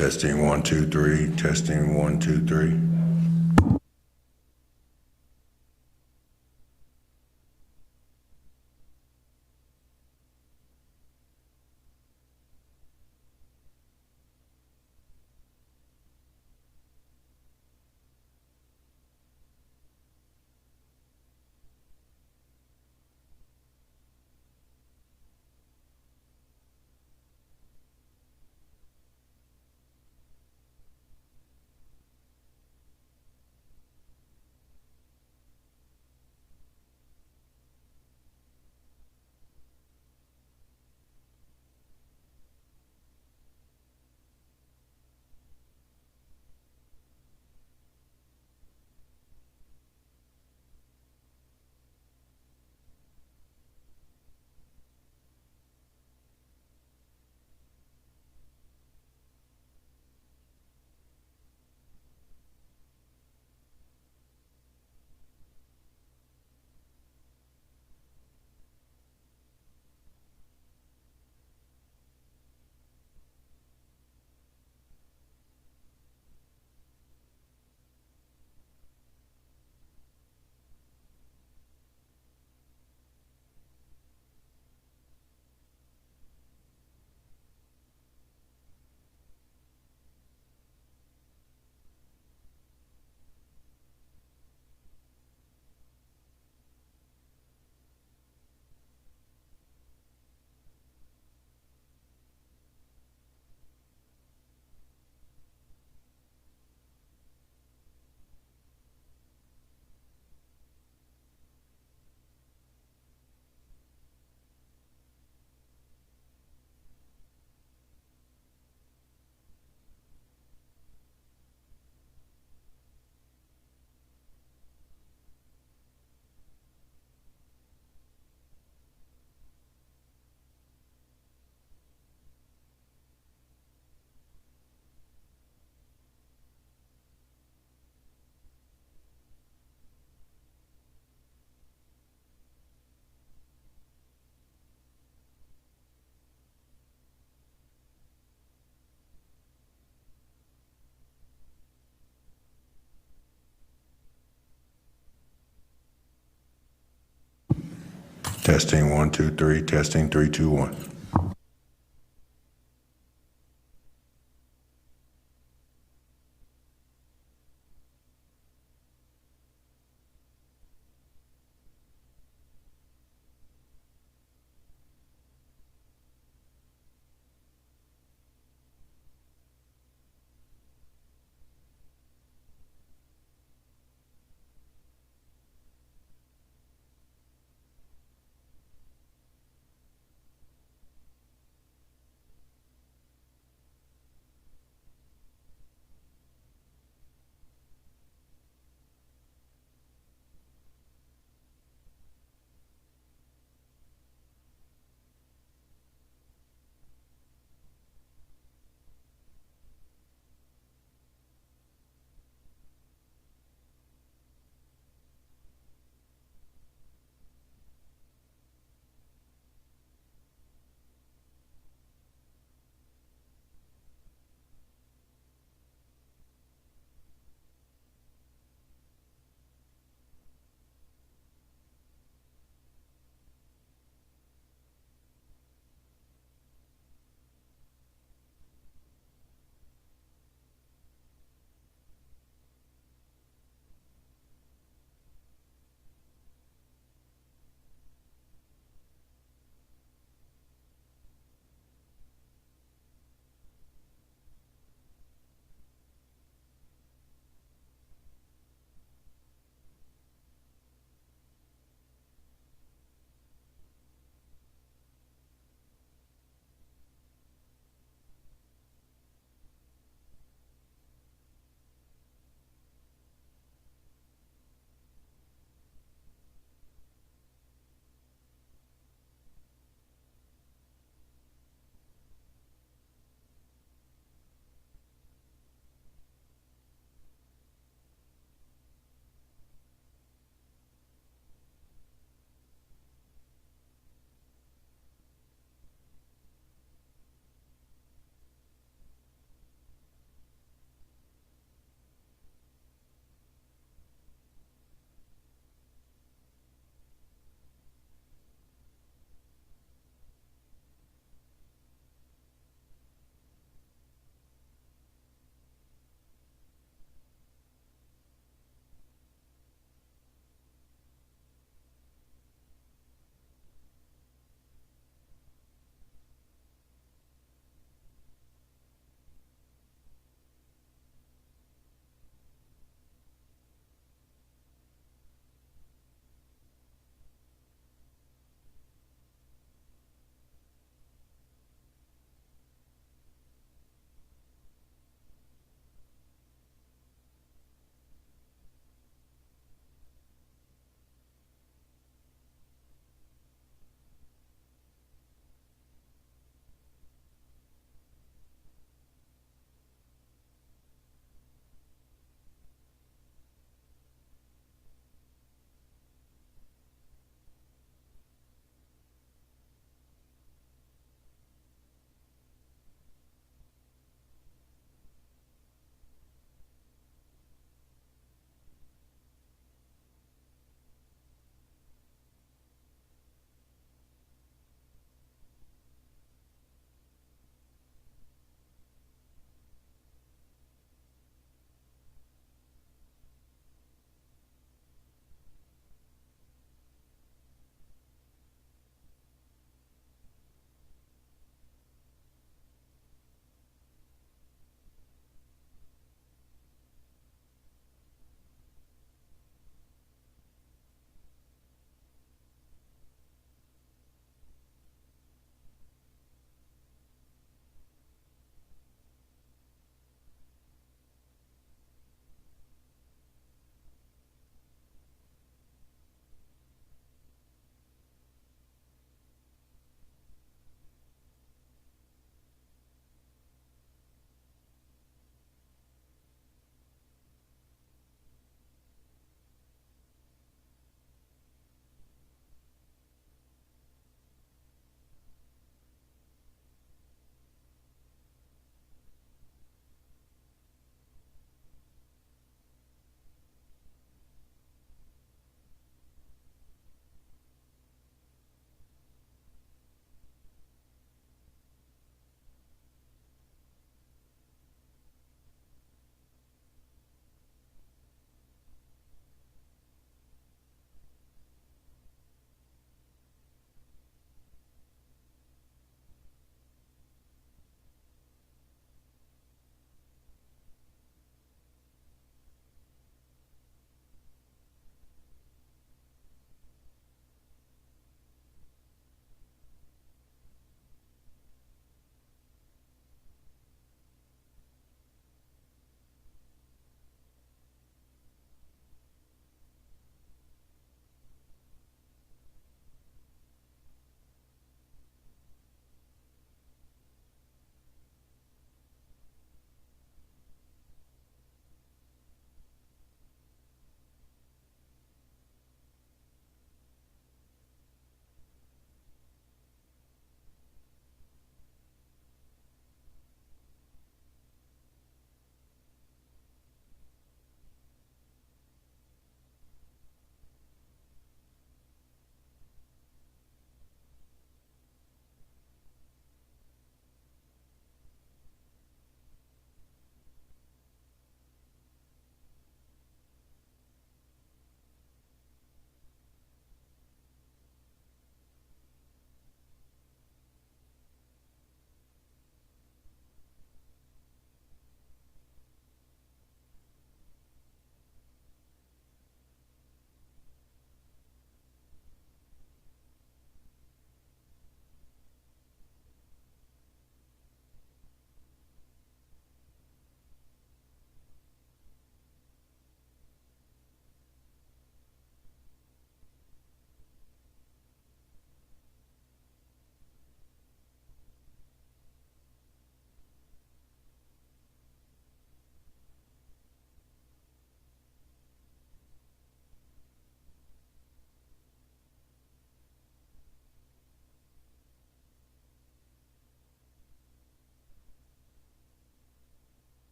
Testing 1 2 3. Testing 1 2 3. Testing 1 2 3. Testing 3 2 1.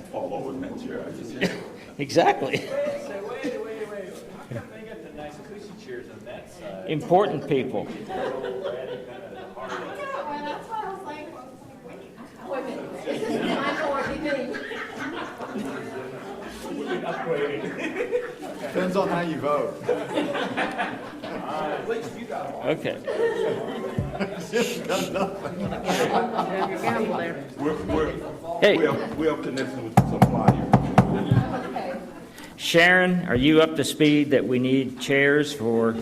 fall over in that chair. I just said, Exactly. Wait. How come they got the nice cushy chairs on that side? Important people. I know, and that's why I was like, wait a minute. This is, I know what you mean. Depends on how you vote. Okay. Hey. we're up to next with some flyers. Sharon, are you up to speed that we need chairs for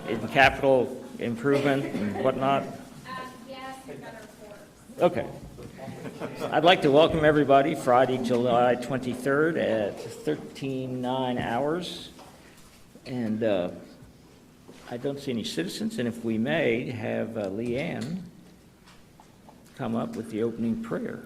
in capital improvement and whatnot? Yes, we've got a report. Okay. I'd like to welcome everybody Friday, July 23rd at 13:09 hours. And I don't see any citizens, and if we may have Leanne come up with the opening prayer.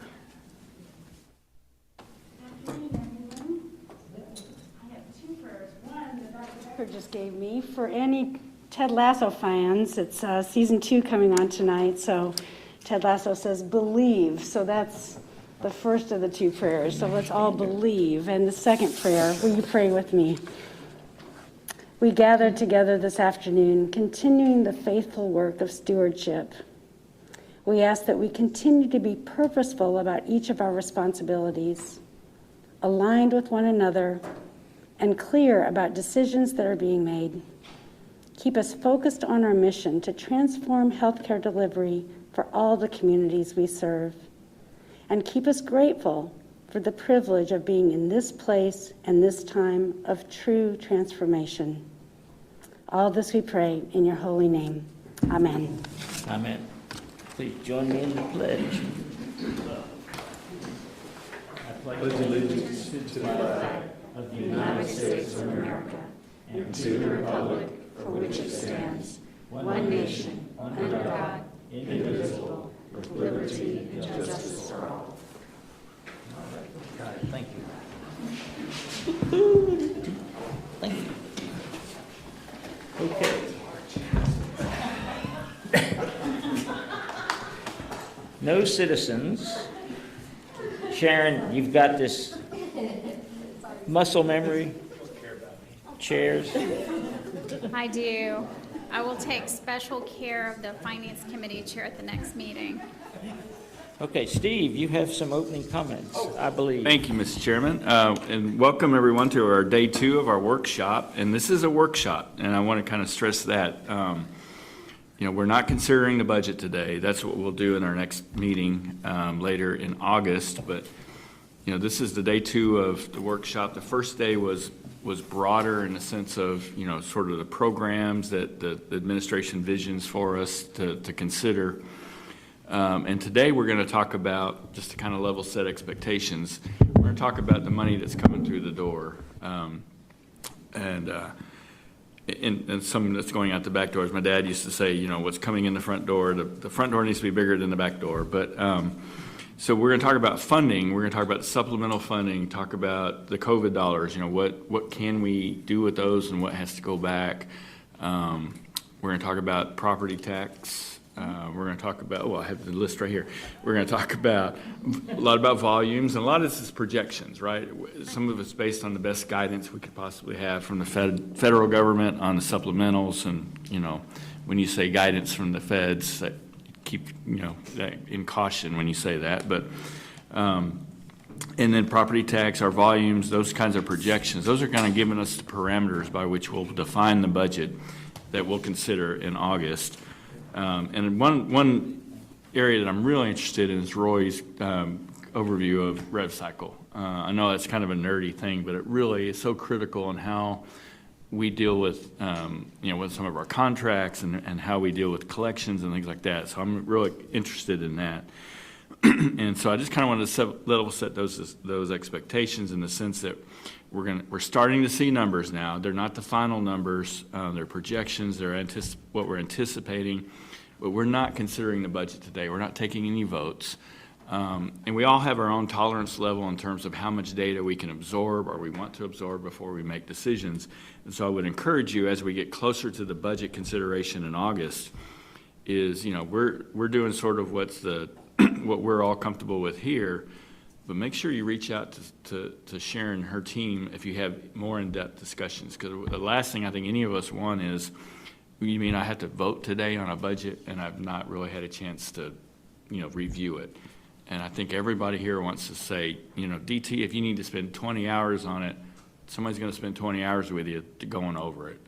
Just gave me for any Ted Lasso fans. It's season 2 coming on tonight, so Ted Lasso says believe, so that's the first of the 2 prayers, so let's all believe. And the second prayer, will you pray with me? We gathered together this afternoon, continuing the faithful work of stewardship. We ask that we continue to be purposeful about each of our responsibilities, aligned with one another, and clear about decisions that are being made. Keep us focused on our mission to transform healthcare delivery for all the communities we serve. And keep us grateful for the privilege of being in this place and this time of true transformation. All this we pray in your holy name. Amen. Amen. Please join me in the pledge. Pledge allegiance to the flag Of the United States of America, and to the republic for which it stands, one nation, under God, indivisible, with liberty and justice for all. Got it. Thank you. Thank you. Okay. No citizens. Sharon, you've got this muscle memory. Chairs. I do. I will take special care of the Finance Committee chair at the next meeting. Okay, Steve, you have some opening comments, I believe. Thank you, Mr. Chairman, and welcome everyone to our day 2 of our workshop. And this is a workshop, and I want to kind of stress that. We're not considering the budget today. That's what we'll do in our next meeting later in August. But this is the day 2 of the workshop. The first day was broader in the sense of sort of the programs that the administration visions for us to consider. And today we're going to talk about, just to kind of level set expectations, we're going to talk about the money that's coming through the door, and some that's going out the back door. As my dad used to say, what's coming in the front door, the front door needs to be bigger than the back door. But so we're going to talk about funding. We're going to talk about supplemental funding, talk about the COVID dollars, what can we do with those and what has to go back. We're going to talk about property tax. We're going to talk about, I have the list right here. We're going to talk about a lot about volumes, and a lot of this is projections, right? Some of it's based on the best guidance we could possibly have from the federal government on the supplementals, and when you say guidance from the feds, keep that in caution when you say that. But and then property tax, our volumes, those kinds of projections, those are kind of giving us the parameters by which we'll define the budget that we'll consider in August. And one area that I'm really interested in is Roy's overview of rev cycle. I know that's kind of a nerdy thing, but it really is so critical in how we deal with, with some of our contracts and how we deal with collections and things like that. So I'm really interested in that. And so I just kind of wanted to level set those expectations in the sense that we're starting to see numbers now. They're not the final numbers. They're projections. They're what we're anticipating. But we're not considering the budget today. We're not taking any votes. And we all have our own tolerance level in terms of how much data we can absorb or we want to absorb before we make decisions. And so I would encourage you, as we get closer to the budget consideration in August, is we're doing sort of what we're all comfortable with here. but make sure you reach out to Sharon and her team if you have more in-depth discussions, because the last thing I think any of us want is, you mean I have to vote today on a budget and I've not really had a chance to, review it. And I think everybody here wants to say, DT, if you need to spend 20 hours on it, somebody's going to spend 20 hours with you going over it.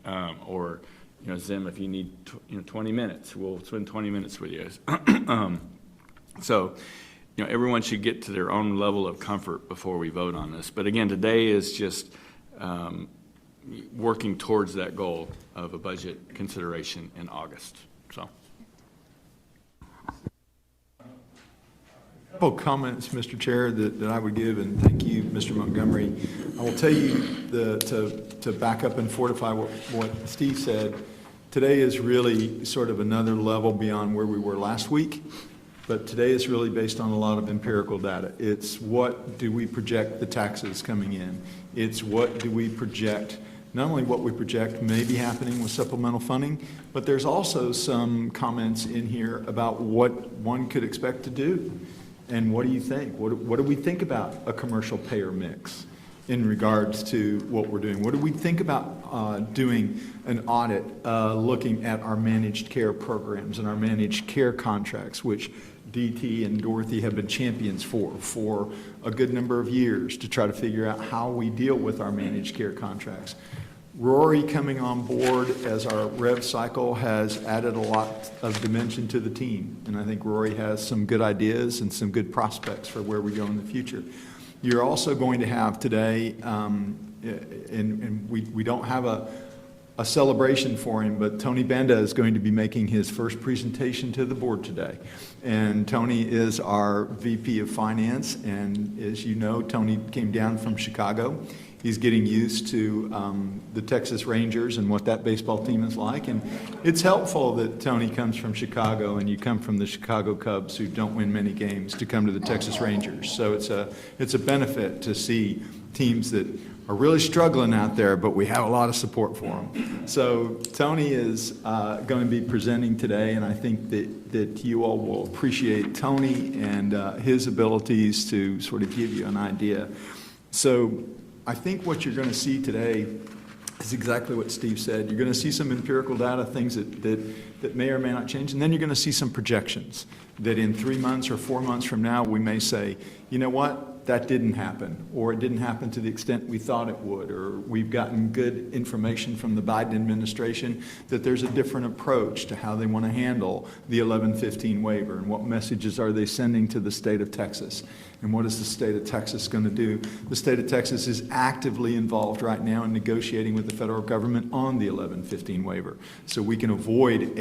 Or, Zim, if you need 20 minutes, we'll spend 20 minutes with you. So, everyone should get to their own level of comfort before we vote on this. But again, today is just working towards that goal of a budget consideration in August. So. A couple comments, Mr. Chair, that I would give, and thank you, Mr. Montgomery. I will tell you to back up and fortify what Steve said. Today is really sort of another level beyond where we were last week, but today is really based on a lot of empirical data. It's what do we project the taxes coming in? It's what do we project, not only what we project may be happening with supplemental funding, but there's also some comments in here about what one could expect to do. And what do you think? What do we think about a commercial payer mix in regards to what we're doing? What do we think about doing an audit looking at our managed care programs and our managed care contracts, which DT and Dorothy have been champions for a good number of years to try to figure out how we deal with our managed care contracts. Rory coming on board as our rev cycle has added a lot of dimension to the team, and I think Rory has some good ideas and some good prospects for where we go in the future. You're also going to have today, and we don't have a celebration for him, but Tony Banda is going to be making his first presentation to the board today. And Tony is our VP of Finance, and as you know, Tony came down from Chicago. He's getting used to the Texas Rangers and what that baseball team is like. And it's helpful that Tony comes from Chicago and you come from the Chicago Cubs, who don't win many games, to come to the Texas Rangers. So it's a benefit to see teams that are really struggling out there, but we have a lot of support for them. So Tony is going to be presenting today, and I think that you all will appreciate Tony and his abilities to sort of give you an idea. So I think what you're going to see today is exactly what Steve said. You're going to see some empirical data, things that may or may not change, and then you're going to see some projections that in 3 months or 4 months from now, we may say, you know what, that didn't happen, or it didn't happen to the extent we thought it would, or we've gotten good information from the Biden administration that there's a different approach to how they want to handle the 1115 waiver, and what messages are they sending to the state of Texas, and what is the state of Texas going to do? The state of Texas is actively involved right now in negotiating with the federal government on the 1115 waiver, so we can avoid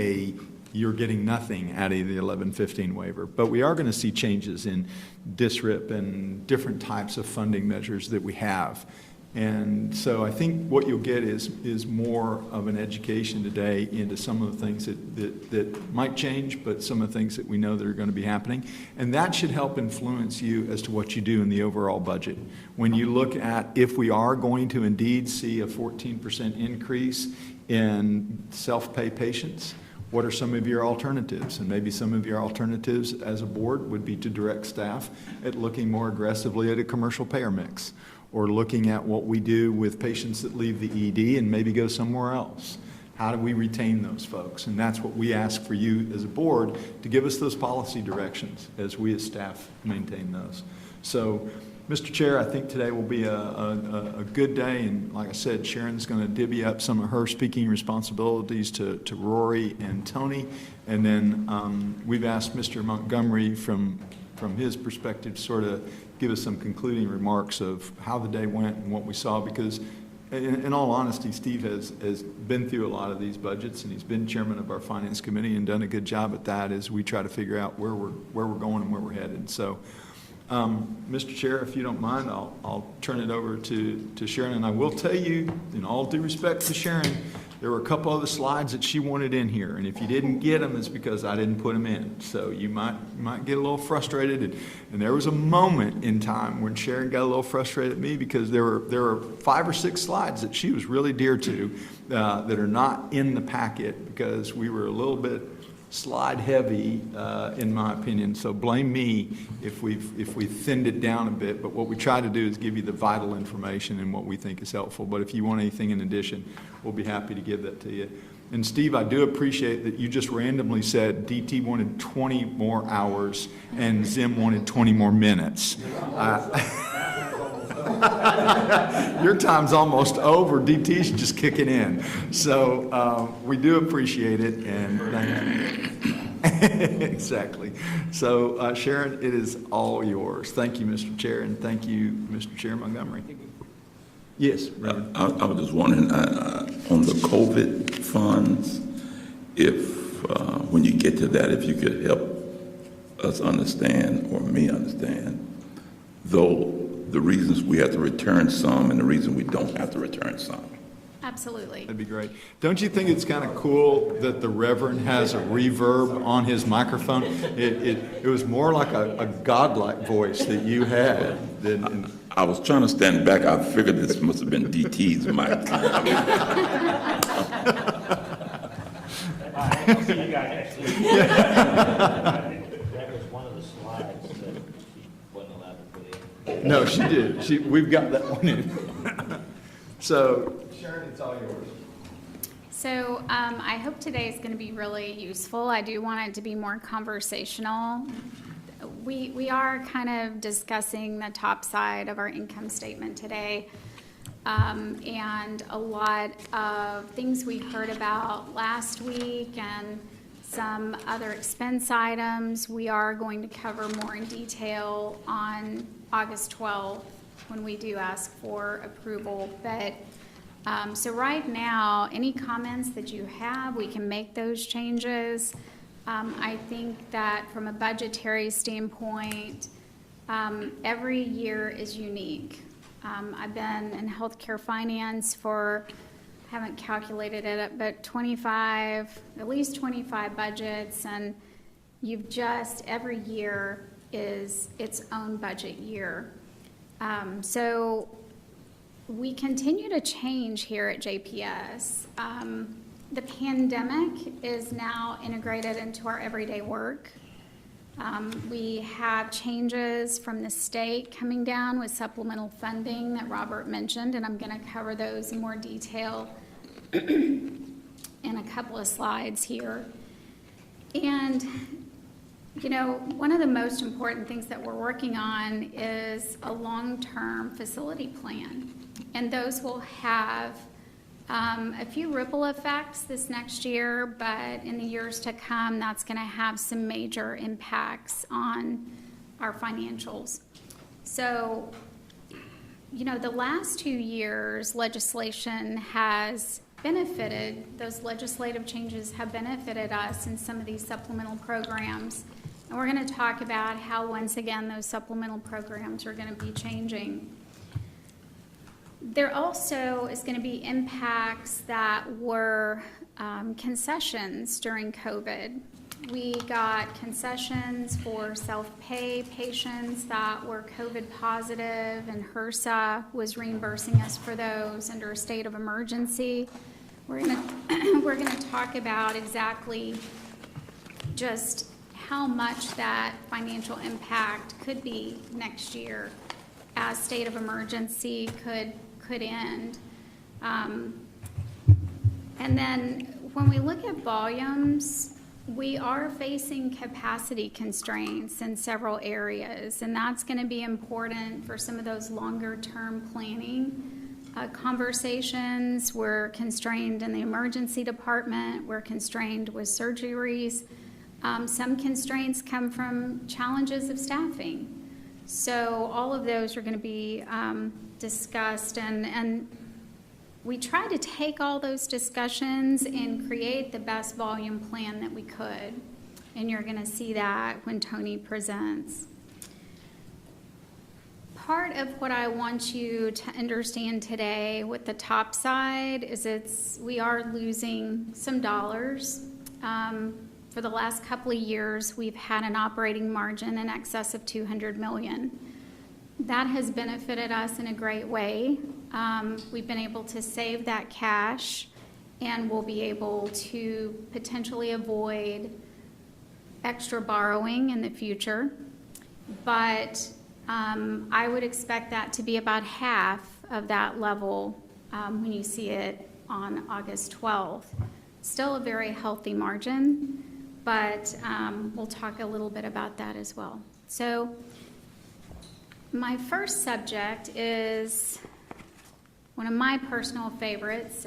you're getting nothing out of the 1115 waiver. But we are going to see changes in DSRIP and different types of funding measures that we have. And so I think what you'll get is more of an education today into some of the things that might change, but some of the things that we know that are going to be happening. And that should help influence you as to what you do in the overall budget. When you look at if we are going to indeed see a 14% increase in self-pay patients, what are some of your alternatives? And maybe some of your alternatives as a board would be to direct staff at looking more aggressively at a commercial payer mix, or looking at what we do with patients that leave the ED and maybe go somewhere else. How do we retain those folks? And that's what we ask for you as a board, to give us those policy directions as we as staff maintain those. So, Mr. Chair, I think today will be a good day, and like I said, Sharon's going to divvy up some of her speaking responsibilities to Rory and Tony, and then we've asked Mr. Montgomery from his perspective to sort of give us some concluding remarks of how the day went and what we saw, because in all honesty, Steve has been through a lot of these budgets, and he's been chairman of our finance committee and done a good job at that as we try to figure out where we're going and where we're headed. So. Mr. Chair, if you don't mind, I'll turn it over to Sharon. And I will tell you, in all due respect to Sharon, there were a couple other slides that she wanted in here. And if you didn't get them, it's because I didn't put them in. So you might get a little frustrated. And there was a moment in time when Sharon got a little frustrated at me, because there were 5 or 6 slides that she was really dear to that are not in the packet, because we were a little bit slide heavy, in my opinion, so blame me if we've thinned it down a bit, but what we try to do is give you the vital information and what we think is helpful, but if you want anything in addition, we'll be happy to give that to you. And Steve, I do appreciate that you just randomly said DT wanted 20 more hours and Zim wanted 20 more minutes. Your time's almost over. DT's just kicking in. So we do appreciate it, and thank you. Exactly. So Sharon, it is all yours. Thank you, Mr. Chair, and thank you, Mr. Chair Montgomery. Yes, Reverend. I was just wondering, on the COVID funds, if, when you get to that, if you could help us understand, or me understand, though, the reasons we have to return some and the reason we don't have to return some. Absolutely. That'd be great. Don't you think it's kind of cool that the Reverend has a reverb on his microphone? It was more like a godlike voice that you had than. I was trying to stand back. I figured this must have been DT's mic. I'll see you guys next week. That was one of the slides that she wasn't allowed to put in. No, she did. We've got that one in. So, Sharon, it's all yours. So I hope today is going to be really useful. I do want it to be more conversational. We are kind of discussing the top side of our income statement today, and a lot of things we heard about last week and some other expense items we are going to cover more in detail on August 12th when we do ask for approval. But so right now, any comments that you have, we can make those changes. I think that from a budgetary standpoint, every year is unique. I've been in healthcare finance for, haven't calculated it, but at least 25 budgets, and every year is its own budget year. So we continue to change here at JPS. The pandemic is now integrated into our everyday work. We have changes from the state coming down with supplemental funding that Robert mentioned, and I'm going to cover those in more detail in a couple of slides here. And, one of the most important things that we're working on is a long-term facility plan. And those will have a few ripple effects this next year, but in the years to come, that's going to have some major impacts on our financials. So, the last 2 years, legislation has benefited, those legislative changes have benefited us in some of these supplemental programs. And we're going to talk about how, once again, those supplemental programs are going to be changing. There also is going to be impacts that were concessions during COVID. We got concessions for self-pay patients that were COVID positive, and HRSA was reimbursing us for those under a state of emergency. We're going to talk about exactly just how much that financial impact could be next year as state of emergency could end. And then when we look at volumes, we are facing capacity constraints in several areas, and that's going to be important for some of those longer term planning conversations. We're constrained in the emergency department. We're constrained with surgeries. Some constraints come from challenges of staffing. So all of those are going to be discussed, and we tried to take all those discussions and create the best volume plan that we could, and you're going to see that when Tony presents. Part of what I want you to understand today with the top side is we are losing some dollars. For the last couple of years, we've had an operating margin in excess of $200 million. That has benefited us in a great way. We've been able to save that cash, and we'll be able to potentially avoid extra borrowing in the future, but I would expect that to be about half of that level when you see it on August 12th. Still a very healthy margin, but we'll talk a little bit about that as well. So my first subject is one of my personal favorites.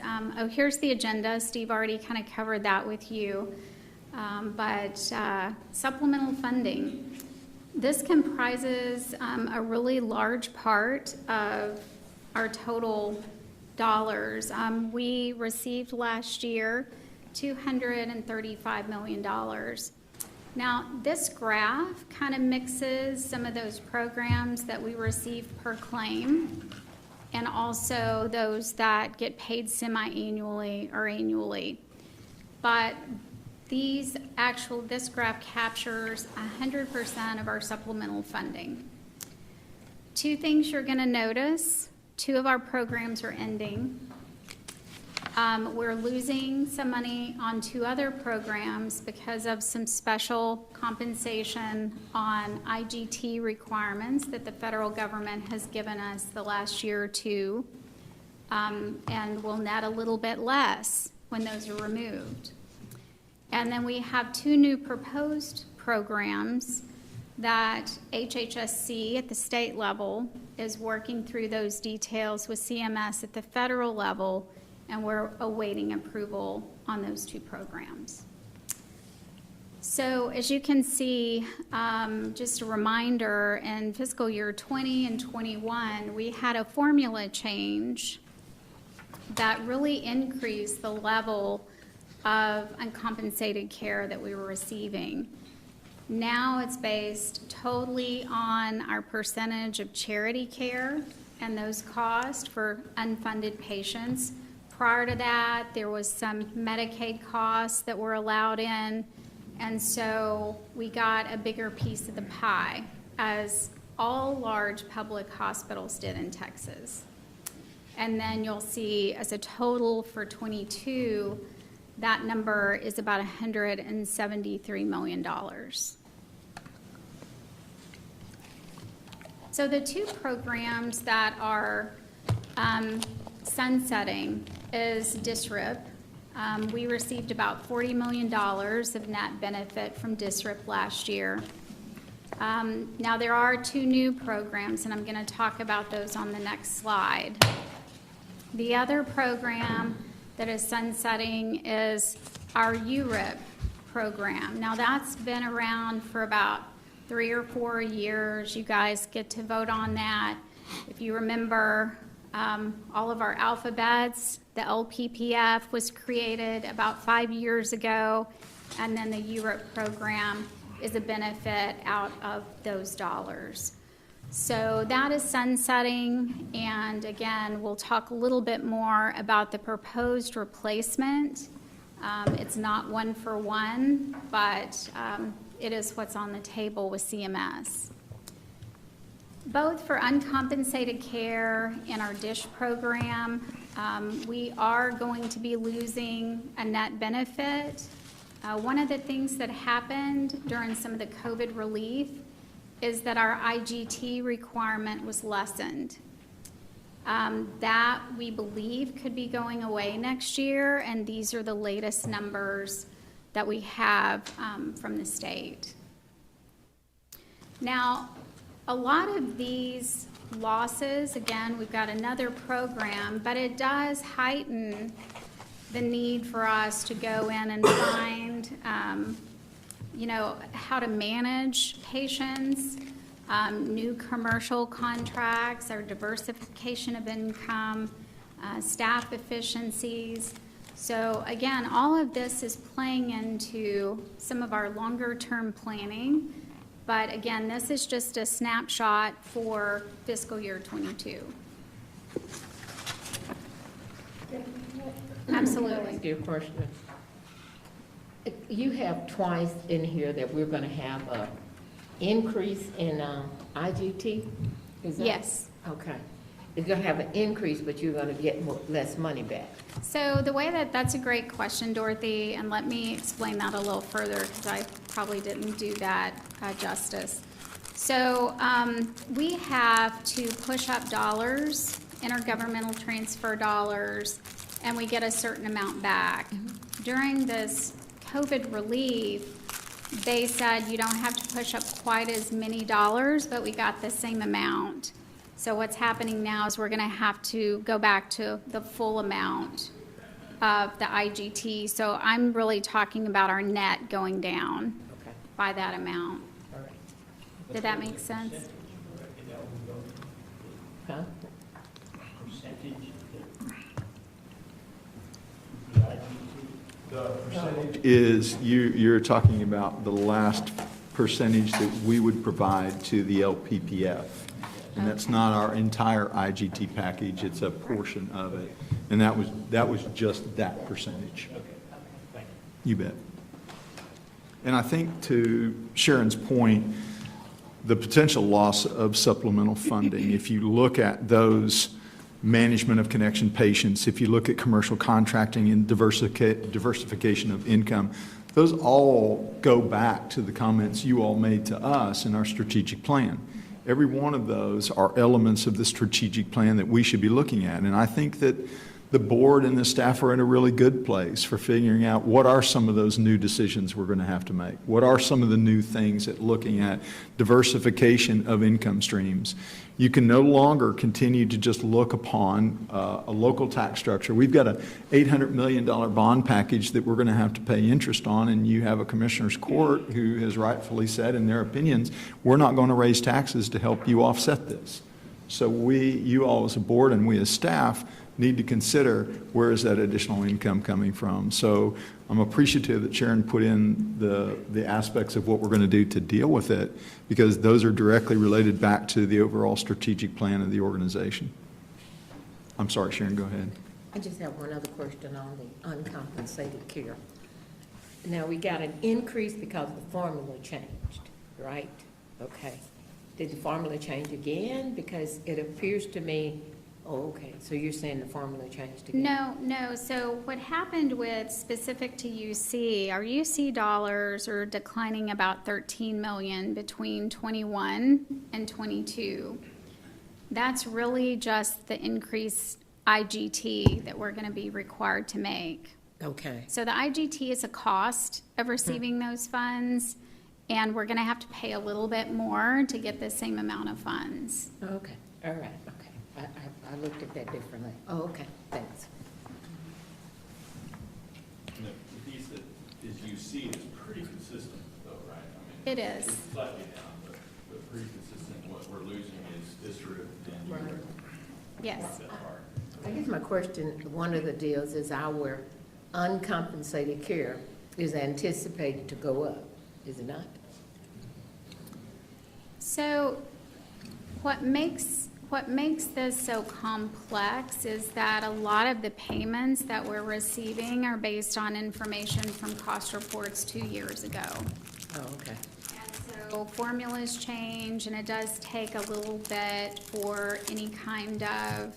Here's the agenda. Steve already kind of covered that with you. But supplemental funding. This comprises a really large part of our total dollars. We received last year $235 million. Now, this graph kind of mixes some of those programs that we receive per claim and also those that get paid semi-annually or annually. But this graph captures 100% of our supplemental funding. Two things you're going to notice: 2 of our programs are ending. We're losing some money on 2 other programs because of some special compensation on IGT requirements that the federal government has given us the last year or 2, and will net a little bit less when those are removed. And then we have 2 new proposed programs that HHSC at the state level is working through those details with CMS at the federal level, and we're awaiting approval on those 2 programs. So as you can see, just a reminder, in fiscal year 20 and 21, we had a formula change that really increased the level of uncompensated care that we were receiving. Now it's based totally on our percentage of charity care and those costs for unfunded patients. Prior to that, there was some Medicaid costs that were allowed in, and so we got a bigger piece of the pie, as all large public hospitals did in Texas. And then you'll see as a total for 22, that number is about $173 million. So the 2 programs that are sunsetting is DSRIP. We received about $40 million of net benefit from DSRIP last year. Now there are 2 new programs, and I'm going to talk about those on the next slide. The other program that is sunsetting is our URIP program. Now that's been around for about 3 or 4 years. You guys get to vote on that. If you remember, all of our alphabets, the LPPF was created about 5 years ago, and then the URIP program is a benefit out of those dollars. So that is sunsetting, and again, we'll talk a little bit more about the proposed replacement. It's not 1-for-1, but it is what's on the table with CMS. Both for uncompensated care and our DISH program, we are going to be losing a net benefit. One of the things that happened during some of the COVID relief is that our IGT requirement was lessened. That, we believe, could be going away next year, and these are the latest numbers that we have from the state. Now, a lot of these losses, again, we've got another program, but it does heighten the need for us to go in and find how to manage patients, new commercial contracts, our diversification of income, staff efficiencies. So again, all of this is playing into some of our longer-term planning. But again, this is just a snapshot for fiscal year 22. Absolutely. Ask you a question. You have twice in here that we're going to have a increase in IGT? Is that? Yes. Okay. You're gonna have an increase, but you're gonna get less money back. So the way that's a great question, Dorothy, and let me explain that a little further because I probably didn't do that justice. So we have to push up dollars, intergovernmental transfer dollars, and we get a certain amount back. During this COVID relief, they said you don't have to push up quite as many dollars, but we got the same amount. So what's happening now is we're going to have to go back to the full amount of the IGT. So I'm really talking about our net going down by that amount. All right. Did that make sense? Huh? Is you're talking about the last percentage that we would provide to the LPPF. And that's not our entire IGT package, it's a portion of it. And that was just that percentage. You bet. And I think to Sharon's point, the potential loss of supplemental funding, if you look at those management of connection patients, if you look at commercial contracting and diversification of income, those all go back to the comments you all made to us in our strategic plan. Every one of those are elements of the strategic plan that we should be looking at. And I think that the board and the staff are in a really good place for figuring out what are some of those new decisions we're going to have to make. What are some of the new things at looking at diversification of income streams? You can no longer continue to just look upon a local tax structure. We've got an $800 million bond package that we're going to have to pay interest on, and you have a commissioner's court who has rightfully said in their opinions, we're not going to raise taxes to help you offset this. So you all as a board and we as staff need to consider where is that additional income coming from. So I'm appreciative that Sharon put in the aspects of what we're going to do to deal with it, because those are directly related back to the overall strategic plan of the organization. I'm sorry, Sharon, go ahead. I just have one other question on the uncompensated care. Now, we got an increase because the formula changed, right? Okay. Did the formula change again? Because it appears to me, oh, okay, so you're saying the formula changed again? No. So what happened with specific to UC, our UC dollars are declining about 13 million between 21 and 22. That's really just the increased IGT that we're going to be required to make. Okay. So the IGT is a cost of receiving those funds, and we're going to have to pay a little bit more to get the same amount of funds. Okay, all right, okay. I looked at that differently. Oh, okay, thanks. And the piece that is UC is pretty consistent though, right? I mean, It is. it's slightly down, but pretty consistent. What we're losing is district and Right. Yes. that part. I guess my question, one of the deals is our uncompensated care is anticipated to go up, is it not? So what makes this so complex is that a lot of the payments that we're receiving are based on information from cost reports 2 years ago. Oh, okay. And so formulas change, and it does take a little bit for any kind of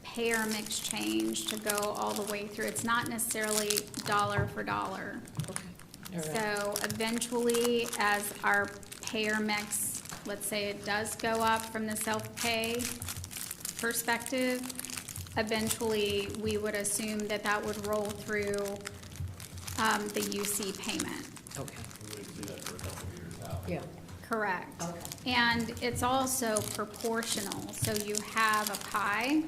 payer mix change to go all the way through. It's not necessarily dollar for dollar. Okay. All right. So eventually, as our payer mix, let's say it does go up from the self-pay perspective, eventually we would assume that that would roll through the UC payment. Okay. We would see that for a couple of years out. Yeah. Correct. Okay. And it's also proportional. So you have a pie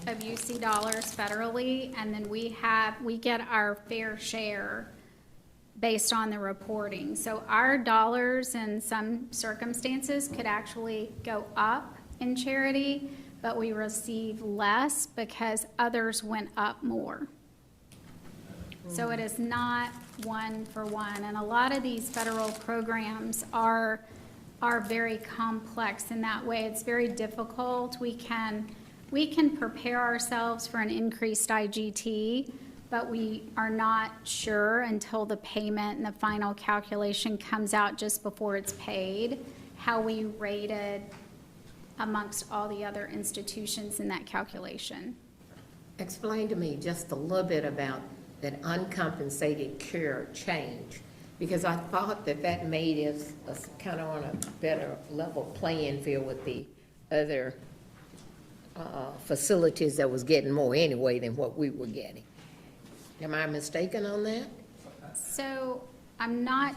of UC dollars federally, and then we get our fair share based on the reporting. So our dollars in some circumstances could actually go up in charity, but we receive less because others went up more. So it is not one for one. And a lot of these federal programs are very complex in that way. It's very difficult. We can prepare ourselves for an increased IGT, but we are not sure until the payment and the final calculation comes out just before it's paid, how we rated amongst all the other institutions in that calculation. Explain to me just a little bit about that uncompensated care change, because I thought that that made us kind of on a better level playing field with the other facilities that was getting more anyway than what we were getting. Am I mistaken on that? So I'm not,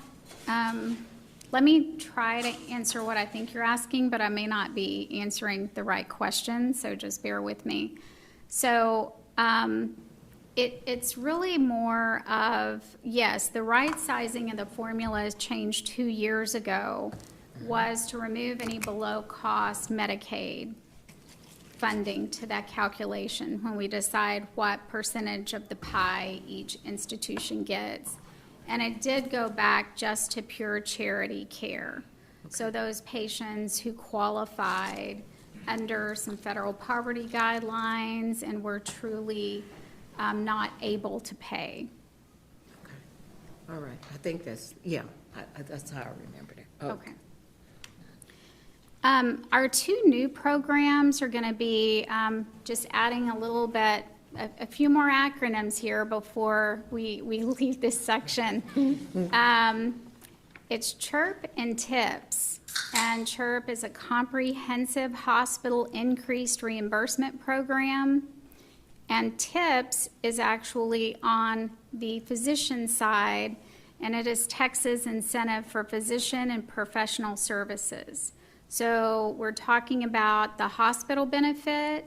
let me try to answer what I think you're asking, but I may not be answering the right question, so just bear with me. So it's really more of, yes, the right sizing of the formula changed 2 years ago was to remove any below-cost Medicaid funding to that calculation when we decide what percentage of the pie each institution gets. And it did go back just to pure charity care. So those patients who qualified under some federal poverty guidelines and were truly not able to pay. Okay. All right. I think that's, yeah, that's how I remembered it. Okay. Our 2 new programs are going to be just adding a little bit, a few more acronyms here before we leave this section. It's CHIRP and TIPS. And CHIRP is a comprehensive hospital increased reimbursement program. And TIPS is actually on the physician side, and it is Texas Incentive for Physician and Professional Services. So we're talking about the hospital benefit,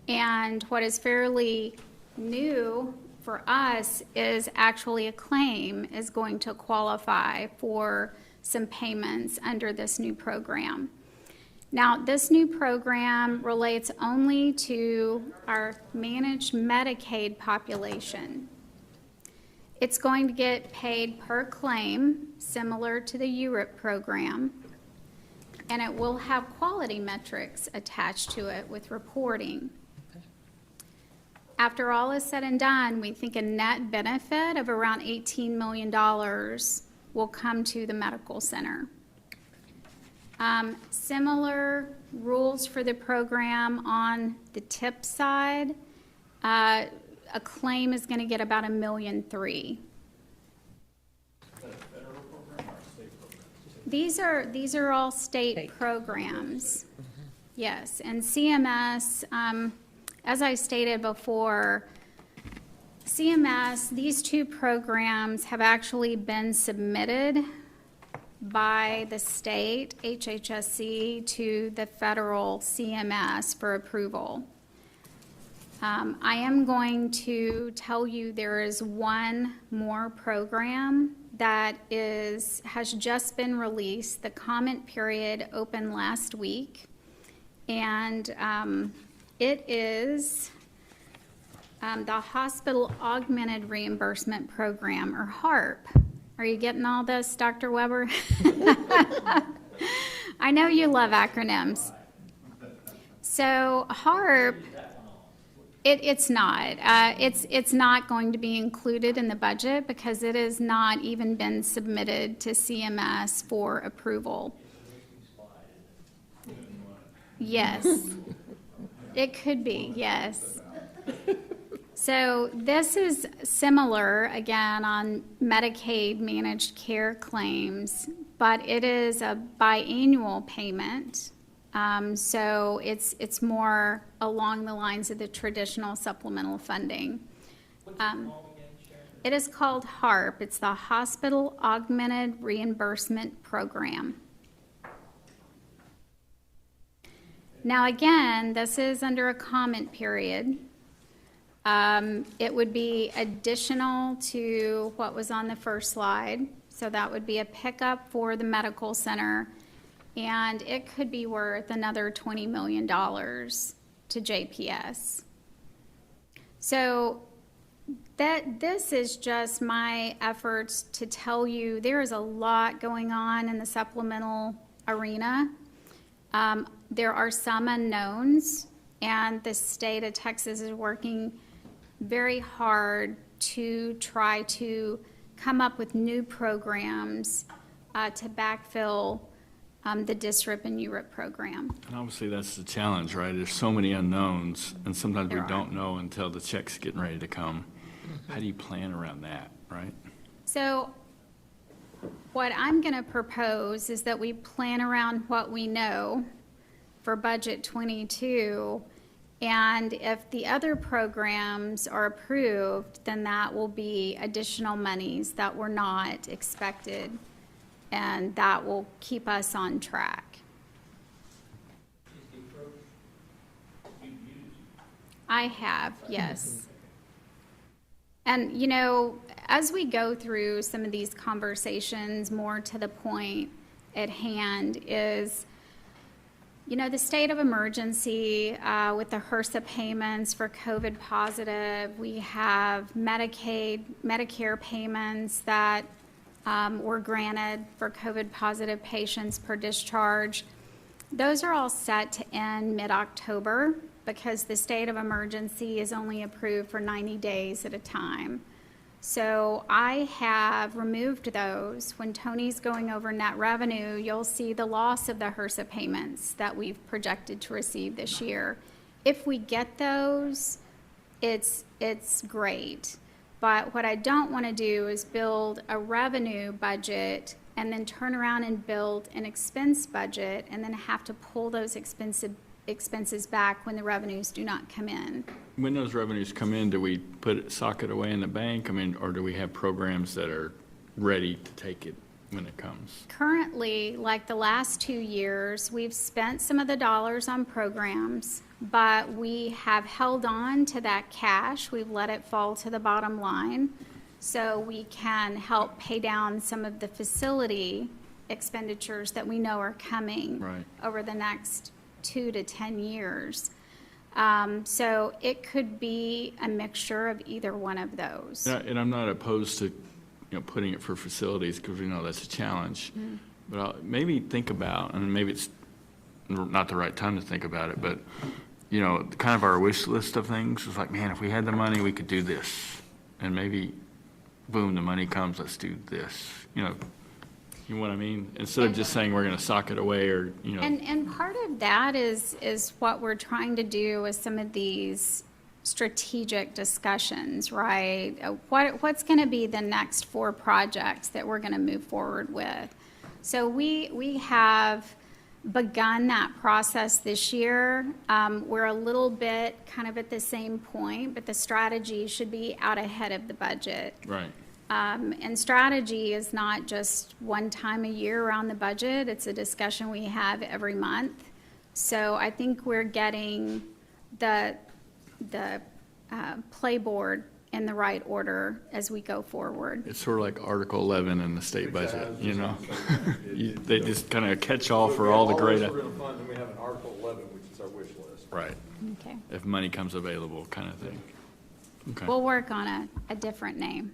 and what is fairly new for us is actually a claim is going to qualify for some payments under this new program. Now, this new program relates only to our managed Medicaid population. It's going to get paid per claim, similar to the URIP program, and it will have quality metrics attached to it with reporting. After all is said and done, we think a net benefit of around $18 million will come to the medical center. Similar rules for the program on the TIP side. A claim is going to get about $1.3 million. These are all state programs. Yes, and CMS, as I stated before, CMS, these 2 programs have actually been submitted by the state HHSC to the federal CMS for approval. I am going to tell you there is one more program that has just been released. The comment period opened last week, and it is the Hospital Augmented Reimbursement Program, or HARP. Are you getting all this, Dr. Weber? I know you love acronyms. So HARP, it's not. It's not going to be included in the budget because it has not even been submitted to CMS for approval. Yes. It could be, yes. So this is similar, again, on Medicaid managed care claims, but it is a biannual payment. So it's more along the lines of the traditional supplemental funding. It is called HARP. It's the Hospital Augmented Reimbursement Program. Now, again, this is under a comment period. It would be additional to what was on the first slide. So that would be a pickup for the medical center, and it could be worth another $20 million to JPS. So this is just my efforts to tell you there is a lot going on in the supplemental arena. There are some unknowns, and the state of Texas is working very hard to try to come up with new programs to backfill the DSRIP and URIP program. And obviously, that's the challenge, right? There's so many unknowns, and sometimes we There are. don't know until the check's getting ready to come. How do you plan around that, right? So what I'm going to propose is that we plan around what we know for budget 22, and if the other programs are approved, then that will be additional monies that were not expected, and that will keep us on track. I have, yes. And, you know, as we go through some of these conversations, more to the point at hand is, you know, the state of emergency with the HRSA payments for COVID positive. We have Medicaid, Medicare payments that were granted for COVID positive patients per discharge. Those are all set to end mid-October because the state of emergency is only approved for 90 days at a time. So I have removed those. When Tony's going over net revenue, you'll see the loss of the HRSA payments that we've projected to receive this year. If we get those, it's great. But what I don't want to do is build a revenue budget and then turn around and build an expense budget and then have to pull those expenses back when the revenues do not come in. When those revenues come in, do we sock it away in the bank? I mean, or do we have programs that are ready to take it when it comes? Currently, like the last 2 years, we've spent some of the dollars on programs, but we have held on to that cash. We've let it fall to the bottom line so we can help pay down some of the facility expenditures that we know are coming over the next 2 to 10 years. So it could be a mixture of either one of those. And I'm not opposed to, putting it for facilities because we know that's a challenge. Mm-hmm. But I'll maybe think about, and maybe it's not the right time to think about it, but, kind of our wish list of things is like, man, if we had the money, we could do this. And maybe, boom, the money comes, let's do this. You know what I mean? Instead of just saying we're going to sock it away or, And part of that is what we're trying to do with some of these strategic discussions, right? What's going to be the next 4 projects that we're going to move forward with? So we have begun that process this year. We're a little bit kind of at the same point, but the strategy should be out ahead of the budget. Right. And strategy is not just one time a year around the budget. It's a discussion we have every month. So I think we're getting the playboard in the right order as we go forward. It's sort of like Article 11 in the state budget, They just kind of catch all for all the great. We're going to fund, and we have an Article 11, which is our wish list. Right. Okay. If money comes available kind of thing. Okay. We'll work on a different name.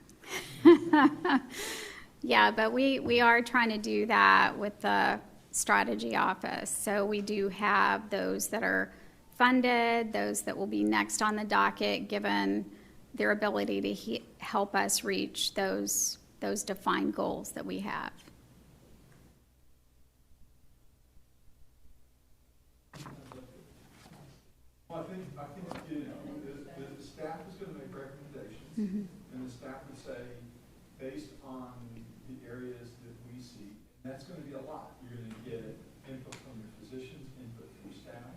Yeah, but we are trying to do that with the strategy office. So we do have those that are funded, those that will be next on the docket, given their ability to help us reach those defined goals that we have. Well, I think the staff is going to make recommendations, and the staff would say, based on the areas that we see, and that's going to be a lot. You're going to get input from your physicians, input from your staff,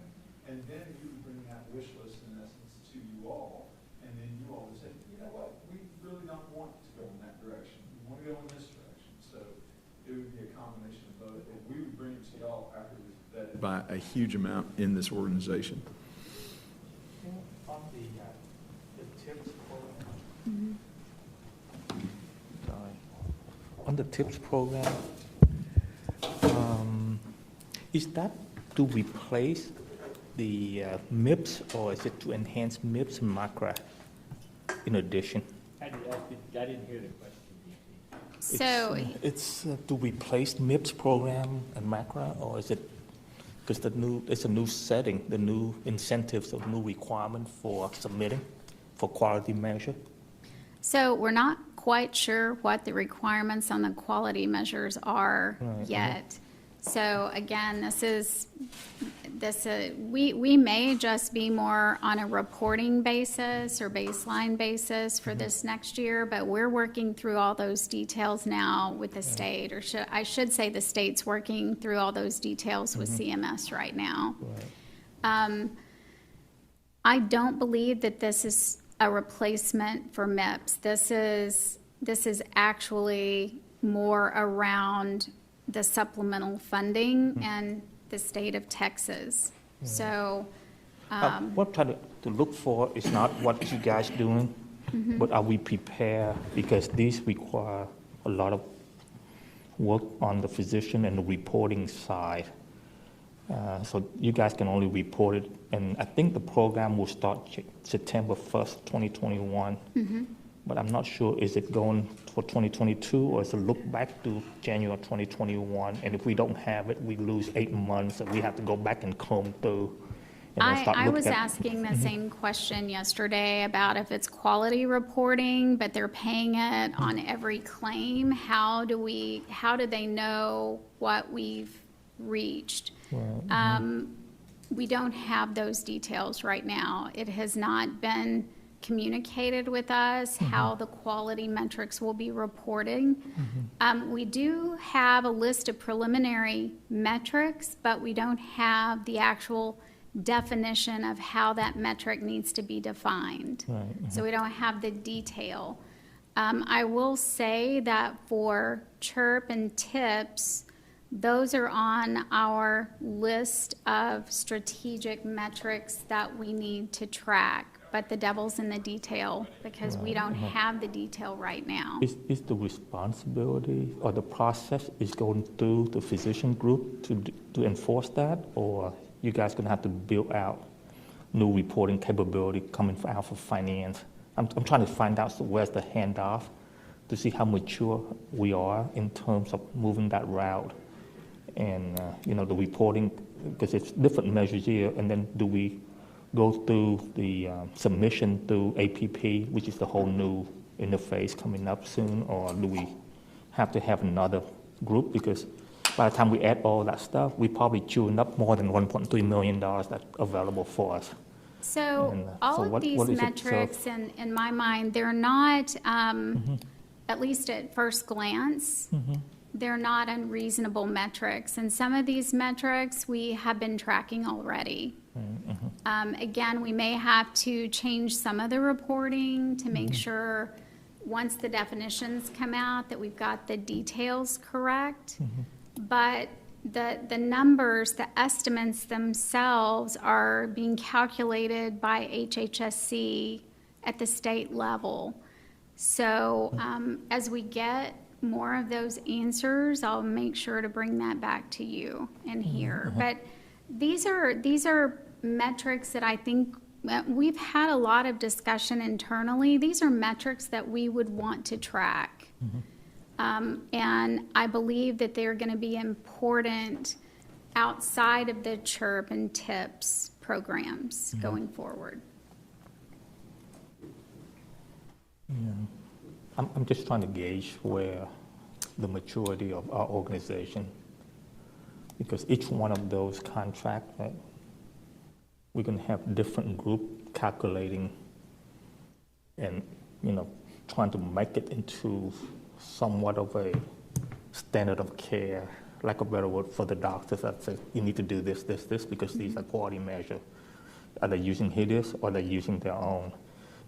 and then you would bring that wish list in essence to you all, and then you all would say, you know what, we really don't want to go in that direction. We want to go in this direction. So it would be a combination of both. And we would bring it to y'all after it was vetted by a huge amount in this organization. On the TIPS program. Sorry. On the TIPS program, is that to replace the MIPS, or is it to enhance MIPS and MACRA in addition? I didn't hear the question. So It's to replace MIPS program and MACRA, or is it, because it's a new setting, the new incentives or new requirement for submitting for quality measure? So we're not quite sure what the requirements on the quality measures are yet. So again, we may just be more on a reporting basis or baseline basis for this next year, but we're working through all those details now with the state, or I should say the state's working through all those details with CMS right now. I don't believe that this is a replacement for MIPS. This is actually more around the supplemental funding and the state of Texas. So, What I'm trying to look for is not what you guys doing, but are we prepared? Because these require a lot of work on the physician and the reporting side. So you guys can only report it, and I think the program will start September 1st, 2021. But I'm not sure, is it going for 2022, or is it look back to January 2021? And if we don't have it, we lose 8 months, and we have to go back and comb through. And then start I looking was at- asking the same question yesterday about if it's quality reporting, but they're paying it on every claim. How do they know what we've reached? We don't have those details right now. It has not been communicated with us how the quality metrics will be reporting. We do have a list of preliminary metrics, but we don't have the actual definition of how that metric needs to be defined. So we don't have the detail. I will say that for CHIRP and TIPS, those are on our list of strategic metrics that we need to track. But the devil's in the detail, because we don't have the detail right now. Is the responsibility or the process is going through the physician group to enforce that, or you guys gonna have to build out new reporting capability coming out for finance? I'm trying to find out where's the handoff to see how mature we are in terms of moving that route, and the reporting, because it's different measures here, and then do we go through the submission through APP, which is the whole new interface coming up soon, or do we have to have another group? Because by the time we add all that stuff, we probably chewing up more than $1.3 million that's available for us. So And, all so of what these is it? metrics, in my mind, they're not, at least at first glance, they're not unreasonable metrics. And some of these metrics we have been tracking already. Again, we may have to change some of the reporting to make sure, once the definitions come out, that we've got the details correct. But the numbers, the estimates themselves are being calculated by HHSC at the state level. So as we get more of those answers, I'll make sure to bring that back to you and here. But these are metrics that I think we've had a lot of discussion internally. These are metrics that we would want to track. And I believe that they're going to be important outside of the CHIRP and TIPS programs going forward. I'm just trying to gauge where the maturity of our organization, because each one of those contracts, we're going to have different group calculating and, trying to make it into somewhat of a standard of care, like a better word for the doctors that say, you need to do this, because these are quality measures. Are they using HIDIS or are they using their own?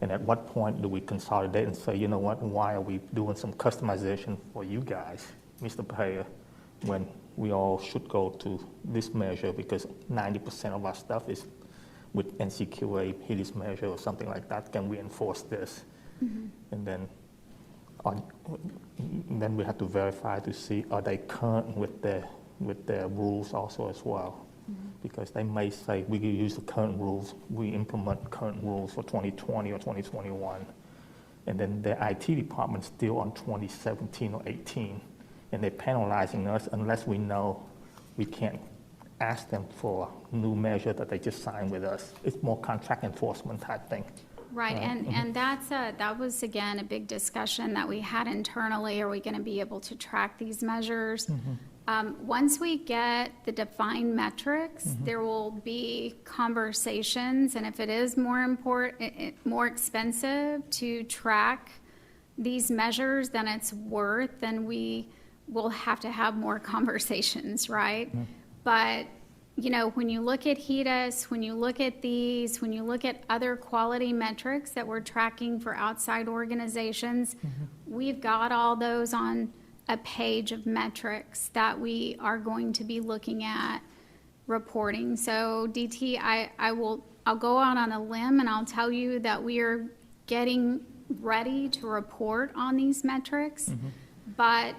And at what point do we consolidate and say, you know what, why are we doing some customization for you guys, Mr. Payer, when we all should go to this measure, because 90% of our stuff is with NCQA, HIDIS measure or something like that. Can we enforce this? And then we have to verify to see, are they current with their rules also as well? Because they may say, we can use the current rules, we implement current rules for 2020 or 2021, and then their IT department's still on 2017 or 18, and they're penalizing us unless we know we can't ask them for a new measure that they just signed with us. It's more contract enforcement type thing. Right, and that was, again, a big discussion that we had internally. Are we going to be able to track these measures? Once we get the defined metrics, there will be conversations, and if it is more expensive to track these measures than it's worth, then we will have to have more conversations, right? But, you know, when you look at HEDIS, when you look at these, when you look at other quality metrics that we're tracking for outside organizations, we've got all those on a page of metrics that we are going to be looking at reporting. So DT, I'll go out on a limb and I'll tell you that we are getting ready to report on these metrics, but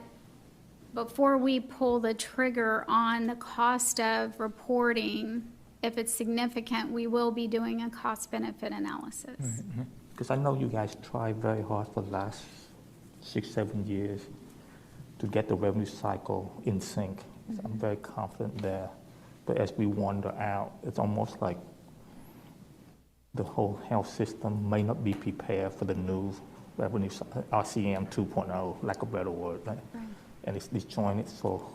before we pull the trigger on the cost of reporting, if it's significant, we will be doing a cost-benefit analysis. Because I know you guys tried very hard for the last 6-7 years to get the revenue cycle in sync. So I'm very confident there. But as we wander out, it's almost like the whole health system may not be prepared for the new revenue, RCM 2.0, lack of a better word, right? And it's disjointed. So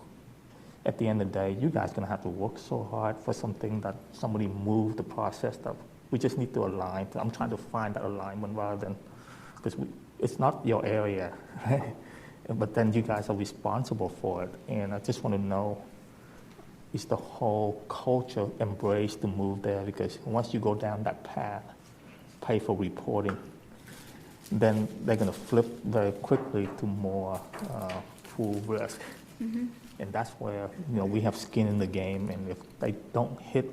at the end of the day, you guys are going to have to work so hard for something that somebody moved the process that we just need to align. I'm trying to find that alignment rather than, because it's not your area, right? But then you guys are responsible for it. And I just want to know, is the whole culture embraced to move there? Because once you go down that path, pay for reporting, then they're going to flip very quickly to more full risk. And that's where, you know, we have skin in the game. And if they don't hit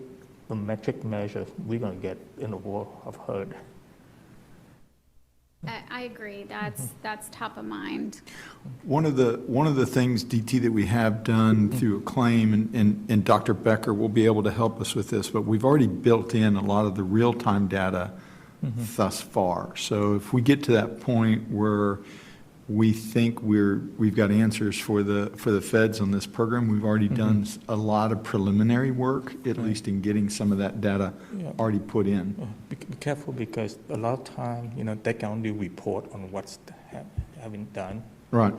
the metric measures, we're going to get in a war of hurt. I agree. That's top of mind. One of the things, DT, that we have done through a claim, and Dr. Becker will be able to help us with this, but we've already built in a lot of the real-time data thus far. So if we get to that point where we think we've got answers for the feds on this program, we've already done a lot of preliminary work, at least in getting some of that data already put in. Be careful, because a lot of time, you know, they can only report on what's having done. Right.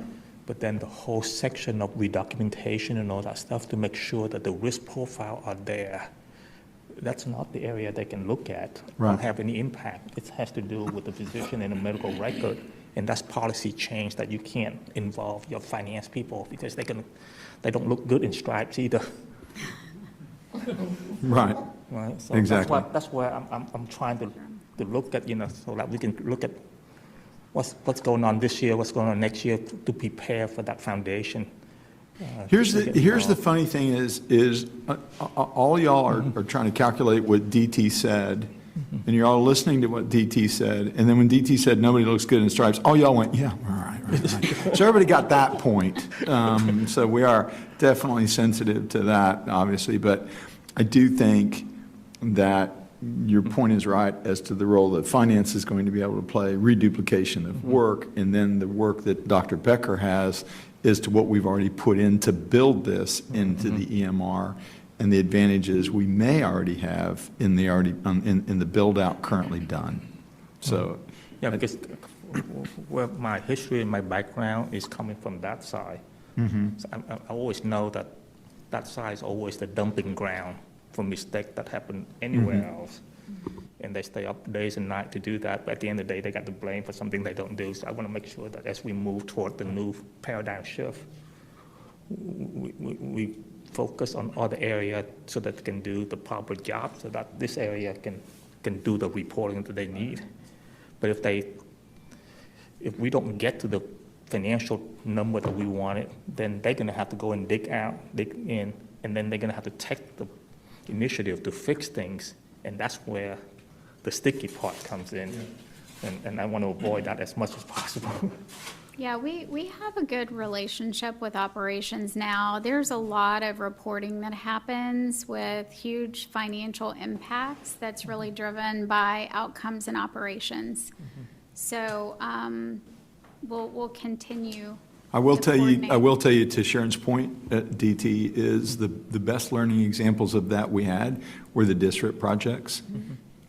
But then the whole section of redocumentation and all that stuff to make sure that the risk profile are there, that's not the area they can look at or have any impact. It has to do with the physician and the medical record. And that's policy change that you can't involve your finance people, because they don't look good in stripes either. Right. Right. So exactly. That's where I'm trying to look at, you know, so that we can look at what's going on this year, what's going on next year, to prepare for that foundation. Here's the funny thing is all y'all are trying to calculate what DT said. And you're all listening to what DT said, and then when DT said nobody looks good in stripes, all y'all went, yeah, all right. So everybody got that point. So we are definitely sensitive to that, obviously, but I do think that your point is right as to the role that finance is going to be able to play, reduplication of work, and then the work that Dr. Becker has is to what we've already put in to build this into the EMR. And the advantages we may already have in the build out currently done. So yeah, because where my history and my background is coming from that side. So I always know that side is always the dumping ground for mistakes that happen anywhere else. And they stay up days and nights to do that, but at the end of the day, they got to blame for something they don't do. So I want to make sure that as we move toward the new paradigm shift, we focus on other areas so that they can do the proper job, so that this area can do the reporting that they need. But if we don't get to the financial number that we wanted, then they're going to have to go and dig in, and then they're going to have to take the initiative to fix things, and that's where the sticky part comes in. And I want to avoid that as much as possible. Yeah, we have a good relationship with operations now. There's a lot of reporting that happens with huge financial impacts that's really driven by outcomes and operations. So we'll continue. I will tell you to Sharon's point, DT, is the best learning examples of that we had were the district projects.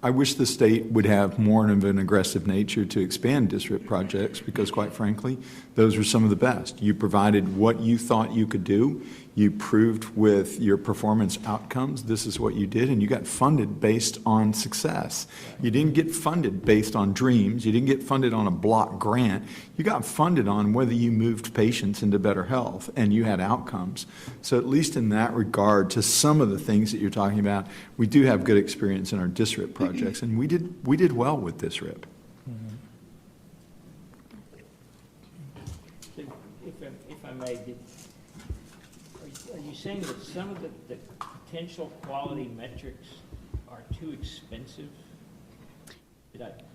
I wish the state would have more of an aggressive nature to expand district projects, because quite frankly, those are some of the best. You provided what you thought you could do. you proved with your performance outcomes, this is what you did, and you got funded based on success. You didn't get funded based on dreams. You didn't get funded on a block grant. You got funded on whether you moved patients into better health, and you had outcomes. So at least in that regard, to some of the things that you're talking about, we do have good experience in our DSRIP projects, and we did well with DSRIP. If I may, are you saying that some of the potential quality metrics are too expensive?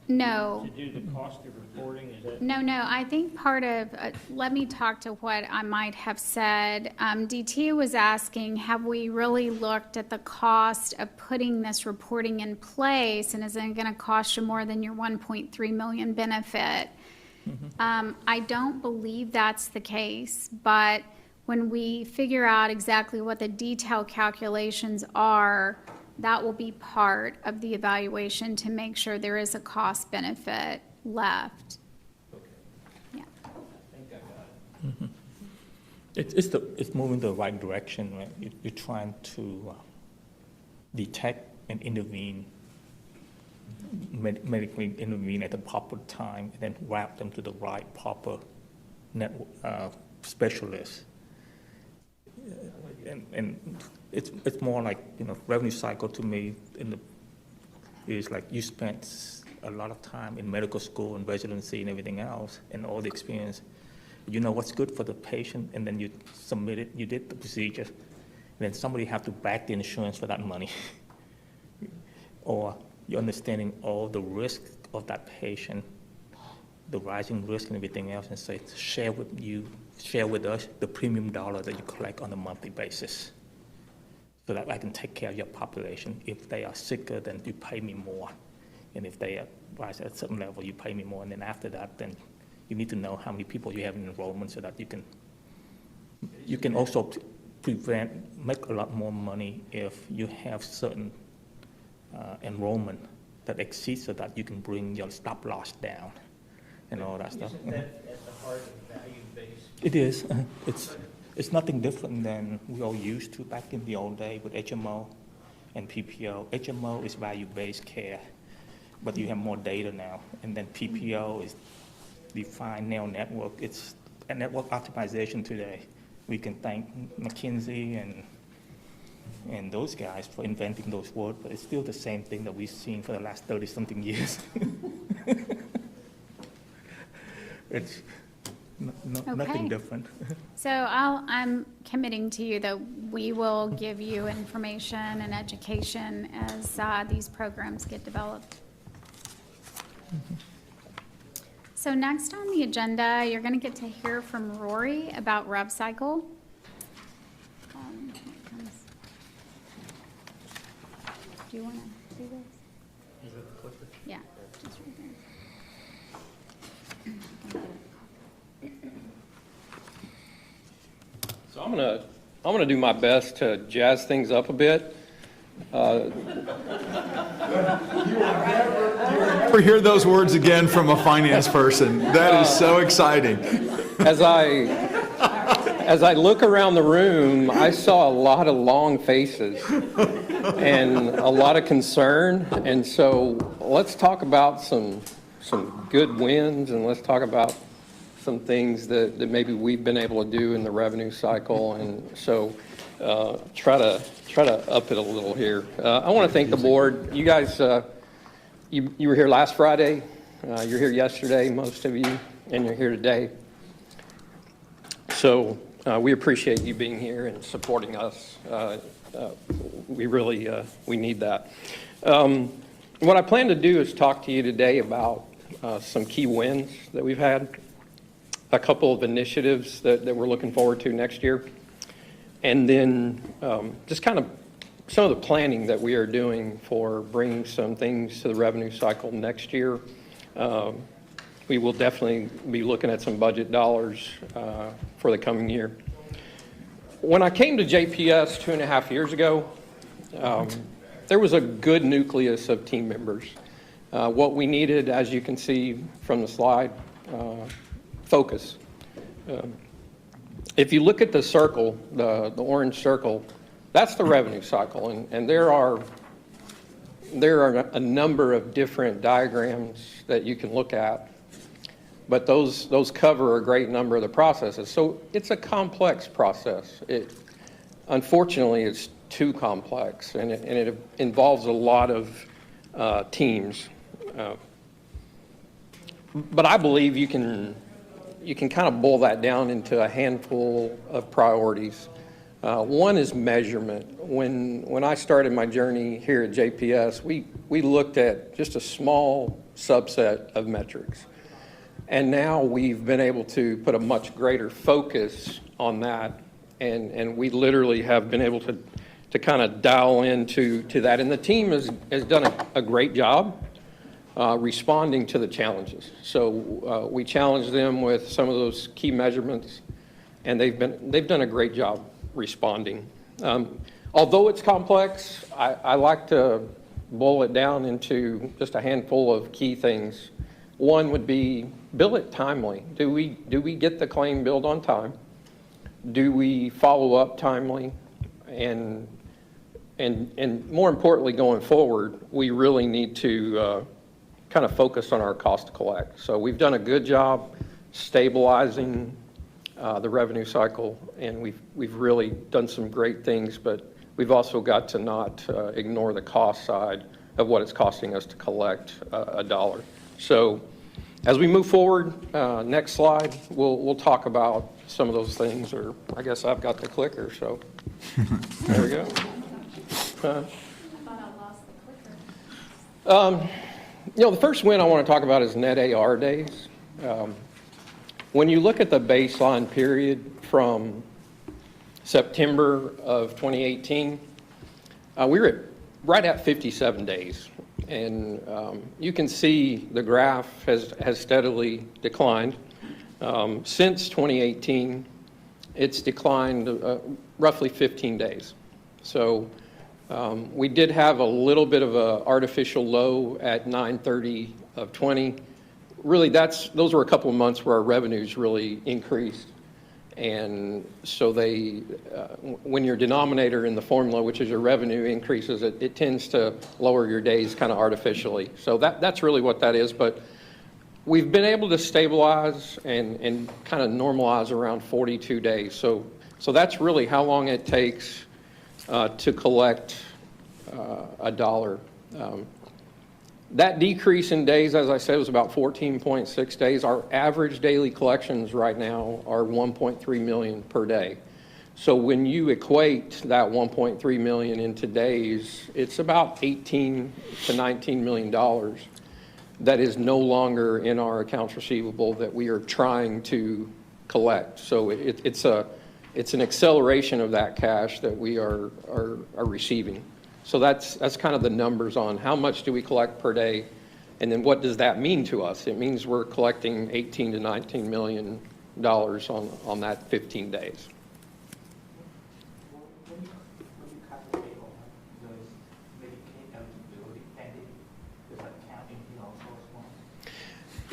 No. To do the cost of reporting, is that? No, I think part of, let me talk to what I might have said. DT was asking, have we really looked at the cost of putting this reporting in place, and is it going to cost you more than your 1.3 million benefit? I don't believe that's the case, but when we figure out exactly what the detailed calculations are, that will be part of the evaluation to make sure there is a cost benefit left. Yeah. I think I got it. It's moving the right direction, right? You're trying to detect and intervene, medically intervene at the proper time, and then route them to the right proper network specialist. And it's more like, revenue cycle to me is like you spent a lot of time in medical school and residency and everything else, and all the experience. You know what's good for the patient, and then you submit it, you did the procedure, and then somebody have to back the insurance for that money. Or you're understanding all the risks of that patient, the rising risk and everything else, and say, share with us the premium dollar that you collect on a monthly basis, so that I can take care of your population. If they are sicker, then you pay me more. And if they rise at a certain level, you pay me more. And then after that, then you need to know how many people you have in enrollment, so that you can also make a lot more money if you have certain enrollment that exceeds, so that you can bring your stop loss down and all that stuff. Isn't that at the heart of value-based? It is. It's nothing different than we all used to back in the old day with HMO and PPO. HMO is value-based care, but you have more data now. And then PPO is defined neural network. It's a network optimization today. We can thank McKinsey and those guys for inventing those words, but it's still the same thing that we've seen for the last 30-something years. It's nothing different. So I'm committing to you that we will give you information and education as these programs get developed. So next on the agenda, you're going to get to hear from Rory about RevCycle. Do you want to do this? Yeah, just right there. So I'm gonna do my best to jazz things up a bit. Never hear those words again from a finance person. That is so exciting. As I look around the room, I saw a lot of long faces and a lot of concern. And so let's talk about some good wins, and let's talk about some things that maybe we've been able to do in the revenue cycle. And so try to up it a little here. I want to thank the board. You guys, you were here last Friday. You're here yesterday, most of you, and you're here today. So we appreciate you being here and supporting us. We really we need that. What I plan to do is talk to you today about some key wins that we've had, a couple of initiatives that we're looking forward to next year, and then just kind of some of the planning that we are doing for bringing some things to the revenue cycle next year. We will definitely be looking at some budget dollars for the coming year. When I came to JPS 2.5 years ago, there was a good nucleus of team members. What we needed, as you can see from the slide, focus. if you look at the circle, the orange circle, that's the revenue cycle, and there are a number of different diagrams that you can look at, but those cover a great number of the processes. So it's a complex process. Unfortunately, it's too complex, and it involves a lot of teams. But I believe you can kind of boil that down into a handful of priorities. One is measurement. When I started my journey here at JPS, we looked at just a small subset of metrics. And now we've been able to put a much greater focus on that, and we literally have been able to kind of dial into that. And the team has done a great job responding to the challenges. So we challenged them with some of those key measurements, and they've done a great job responding. Although it's complex, I like to boil it down into just a handful of key things. One would be bill it timely. Do we get the claim billed on time? Do we follow up timely? And more importantly, going forward, we really need to kind of focus on our cost to collect. So we've done a good job stabilizing the revenue cycle, and we've really done some great things, but we've also got to not ignore the cost side of what it's costing us to collect a dollar. So as we move forward, next slide, we'll talk about some of those things, or I guess I've got the clicker, so there we go. The first win I want to talk about is net AR days. When you look at the baseline period from September of 2018, we were right at 57 days. And you can see the graph has steadily declined. Since 2018, it's declined roughly 15 days. So we did have a little bit of an artificial low at 9/30 of 20. Really, those were a couple of months where our revenues really increased. And so when your denominator in the formula, which is your revenue, increases, it tends to lower your days kind of artificially. So that's really what that is. But we've been able to stabilize and kind of normalize around 42 days. So that's really how long it takes to collect a dollar. That decrease in days, as I said, was about 14.6 days. Our average daily collections right now are 1.3 million per day. So when you equate that 1.3 million into days, it's about $18 to $19 million that is no longer in our accounts receivable that we are trying to collect. So it's an acceleration of that cash that we are receiving. So that's kind of the numbers on how much do we collect per day, and then what does that mean to us? It means we're collecting $18 to $19 million on that 15 days. When you calculate all those Medicaid eligibility pending, does that count in also as well?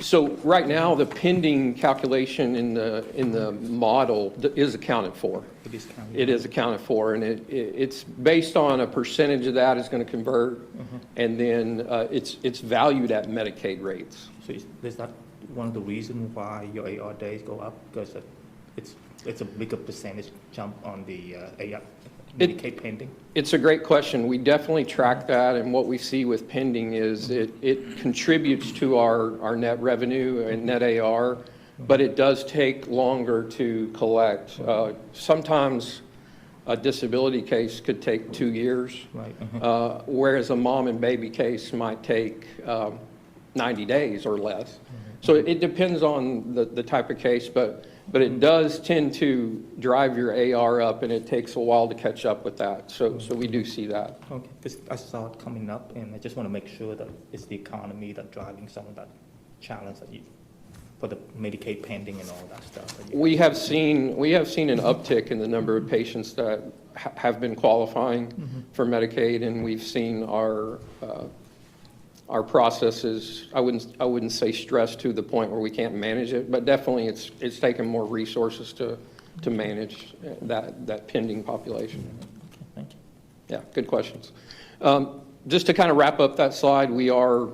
So right now, the pending calculation in the model is accounted for. It is counted. It is accounted for, and it's based on a percentage of that is going to convert, and then it's valued at Medicaid rates. So is that one of the reasons why your AR days go up? Because it's a bigger percentage jump on the AR Medicaid pending? It's a great question. We definitely track that, and what we see with pending is it contributes to our net revenue and net AR, but it does take longer to collect. Sometimes a disability case could take 2 years, Right. whereas a mom and baby case might take 90 days or less. So it depends on the type of case, but it does tend to drive your AR up, and it takes a while to catch up with that. So we do see that. Okay, because I saw it coming up, and I just want to make sure that it's the economy that's driving some of that challenge that for the Medicaid pending and all that stuff. We have seen an uptick in the number of patients that have been qualifying for Medicaid, and we've seen our processes, I wouldn't say stressed to the point where we can't manage it, but definitely it's taken more resources to manage that pending population. Thank you. Yeah, good questions. Just to kind of wrap up that slide, we are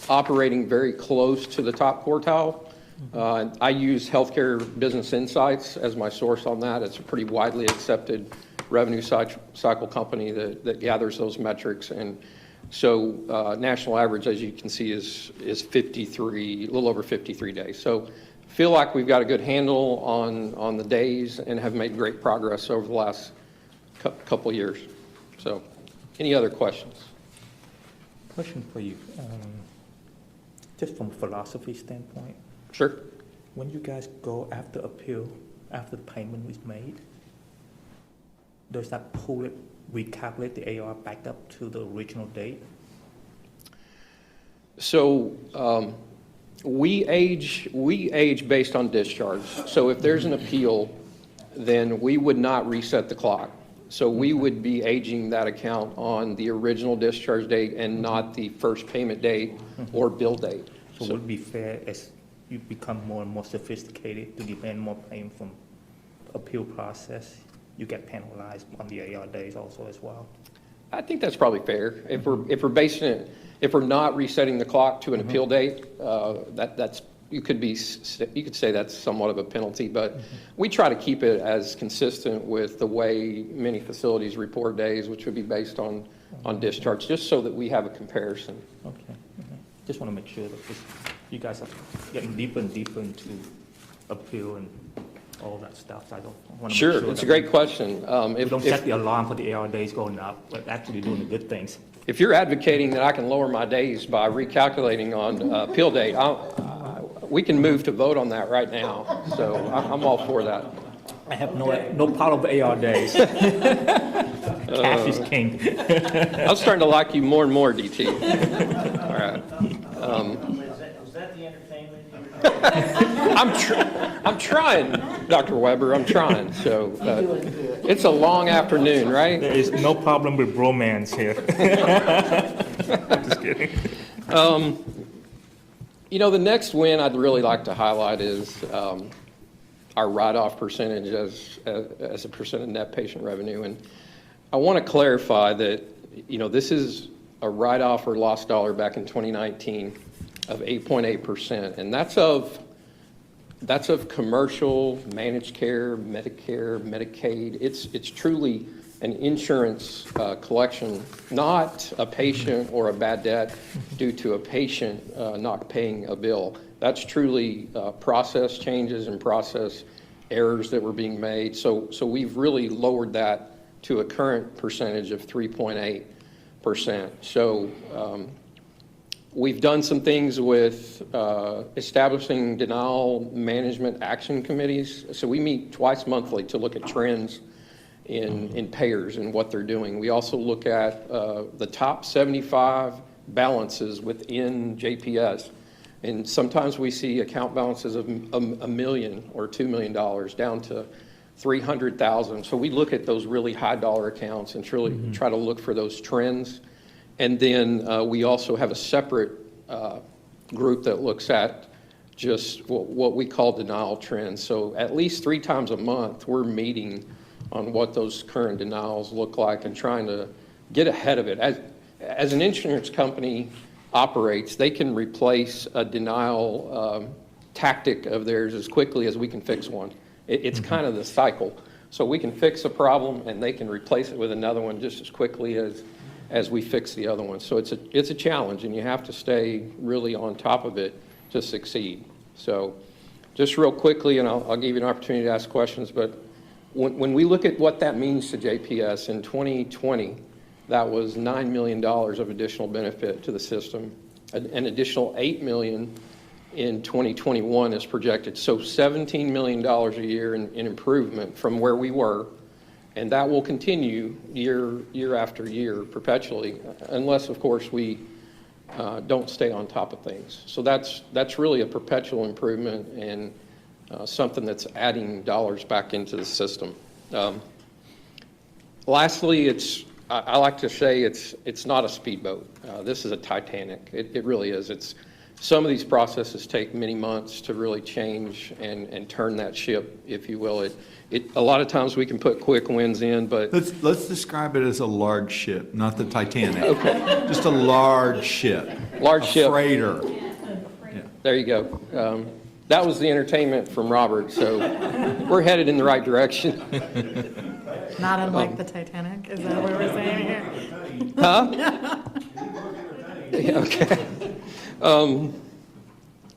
operating very close to the top quartile. I use Healthcare Business Insights as my source on that. It's a pretty widely accepted revenue cycle company that gathers those metrics. And so national average, as you can see, is 53, a little over 53 days. So feel like we've got a good handle on the days and have made great progress over the last couple years. So any other questions? Question for you. Just from a philosophy standpoint, Sure. when you guys go after appeal, after the payment is made, does that pull it, recalculate the AR back up to the original date? So we age based on discharge. So if there's an appeal, then we would not reset the clock. So we would be aging that account on the original discharge date and not the first payment date or bill date. So would it be fair as you become more and more sophisticated to demand more payment from appeal process, you get penalized on the AR days also as well? I think that's probably fair. If we're basing it, if we're not resetting the clock to an appeal date, that's you could say that's somewhat of a penalty, but we try to keep it as consistent with the way many facilities report days, which would be based on discharge, just so that we have a comparison. Okay. Just want to make sure that you guys are getting deeper and deeper into appeal and all that stuff. So I don't want to Sure, make sure it's a great question. We don't set the alarm for the AR days going up, but actually doing the good things. If you're advocating that I can lower my days by recalculating on appeal date, we can move to vote on that right now. So I'm all for that. I have no part of AR days. Cash is king. I'm starting to like you more and more, DT. All right. Was that the entertainment you were I'm trying, Dr. Weber. I'm trying. So it's a long afternoon, right? There is no problem with bromance here. Just kidding. You know, the next win I'd really like to highlight is our write-off percentage as a percent of net patient revenue. And I want to clarify that, you know, this is a write-off or lost dollar back in 2019 of 8.8%. And that's of commercial, managed care, Medicare, Medicaid. It's truly an insurance collection, not a patient or a bad debt due to a patient not paying a bill. That's truly process changes and process errors that were being made. So we've really lowered that to a current percentage of 3.8%. So we've done some things with establishing denial management action committees. So we meet twice monthly to look at trends in payers and what they're doing. We also look at the top 75 balances within JPS. And sometimes we see account balances of $1 million or $2 million down to $300,000. So we look at those really high dollar accounts and truly try to look for those trends. And then we also have a separate group that looks at just what we call denial trends. So at least 3 times a month, we're meeting on what those current denials look like and trying to get ahead of it. As an insurance company operates, they can replace a denial tactic of theirs as quickly as we can fix one. It's kind of the cycle. So we can fix a problem and they can replace it with another one just as quickly as we fix the other one. So it's a challenge, and you have to stay really on top of it to succeed. So just real quickly, and I'll give you an opportunity to ask questions, but when we look at what that means to JPS in 2020, that was $9 million of additional benefit to the system. An additional $8 million in 2021 is projected. So $17 million a year in improvement from where we were. And that will continue year after year perpetually, unless, of course, we don't stay on top of things. So that's really a perpetual improvement and something that's adding dollars back into the system. Lastly, I like to say it's not a speedboat. This is a Titanic. It really is. It's Some of these processes take many months to really change and turn that ship, if you will. A lot of times we can put quick wins in, but Let's describe it as a large ship, not the Titanic. Okay. Just a large ship. Large ship. A freighter. there you go. That was the entertainment from Robert, so we're headed in the right direction. Not unlike the Titanic, is that what we're saying here? Huh? Yeah, okay.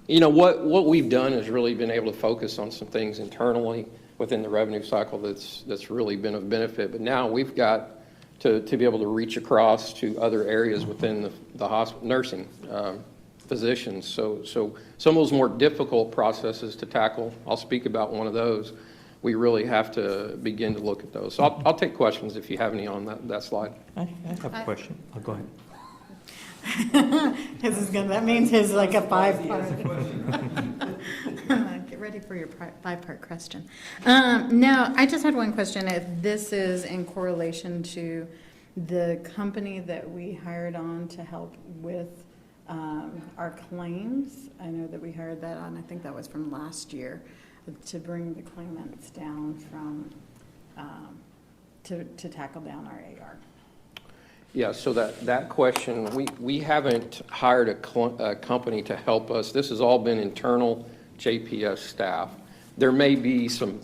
You know, what we've done is really been able to focus on some things internally within the revenue cycle that's really been of benefit. But now we've got to be able to reach across to other areas within the hospital, nursing, physicians. So some of those more difficult processes to tackle, I'll speak about one of those. We really have to begin to look at those. So I'll take questions if you have any on that slide. I have a question. Oh, go ahead. His is gonna, that means his like a 5-part. Get ready for your 5-part question. No, I just had one question. If this is in correlation to the company that we hired on to help with our claims. I know that we hired that on, I think that was from last year, to bring the claimants down from, to tackle down our AR. Yeah, so that question, we haven't hired a company to help us. This has all been internal JPS staff. There may be some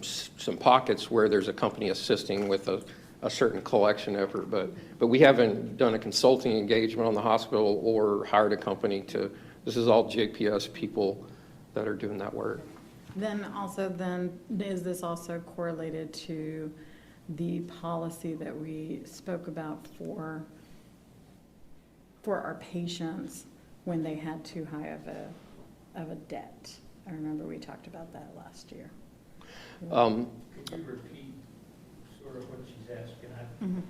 pockets where there's a company assisting with a certain collection effort, but we haven't done a consulting engagement on the hospital or hired a company to, this is all JPS people that are doing that work. Then is this also correlated to the policy that we spoke about for our patients when they had too high of a debt? I remember we talked about that last year. Could you repeat sort of what she's asking?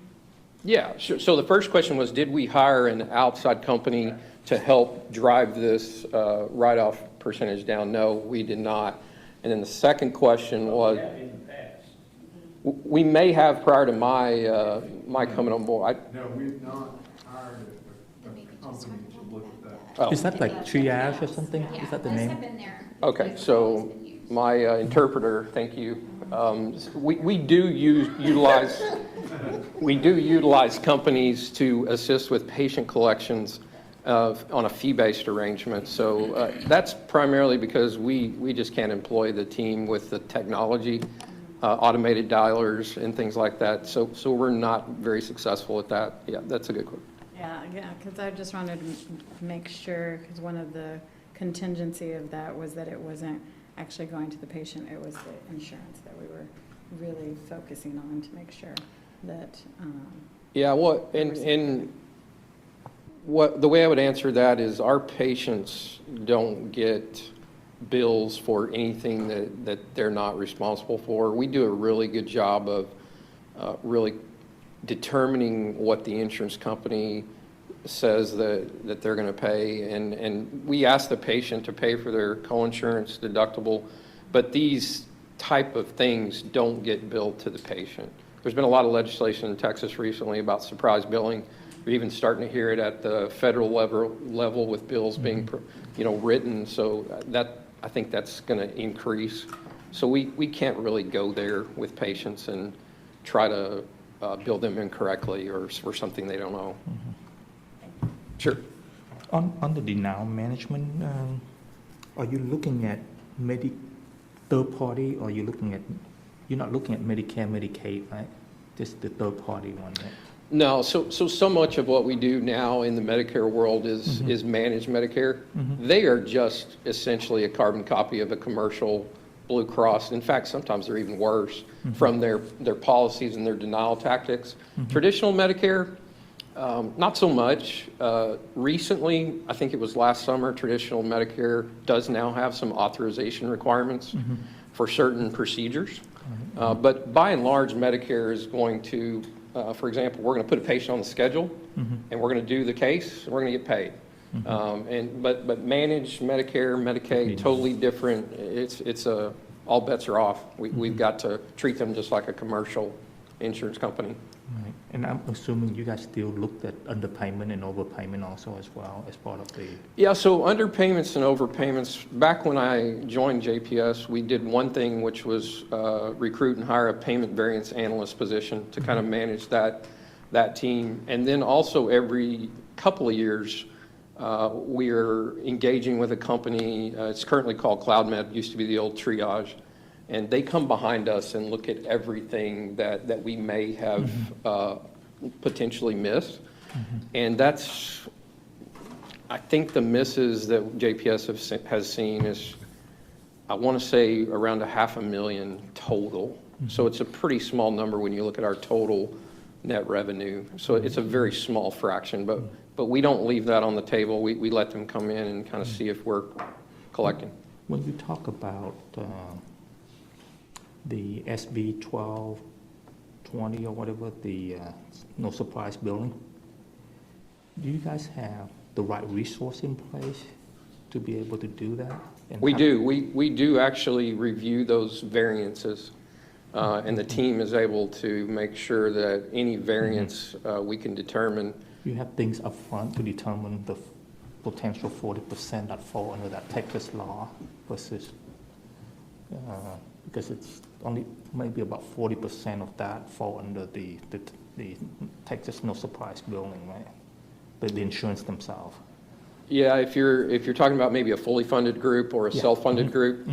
Yeah, sure. So the first question was, did we hire an outside company to help drive this write-off percentage down? No, we did not. And then the second question was, we may have prior to my coming on board. No, we've not hired a company to look at that. Oh. Is that like triage or something? Is that the name? Okay, so my interpreter, thank you. We do utilize companies to assist with patient collections on a fee-based arrangement. So that's primarily because we just can't employ the team with the technology, automated dialers and things like that. So we're not very successful at that. Yeah, that's a good question. Yeah, because I just wanted to make sure, because one of the contingency of that was that it wasn't actually going to the patient, it was the insurance that we were really focusing on to make sure that. Yeah, the way I would answer that is our patients don't get bills for anything that they're not responsible for. We do a really good job of really determining what the insurance company says that they're going to pay, and we ask the patient to pay for their co-insurance deductible, but these type of things don't get billed to the patient. There's been a lot of legislation in Texas recently about surprise billing. We're even starting to hear it at the federal level with bills being, written. So I think that's going to increase. So we can't really go there with patients and try to bill them incorrectly or for something they don't know. Mm-hmm. Sure. On the denial management, are you looking at third party, or you're not looking at Medicare, Medicaid, right? Just the third party one, right? No, so much of what we do now in the Medicare world is managed Medicare. Mm-hmm. They are just essentially a carbon copy of a commercial Blue Cross. In fact, sometimes they're even worse from their policies and their denial tactics. Mm-hmm. Traditional Medicare, not so much. Recently, I think it was last summer, traditional Medicare does now have some authorization requirements for certain procedures. But by and large, Medicare is going to, for example, we're going to put a patient on the schedule, and we're going to do the case, and we're going to get paid. But managed Medicare, Medicaid, totally different. It's all bets are off. We've got to treat them just like a commercial insurance company. Right. And I'm assuming you guys still looked at underpayment and overpayment also as well as part of the, Yeah, so underpayments and overpayments, back when I joined JPS, we did one thing, which was recruit and hire a payment variance analyst position to kind of manage that team. And then also every couple of years, we're engaging with a company, it's currently called CloudMed, used to be the old Triage. And they come behind us and look at everything that we may have potentially missed. And that's, I think the misses that JPS has seen is, I want to say around $500,000 total. So it's a pretty small number when you look at our total net revenue. So it's a very small fraction, but we don't leave that on the table. We let them come in and kind of see if we're collecting. when you talk about the SB 1220 or whatever, the no surprise billing, do you guys have the right resource in place to be able to do that? And We do. We do actually review those variances, and the team is able to make sure that any variance we can determine. You have things up front to determine the potential 40% that fall under that Texas law versus, because it's only maybe about 40% of that fall under the Texas no surprise billing, right? The insurance themselves. Yeah, if you're talking about maybe a fully funded group or a self-funded group,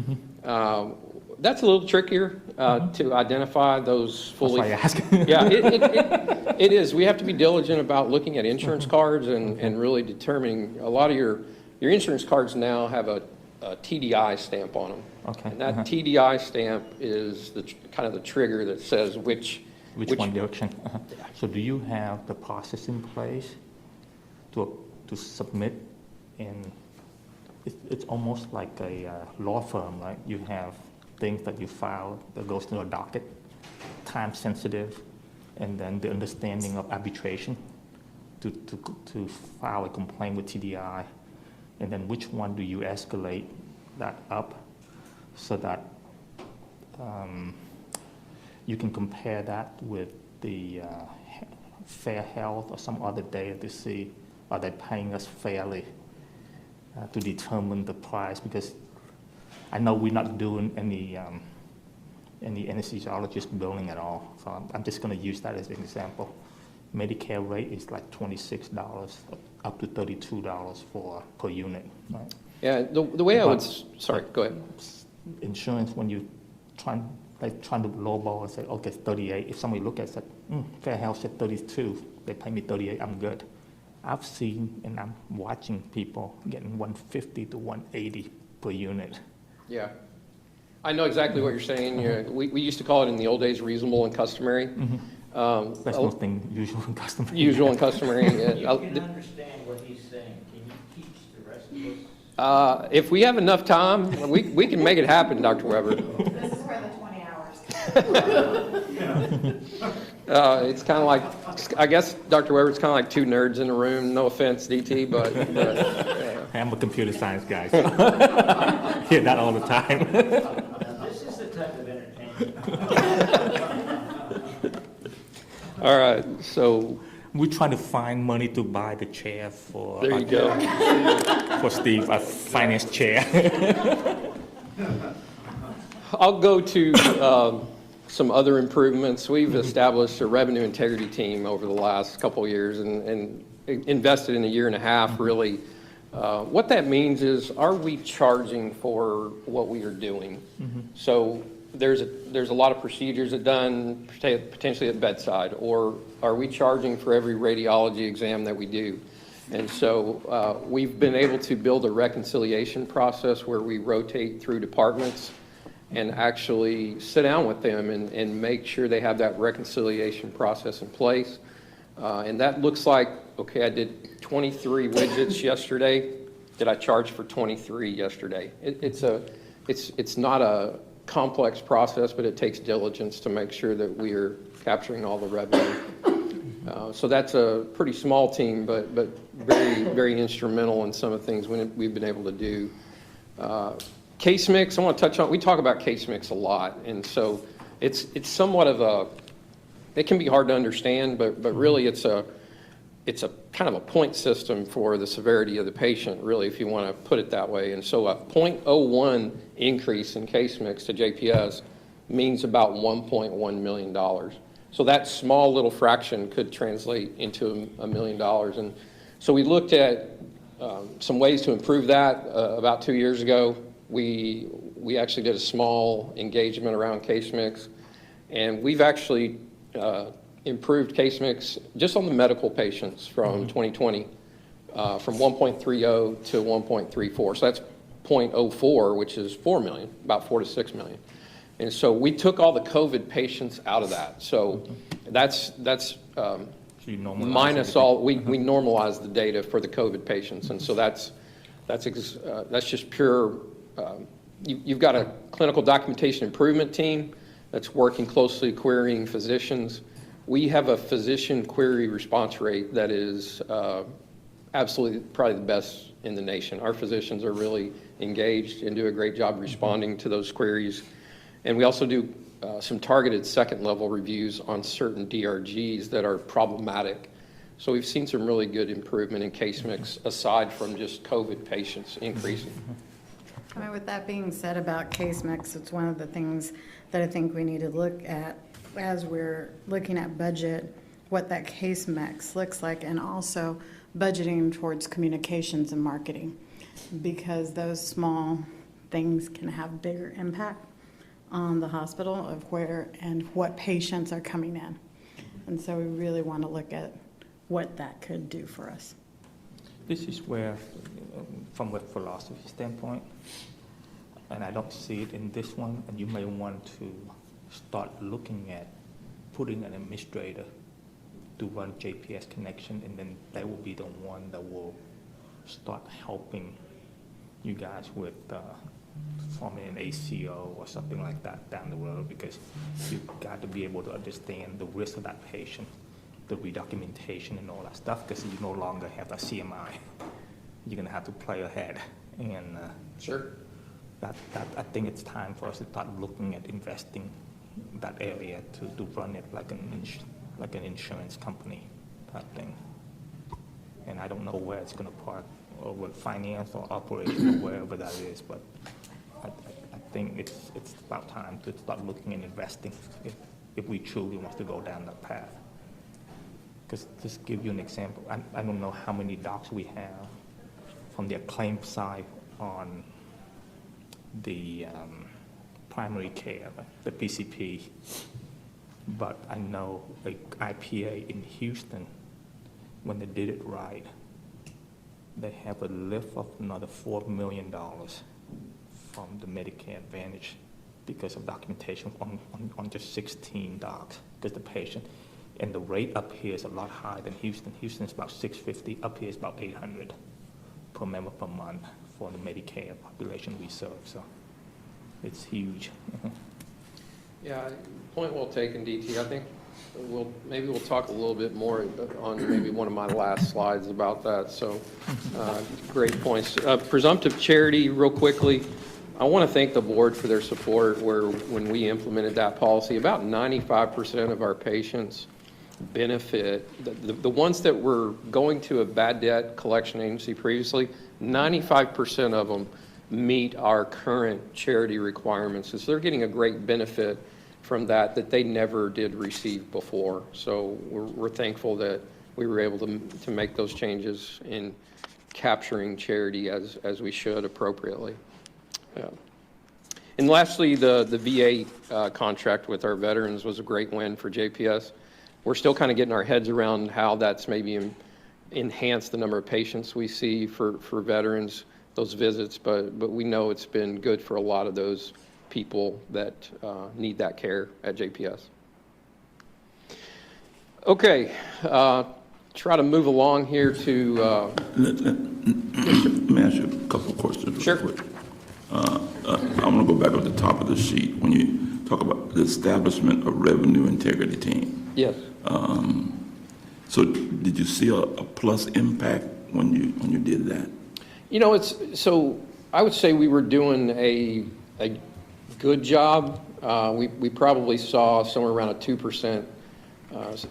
that's a little trickier to identify those fully. That's why I ask. Yeah, it is. We have to be diligent about looking at insurance cards and really determining. A lot of your insurance cards now have a TDI stamp on them. Okay. And that TDI stamp is kind of the trigger that says which one direction. So do you have the process in place to submit? And it's almost like a law firm, right? You have things that you file that goes to a docket, time sensitive, and then the understanding of arbitration to file a complaint with TDI, and then which one do you escalate that up so that you can compare that with the Fair Health or some other data to see are they paying us fairly to determine the price, because I know we're not doing any anesthesiologist billing at all. So I'm just going to use that as an example. Medicare rate is like $26 up to $32 per unit. Right? Yeah, the way I would, sorry, go ahead. Insurance, when you trying to lowball and say, okay, it's 38. If somebody look at it and said, Fair Health said 32, they pay me 38, I'm good. I've seen and I'm watching people getting 150 to 180 per unit. Yeah. I know exactly what you're saying. We used to call it in the old days reasonable and customary. That's nothing usual and customary. Usual and customary. You can understand what he's saying. Can you teach the rest of us? If we have enough time, we can make it happen, Dr. Weber. This is where the 20 hours. It's kind of like, I guess, Dr. Weber, it's kind of like two nerds in a room. No offense, DT, but I'm a computer science guy, so hear that all the time. This is the type of entertainment. All right, so We're trying to find money to buy the chair for. there you go. For Steve, a finance chair. I'll go to some other improvements. We've established a revenue integrity team over the last couple of years and invested in a year and a half, really. What that means is, are we charging for what we are doing? So there's a lot of procedures that done potentially at bedside, or are we charging for every radiology exam that we do? And so we've been able to build a reconciliation process where we rotate through departments and actually sit down with them and make sure they have that reconciliation process in place. And that looks like, okay, I did 23 widgets yesterday. Did I charge for 23 yesterday? It's not a complex process, but it takes diligence to make sure that we are capturing all the revenue. So that's a pretty small team, but very, very instrumental in some of the things we've been able to do. Case mix, I want to touch on, we talk about case mix a lot, and so it's somewhat of it can be hard to understand, but really it's a kind of a point system for the severity of the patient, really, if you want to put it that way. And so a 0.01 increase in case mix to JPS means about $1.1 million. So that small little fraction could translate into $1 million. And so we looked at some ways to improve that about 2 years ago. We actually did a small engagement around case mix, and we've actually improved case mix just on the medical patients from 2020 from 1.30 to 1.34. So that's 0.04, which is 4 million, about 4 to 6 million. And so we took all the COVID patients out of that. So that's minus all, we normalized the data for the COVID patients. And so that's just pure, you've got a clinical documentation improvement team that's working closely querying physicians. We have a physician query response rate that is absolutely probably the best in the nation. Our physicians are really engaged and do a great job responding to those queries. And we also do some targeted second level reviews on certain DRGs that are problematic. So we've seen some really good improvement in case mix aside from just COVID patients increasing. I mean, with that being said about case mix, it's one of the things that I think we need to look at as we're looking at budget, what that case mix looks like, and also budgeting towards communications and marketing, because those small things can have bigger impact on the hospital of where and what patients are coming in. And so we really want to look at what that could do for us. This is where, from a philosophy standpoint, and I don't see it in this one, and you may want to start looking at putting an administrator to run JPS connection, and then they will be the one that will start helping you guys with forming an ACO or something like that down the road, because you've got to be able to understand the risk of that patient, the redocumentation and all that stuff, because you no longer have a CMI. You're going to have to play ahead. And Sure. That I think it's time for us to start looking at investing that area to run it like an insurance company type thing. And I don't know where it's going to park, or with finance or operation or wherever that is, but I think it's about time to start looking and investing if we truly want to go down that path. Because just give you an example, I don't know how many docs we have from their claim side on the primary care, the PCP, but I know like IPA in Houston, when they did it right, they have a lift of another $4 million from the Medicare Advantage because of documentation on just 16 docs, because the patient, and the rate up here is a lot higher than Houston. Houston is about $650, up here is about $800 per member per month for the Medicare population we serve, so it's huge. Yeah, point well taken, DT. I think maybe we'll talk a little bit more on maybe one of my last slides about that. So great points. Presumptive charity, real quickly. I want to thank the board for their support when we implemented that policy. About 95% of our patients benefit. The ones that were going to a bad debt collection agency previously, 95% of them meet our current charity requirements. So they're getting a great benefit from that they never did receive before. So we're thankful that we were able to make those changes in capturing charity as we should appropriately. Yeah. And lastly, the VA contract with our veterans was a great win for JPS. We're still kind of getting our heads around how that's maybe enhanced the number of patients we see for veterans, those visits, but we know it's been good for a lot of those people that need that care at JPS. Okay, try to move along here to... Let me ask you a couple of questions. Sure. Real quick. I want to go back on the top of the sheet when you talk about the establishment of revenue integrity team. Yes. So did you see a plus impact when you did that? You know, so I would say we were doing a good job. We probably saw somewhere around a 2%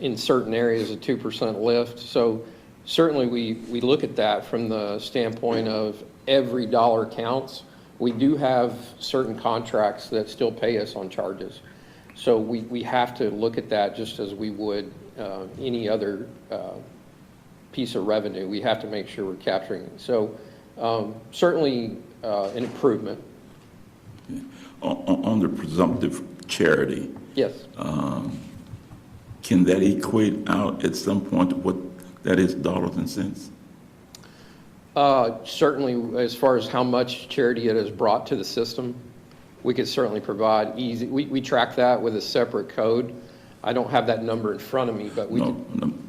in certain areas, a 2% lift. So certainly we look at that from the standpoint of every dollar counts. We do have certain contracts that still pay us on charges. So we have to look at that just as we would any other piece of revenue. We have to make sure we're capturing it. So certainly an improvement. On the presumptive charity, Yes. can that equate out at some point to what that is, dollars and cents? Certainly, as far as how much charity it has brought to the system, we could certainly provide easy, we track that with a separate code. I don't have that number in front of me, but we do.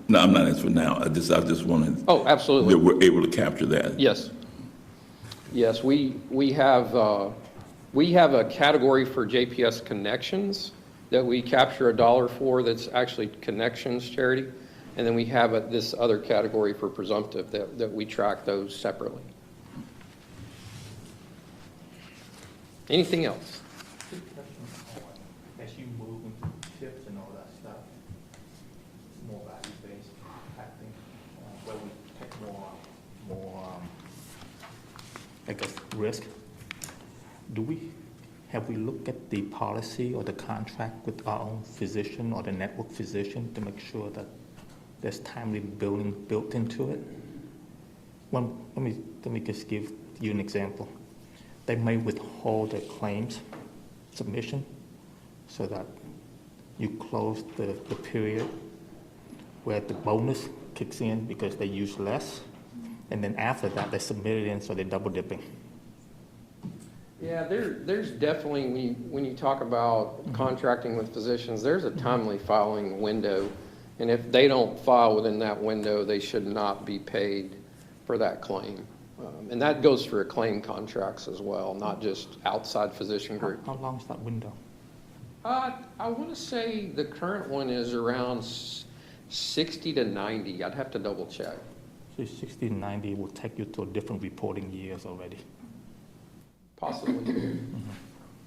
No, I'm not asking for now. I just wanted. Oh, absolutely. That we're able to capture that. Yes. Yes, we have a category for JPS connections that we capture $1 for that's actually connections charity. And then we have this other category for presumptive that we track those separately. Anything else? As you move into chips and all that stuff, more value-based, I think, where we take more, I guess, risk. Have we looked at the policy or the contract with our own physician or the network physician to make sure that there's timely billing built into it? Let me just give you an example. They may withhold their claims submission so that you close the period where the bonus kicks in because they use less, and then after that they submit it in, so they're double dipping. Yeah, there's definitely, when you talk about contracting with physicians, there's a timely filing window. And if they don't file within that window, they should not be paid for that claim. And that goes for claim contracts as well, not just outside physician group. How long is that window? I want to say the current one is around 60 to 90. I'd have to double check. So 60 to 90 will take you to a different reporting years already. Possibly.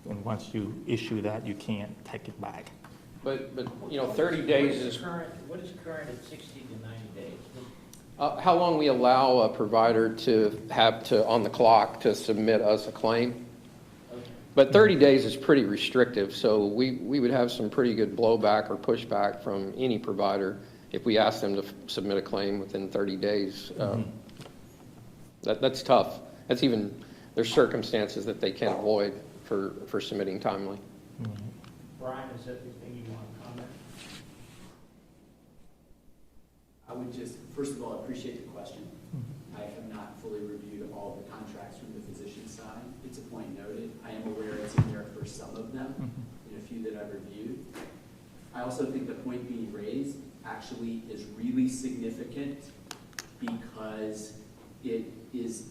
And once you issue that, you can't take it back. But 30 days is What is current at 60 to 90 days? how long we allow a provider to have to, on the clock, to submit us a claim. But 30 days is pretty restrictive, so we would have some pretty good blowback or pushback from any provider if we ask them to submit a claim within 30 days. That's tough. That's even, there's circumstances that they can't avoid for submitting timely. Brian, is that anything you want to comment? I would just, first of all, appreciate the question. I have not fully reviewed all the contracts from the physician side. It's a point noted. I am aware it's in there for some of them, in a few that I've reviewed. I also think the point being raised actually is really significant because it is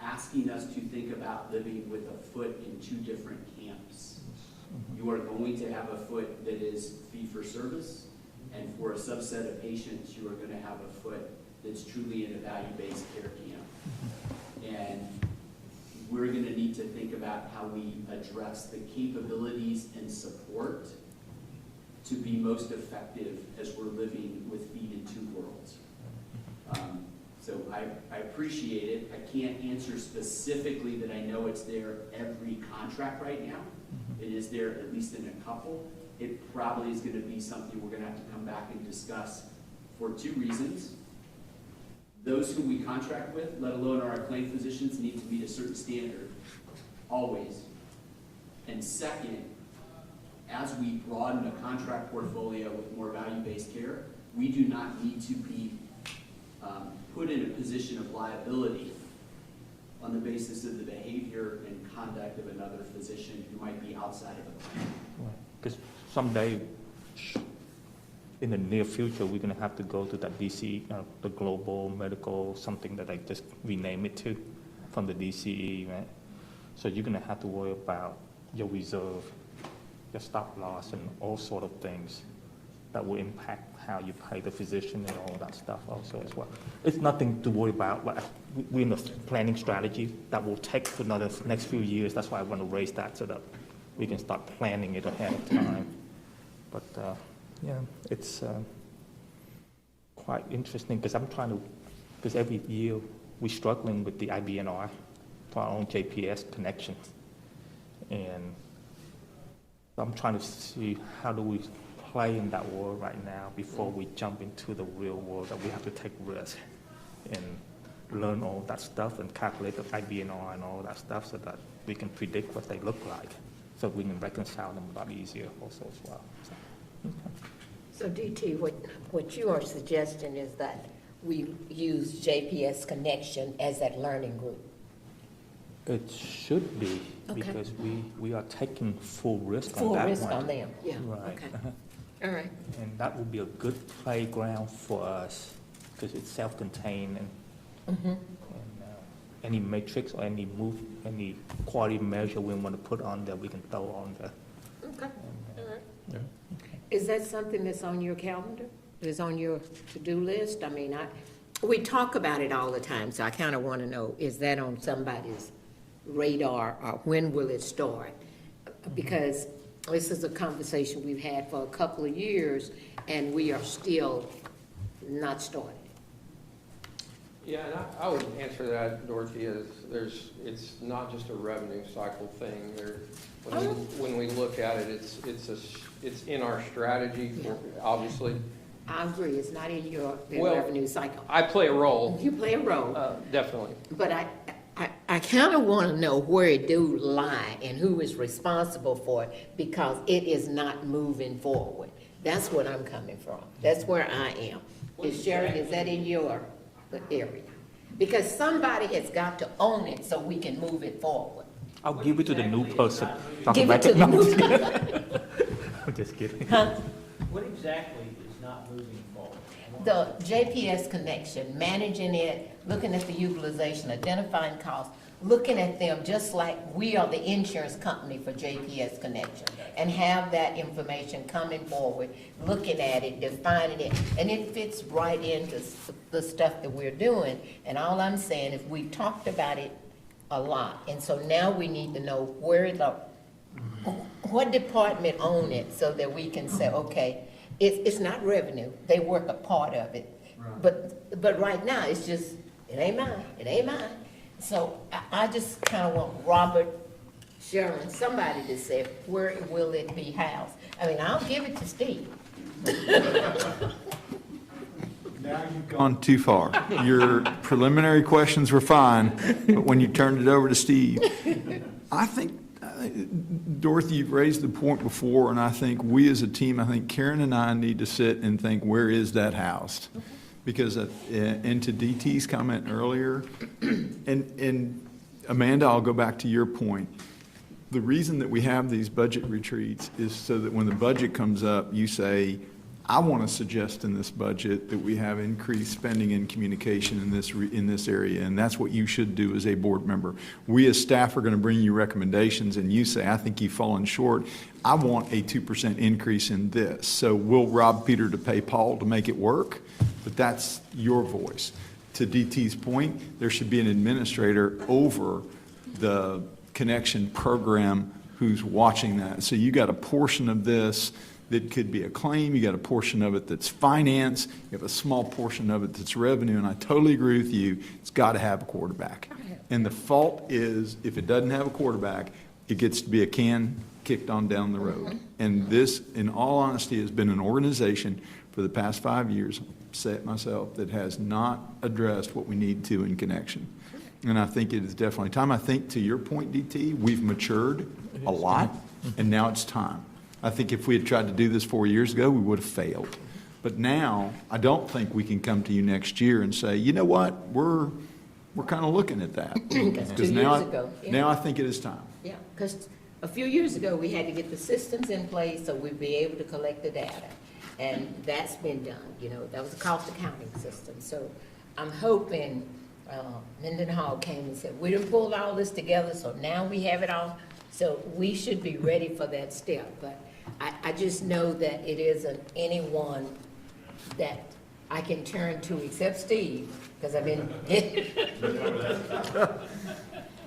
asking us to think about living with a foot in two different camps. You are going to have a foot that is fee-for-service, and for a subset of patients, you are going to have a foot that's truly in a value-based care camp. And we're going to need to think about how we address the capabilities and support to be most effective as we're living with feet in two worlds. So I appreciate it. I can't answer specifically that I know it's there every contract right now. It is there at least in a couple. It probably is going to be something we're going to have to come back and discuss for two reasons. Those who we contract with, let alone our claim physicians, need to meet a certain standard, always. And second, as we broaden a contract portfolio with more value-based care, we do not need to be put in a position of liability on the basis of the behavior and conduct of another physician who might be outside of a plan. Because someday, in the near future, we're going to have to go to that DC, the global medical, something that I just rename it to, from the DCE, right? So you're going to have to worry about your reserve, your stop loss, and all sort of things that will impact how you pay the physician and all that stuff also as well. It's nothing to worry about, but we're in a planning strategy that will take for another next few years. That's why I want to raise that so that we can start planning it ahead of time. But Yeah, it's quite interesting because because every year we're struggling with the IBNR for our own JPS connections. And I'm trying to see how do we play in that world right now before we jump into the real world that we have to take risks and learn all that stuff and calculate the IBNR and all that stuff so that we can predict what they look like, so we can reconcile them a lot easier also as well. So DT, what you are suggesting is that we use JPS Connection as that learning group? It should be, Okay. because we are taking full risk on Full that risk one. on them, yeah, Right. okay. All right. And that would be a good playground for us, because it's self-contained and, Mhm. any matrix or any quality measure we want to put on there, we can throw on there. Okay, all right. Is that something that's on your calendar? Is on your to-do list? I mean, we talk about it all the time, so I kind of want to know, is that on somebody's radar, or when will it start? Because this is a conversation we've had for a couple of years, and we are still not started. Yeah, and I would answer that, Dorothy, as it's not just a revenue cycle thing. When we look at it, it's in our strategy, obviously. I agree, it's not in your Well, revenue cycle. I play a role. You play a role. Definitely. But I kind of want to know where it do lie and who is responsible for it, because it is not moving forward. That's what I'm coming from. That's where I am. Sharon, is that in your area? Because somebody has got to own it so we can move it forward. I'll give it to the new person. Give it to the new I'm just kidding. What exactly is not moving forward? The JPS connection, managing it, looking at the utilization, identifying costs, looking at them just like we are the insurance company for JPS connection, and have that information coming forward, looking at it, defining it, and it fits right into the stuff that we're doing. And all I'm saying is we've talked about it a lot, and so now we need to know what department own it, so that we can say, okay, it's not revenue, they work a part of it. But right now, it's just, it ain't mine. So I just kind of want Robert, Sharon, somebody to say, where will it be housed? I mean, I'll give it to Steve. Now you've gone too far. Your preliminary questions were fine, but when you turned it over to Steve, I think, Dorothy, you've raised the point before, and I think we as a team, I think Karen and I need to sit and think, where is that housed? Because, and to DT's comment earlier, and Amanda, I'll go back to your point. The reason that we have these budget retreats is so that when the budget comes up, you say, I want to suggest in this budget that we have increased spending in communication in this area, and that's what you should do as a board member. We as staff are going to bring you recommendations, and you say, I think you've fallen short. I want a 2% increase in this. So we'll rob Peter to pay Paul to make it work, but that's your voice. To DT's point, there should be an administrator over the connection program who's watching that. So you got a portion of this that could be a claim, you got a portion of it that's finance, you have a small portion of it that's revenue, and I totally agree with you, it's got to have a quarterback. And the fault is, if it doesn't have a quarterback, it gets to be a can kicked on down the road. And this, in all honesty, has been an organization for the past 5 years, say it myself, that has not addressed what we need to in connection. And I think it is definitely time. I think, to your point, DT, we've matured a lot, and now it's time. I think if we had tried to do this 4 years ago, we would have failed. But now, I don't think we can come to you next year and say, you know what, we're kind of looking at that. Because 2 years ago. Yeah. Now I think it is time. Yeah, because a few years ago, we had to get the systems in place so we'd be able to collect the data. And that's been done, that was a cost accounting system. So I'm hoping, Mendenhall came and said, we done pulled all this together, so now we have it all. So we should be ready for that step. But I just know that it isn't anyone that I can turn to except Steve, because I've been,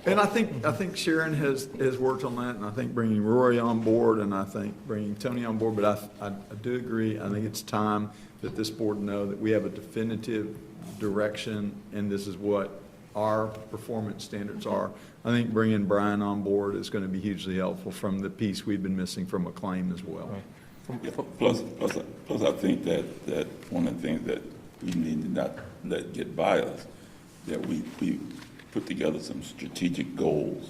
And I think Sharon has worked on that, and I think bringing Rory on board, and I think bringing Tony on board, but I do agree, I think it's time that this board know that we have a definitive direction, and this is what our performance standards are. I think bringing Brian on board is going to be hugely helpful from the piece we've been missing from McLean as well. Yeah, plus, I think that one of the things that we need to not let get by us, that we put together some strategic goals,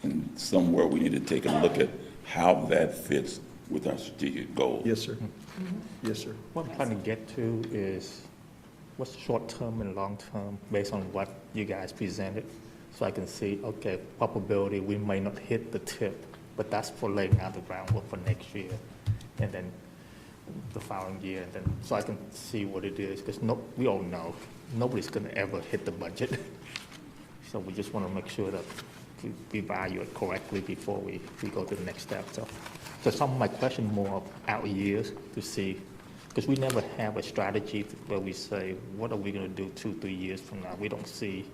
and somewhere we need to take a look at how that fits with our strategic goals. Yes, sir. Yes, sir. What I'm trying to get to is what's short-term and long-term based on what you guys presented, so I can see, okay, probability we may not hit the tip, but that's for laying out the groundwork for next year, and then the following year, and then so I can see what it is, because we all know nobody's going to ever hit the budget. So we just want to make sure that we value it correctly before we go to the next step. So some of my question more out years to see, because we never have a strategy where we say, what are we going to do 2-3 years from now? We don't see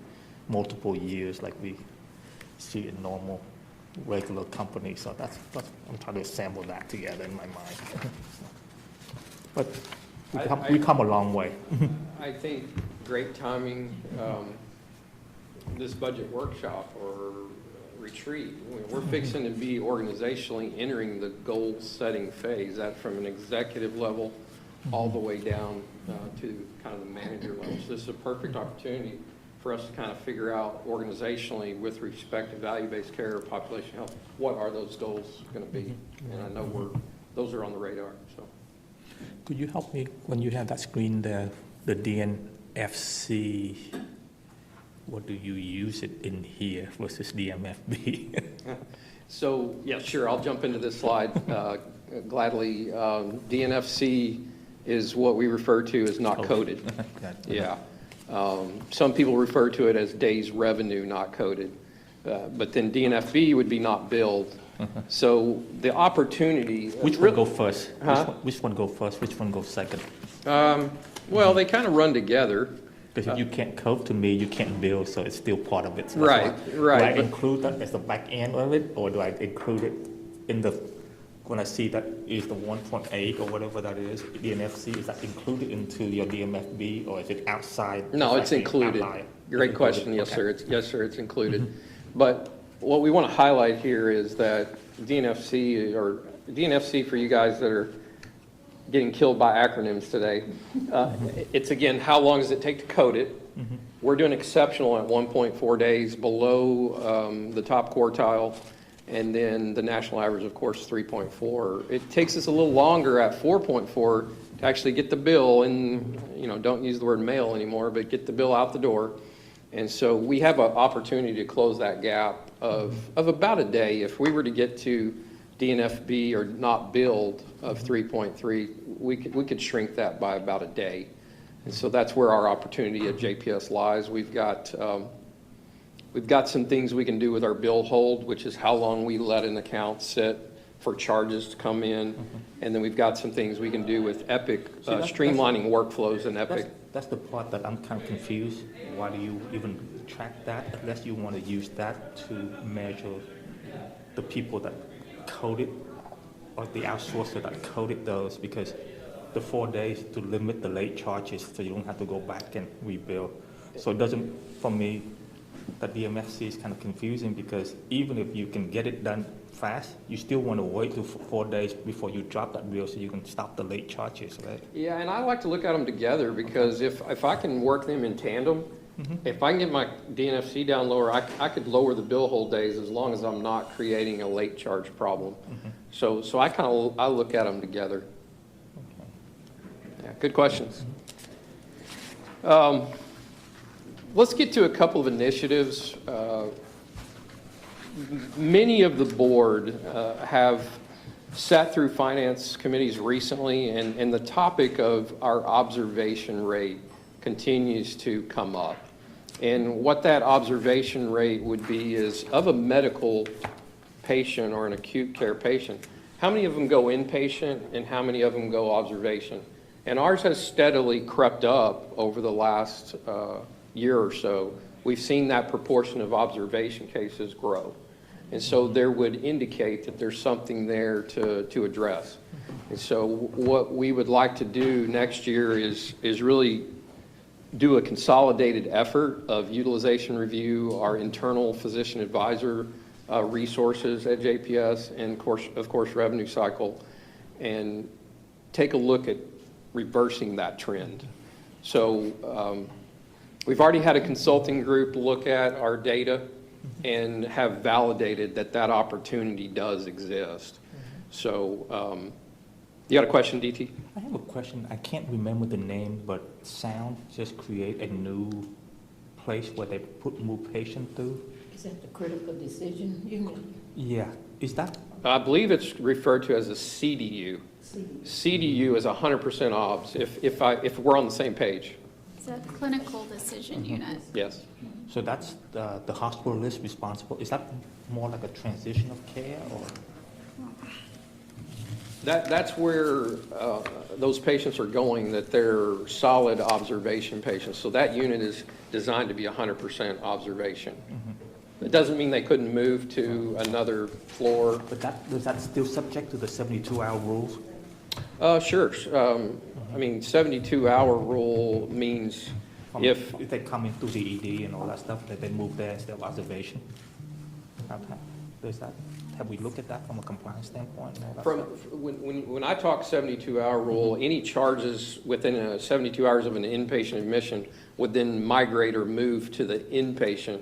multiple years like we see in normal, regular companies. So that's I'm trying to assemble that together in my mind. But we come a long way. I think great timing, this budget workshop or retreat. We're fixing to be organizationally entering the goal-setting phase, that from an executive level all the way down to kind of the manager level. So this is a perfect opportunity for us to kind of figure out organizationally with respect to value-based care, population health, what are those goals going to be? And I know those are on the radar. So, could you help me when you have that screen there, the DNFC? What do you use it in here versus DMFB? So yeah, sure. I'll jump into this slide gladly. DNFC is what we refer to as not coded. Yeah. Some people refer to it as days revenue not coded. But then DNFB would be not billed. So the opportunity. Which one go first? Huh? Which one go first? Which one go second? Well, they kind of run together. Because if you can't code to me, you can't bill, so it's still part of it. So Right. Do I include that as the back end of it, or do I include it in the, when I see that is the 1.8 or whatever that is, the NFC, is that included into your DMFB, or is it outside? No, it's included. Great question. Yes, sir. Yes, sir. It's included. But what we want to highlight here is that DNFC for you guys that are getting killed by acronyms today. It's again, how long does it take to code it? We're doing exceptional at 1.4 days, below the top quartile, and then the national average, of course, 3.4. It takes us a little longer at 4.4 to actually get the bill, and don't use the word mail anymore, but get the bill out the door. And so we have an opportunity to close that gap of about a day. If we were to get to DNFB or not billed of 3.3, we could shrink that by about a day. And so that's where our opportunity at JPS lies. We've got some things we can do with our bill hold, which is how long we let an account sit for charges to come in. And then we've got some things we can do with Epic, streamlining workflows in Epic. That's the part that I'm kind of confused. Why do you even track that unless you want to use that to measure the people that coded, or the outsourcer that coded those? Because the 4 days to limit the late charges so you don't have to go back and rebill. So it doesn't, for me, that DMFC is kind of confusing, because even if you can get it done fast, you still want to wait till 4 days before you drop that bill so you can stop the late charges, right? Yeah, and I like to look at them together, because if I can work them in tandem, if I can get my DNFC down lower, I could lower the bill hold days as long as I'm not creating a late charge problem. So I look at them together. Yeah, good questions. Let's get to a couple of initiatives. Many of the board have sat through finance committees recently, and the topic of our observation rate continues to come up. And what that observation rate would be is, of a medical patient or an acute care patient, how many of them go inpatient and how many of them go observation? And ours has steadily crept up over the last year or so. we've seen that proportion of observation cases grow. And so there would indicate that there's something there to address. And so what we would like to do next year is really do a consolidated effort of utilization review, our internal physician advisor resources at JPS, and of course revenue cycle, and take a look at reversing that trend. So we've already had a consulting group look at our data and have validated that that opportunity does exist. So you got a question, DT? I have a question. I can't remember the name, but Sound just create a new place where they move patients through. Is that the critical decision unit? Yeah, is that? I believe it's referred to as a CDU. CDU is 100% OBS, if we're on the same page. It's a clinical decision unit. Yes. So that's the hospital is responsible. Is that more like a transition of care, or? That's where those patients are going, that they're solid observation patients. So that unit is designed to be 100% observation. It doesn't mean they couldn't move to another floor. But is that still subject to the 72-hour rules? Sure. I mean, 72-hour rule means if they come in through the ED and all that stuff, that they move there instead of observation. Have we looked at that from a compliance standpoint? And all that stuff? When I talk 72-hour rule, any charges within 72 hours of an inpatient admission would then migrate or move to the inpatient.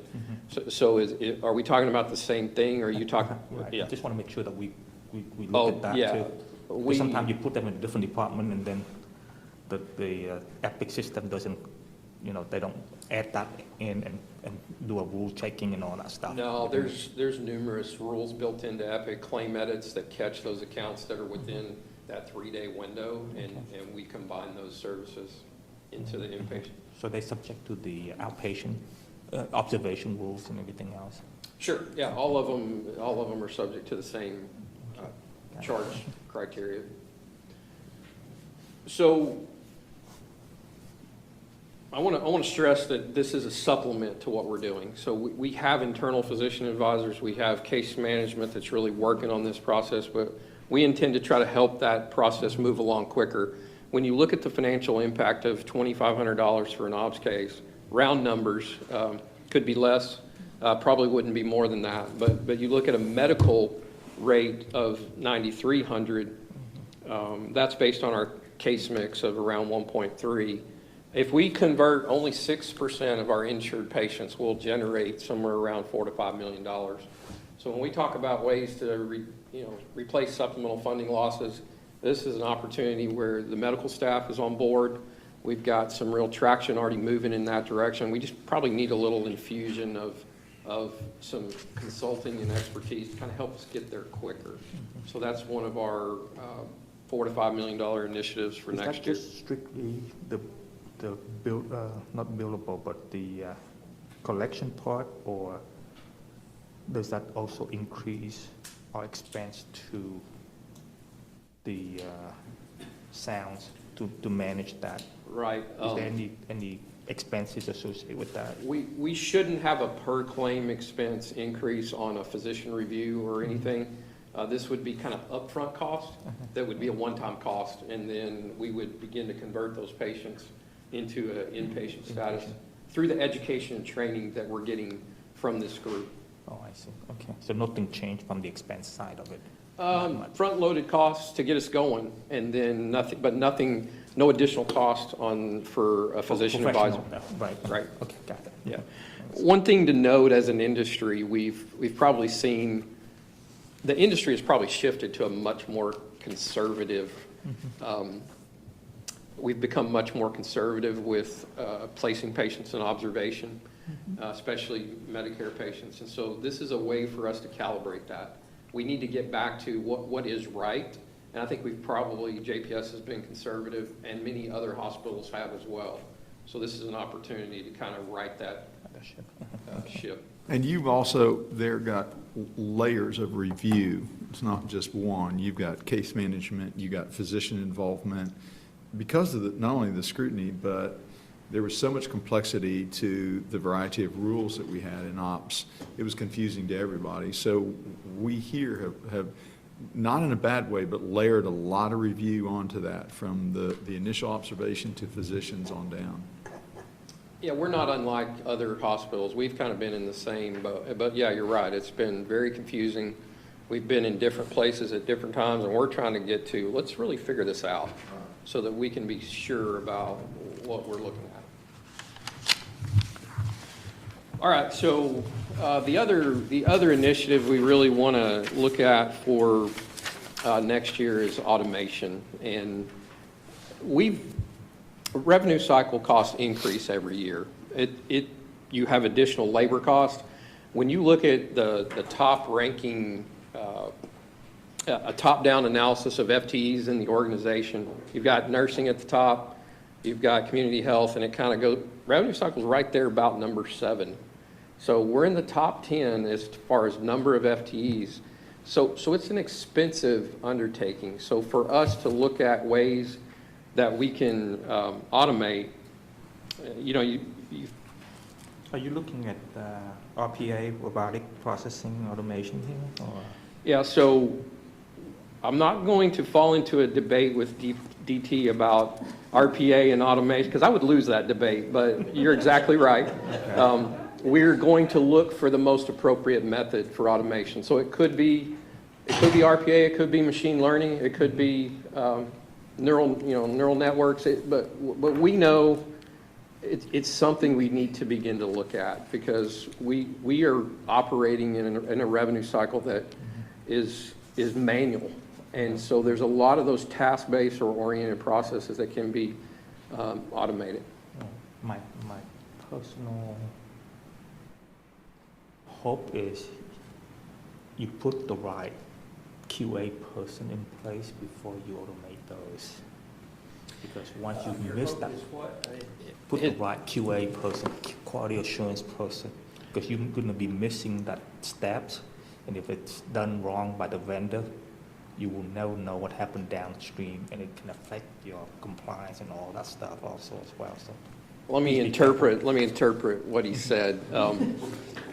So are we talking about the same thing, or are you talking? Right. Yeah. I just want to make sure that we look at that too. We, sometimes you put them in a different department, and then the Epic system doesn't, they don't add that in and do a rule checking and all that stuff. No, there's numerous rules built into Epic, claim edits that catch those accounts that are within that 3-day window, and we combine those services into the inpatient. So they're subject to the outpatient observation rules and everything else? Sure, yeah, all of them are subject to the same charge criteria. So I want to stress that this is a supplement to what we're doing. So we have internal physician advisors, we have case management that's really working on this process, but we intend to try to help that process move along quicker. When you look at the financial impact of $2,500 for an OBS case, round numbers, could be less, probably wouldn't be more than that. But you look at a medical rate of $9,300, that's based on our case mix of around 1.3. If we convert only 6% of our insured patients, we'll generate somewhere around $4 to $5 million. So when we talk about ways to replace supplemental funding losses, this is an opportunity where the medical staff is on board. We've got some real traction already moving in that direction. We just probably need a little infusion of some consulting and expertise to kind of help us get there quicker. So that's one of our $4 to $5 million initiatives for next year. Is that just strictly the not billable, but the collection part, or does that also increase our expense to the sounds to manage that? Right. Is there any expenses associated with that? We shouldn't have a per claim expense increase on a physician review or anything. This would be kind of upfront cost. That would be a one-time cost, and then we would begin to convert those patients into an inpatient status through the education and training that we're getting from this group. Oh, I see. Okay. So nothing changed from the expense side of it? Front-loaded costs to get us going, and then nothing, no additional cost for a physician advisor. Right. Okay, got it. Yeah. One thing to note as an industry, we've probably seen, the industry has probably shifted to a much more conservative, we've become much more conservative with placing patients in observation, especially Medicare patients. And so this is a way for us to calibrate that. We need to get back to what is right. And I think JPS has been conservative, and many other hospitals have as well. So this is an opportunity to kind of right that ship. And you've also there got layers of review. It's not just one. You've got case management, you've got physician involvement. Because of not only the scrutiny, but there was so much complexity to the variety of rules that we had in ops. It was confusing to everybody. So we here have not in a bad way, but layered a lot of review onto that from the initial observation to physicians on down. Yeah, we're not unlike other hospitals. We've kind of been in the same boat. But yeah, you're right. It's been very confusing. We've been in different places at different times, and we're trying to get to, let's really figure this out so that we can be sure about what we're looking at. All right, so the other initiative we really want to look at for next year is automation. And revenue cycle costs increase every year. You have additional labor costs. When you look at the top ranking, a top-down analysis of FTEs in the organization, you've got nursing at the top, you've got community health, and it kind of goes, revenue cycle's right there about number 7. So we're in the top 10 as far as number of FTEs. So it's an expensive undertaking. So for us to look at ways that we can automate, Are you looking at RPA, robotic processing automation here? Or? Yeah, so I'm not going to fall into a debate with DT about RPA and automation, because I would lose that debate, but you're exactly right. Okay. We're going to look for the most appropriate method for automation. So it could be RPA, it could be machine learning, it could be neural networks, but we know it's something we need to begin to look at, because we are operating in a revenue cycle that is manual. And so there's a lot of those task-based or oriented processes that can be automated. My personal hope is you put the right QA person in place before you automate those. Because once you miss that, put the right QA person, quality assurance person, because you're going to be missing that steps, and if it's done wrong by the vendor, you will never know what happened downstream, and it can affect your compliance and all that stuff also as well. So let me interpret what he said.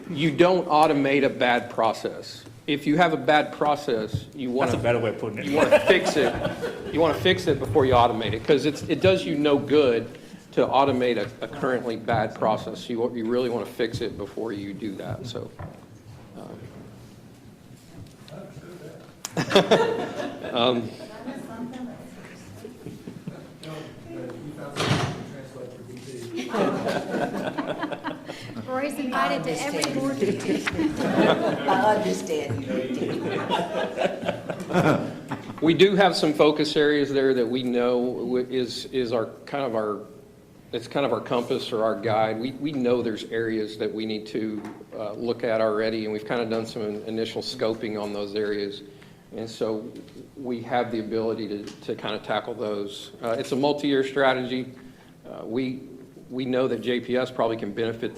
You don't automate a bad process. If you have a bad process, you want That's a better way of putting it. You want to fix it. You want to fix it before you automate it, because it does you no good to automate a currently bad process. You really want to fix it before you do that. So. Roy's invited to every board meeting. I understand you. We do have some focus areas there that we know is our compass or our guide. We know there's areas that we need to look at already, and we've kind of done some initial scoping on those areas. And so we have the ability to kind of tackle those. It's a multi-year strategy. We know that JPS probably can benefit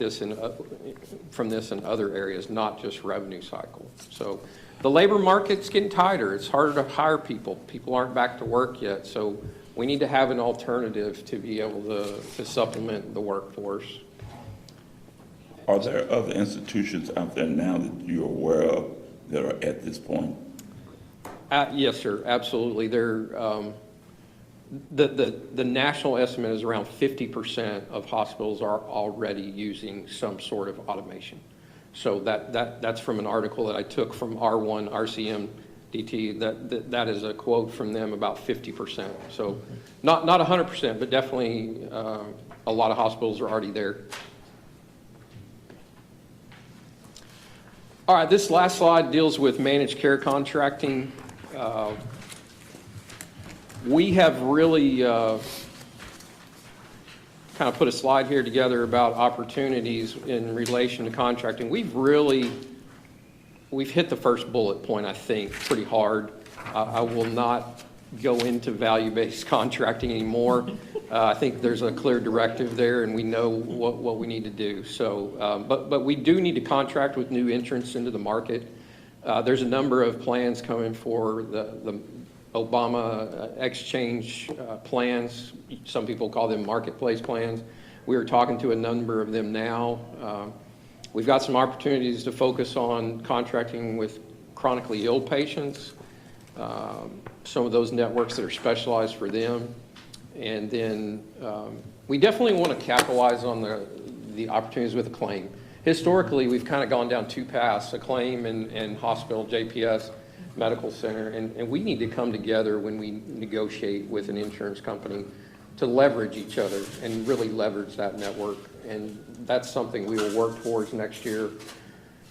from this in other areas, not just revenue cycle. So the labor market's getting tighter. It's harder to hire people. People aren't back to work yet. So we need to have an alternative to be able to supplement the workforce. Are there other institutions out there now that you're aware of that are at this point? Yes, sir, absolutely. The national estimate is around 50% of hospitals are already using some sort of automation. So that's from an article that I took from R1 RCM DT. That is a quote from them, about 50%. So not 100%, but definitely a lot of hospitals are already there. All right, this last slide deals with managed care contracting. We have really kind of put a slide here together about opportunities in relation to contracting. We've hit the first bullet point, I think, pretty hard. I will not go into value-based contracting anymore. I think there's a clear directive there, and we know what we need to do. So, but we do need to contract with new entrants into the market. There's a number of plans coming for the Obama exchange plans. Some people call them marketplace plans. We are talking to a number of them now. We've got some opportunities to focus on contracting with chronically ill patients, some of those networks that are specialized for them. And then we definitely want to capitalize on the opportunities with a claim. Historically, we've kind of gone down two paths, a claim and hospital, JPS, medical center, and we need to come together when we negotiate with an insurance company to leverage each other and really leverage that network. And that's something we will work towards next year.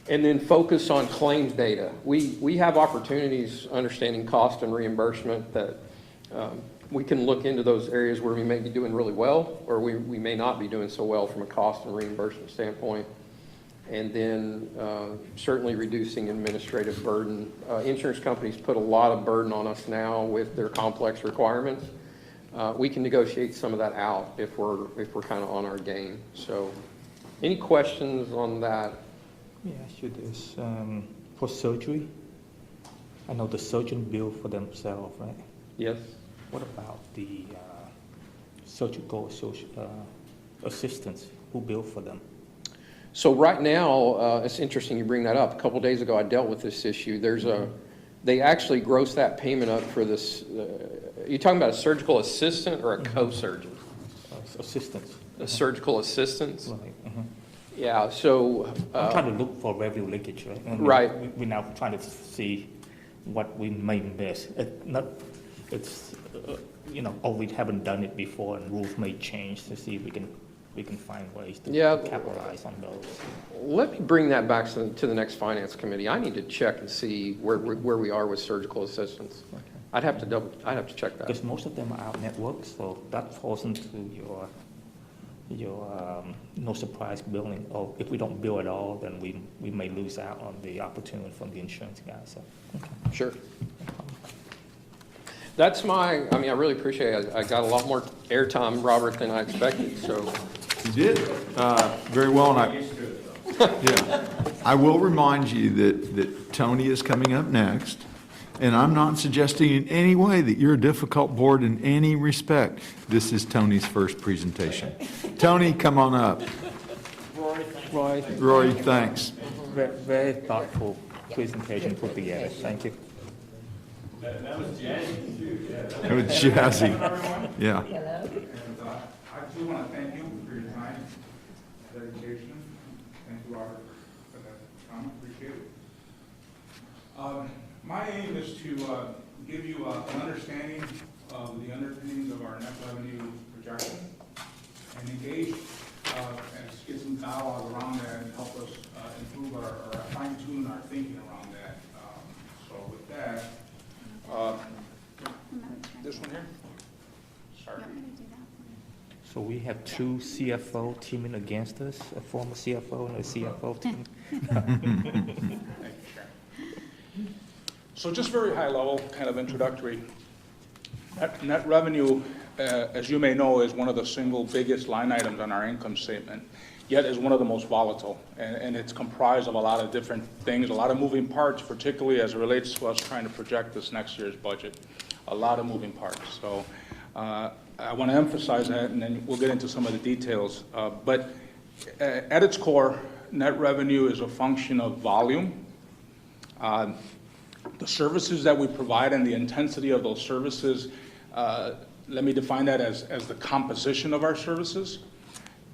And then focus on claims data. We have opportunities understanding cost and reimbursement that we can look into those areas where we may be doing really well or we may not be doing so well from a cost and reimbursement standpoint. And then certainly reducing administrative burden. Insurance companies put a lot of burden on us now with their complex requirements. We can negotiate some of that out if we're kind of on our game. So any questions on that? Yeah, sure. This for surgery, I know the surgeon bill for themselves, right? Yes. What about the surgical assistants? Who bill for them? So right now, it's interesting you bring that up. A couple days ago, I dealt with this issue. They actually gross that payment up for this. You're talking about a surgical assistant or a co-surgeon? Assistants. A surgical assistant? Right. Mm-hmm. Yeah, so. I'm trying to look for revenue leakage, right? I mean, right. We're now trying to see what we may miss. We haven't done it before, and rules may change to see if we can find ways to capitalize on those. Let me bring that back to the next finance committee. I need to check and see where we are with surgical assistants. Okay. I'd have to check that. Because most of them are out network, so that falls into your no surprise billing. Or if we don't bill at all, then we may lose out on the opportunity from the insurance guy. So okay. Sure. That's I really appreciate it. I got a lot more airtime, Robert, than I expected. So you did very well, and I will remind you that Tony is coming up next, and I'm not suggesting in any way that you're a difficult board in any respect. This is Tony's first presentation. Tony, come on up. Roy, thanks. Very thoughtful presentation put together. Thank you. That was jazzy too, yeah. It was jazzy. Yeah. Hello. And I do want to thank you for your time, dedication. Thank you, Robert, for that comment. Appreciate it. My aim is to give you an understanding of the underpinnings of our net revenue projection and engage and get some dialogue around that and help us improve or fine-tune our thinking around that. So with that, this one here? Sorry. So we have two CFO teaming against us, a former CFO and a CFO team. Thank you, Chair. So just very high level, kind of introductory. Net revenue, as you may know, is one of the single biggest line items on our income statement, yet is one of the most volatile. And it's comprised of a lot of different things, a lot of moving parts, particularly as it relates to us trying to project this next year's budget. A lot of moving parts. So I want to emphasize that, and then we'll get into some of the details. But at its core, net revenue is a function of volume. The services that we provide and the intensity of those services, let me define that as the composition of our services.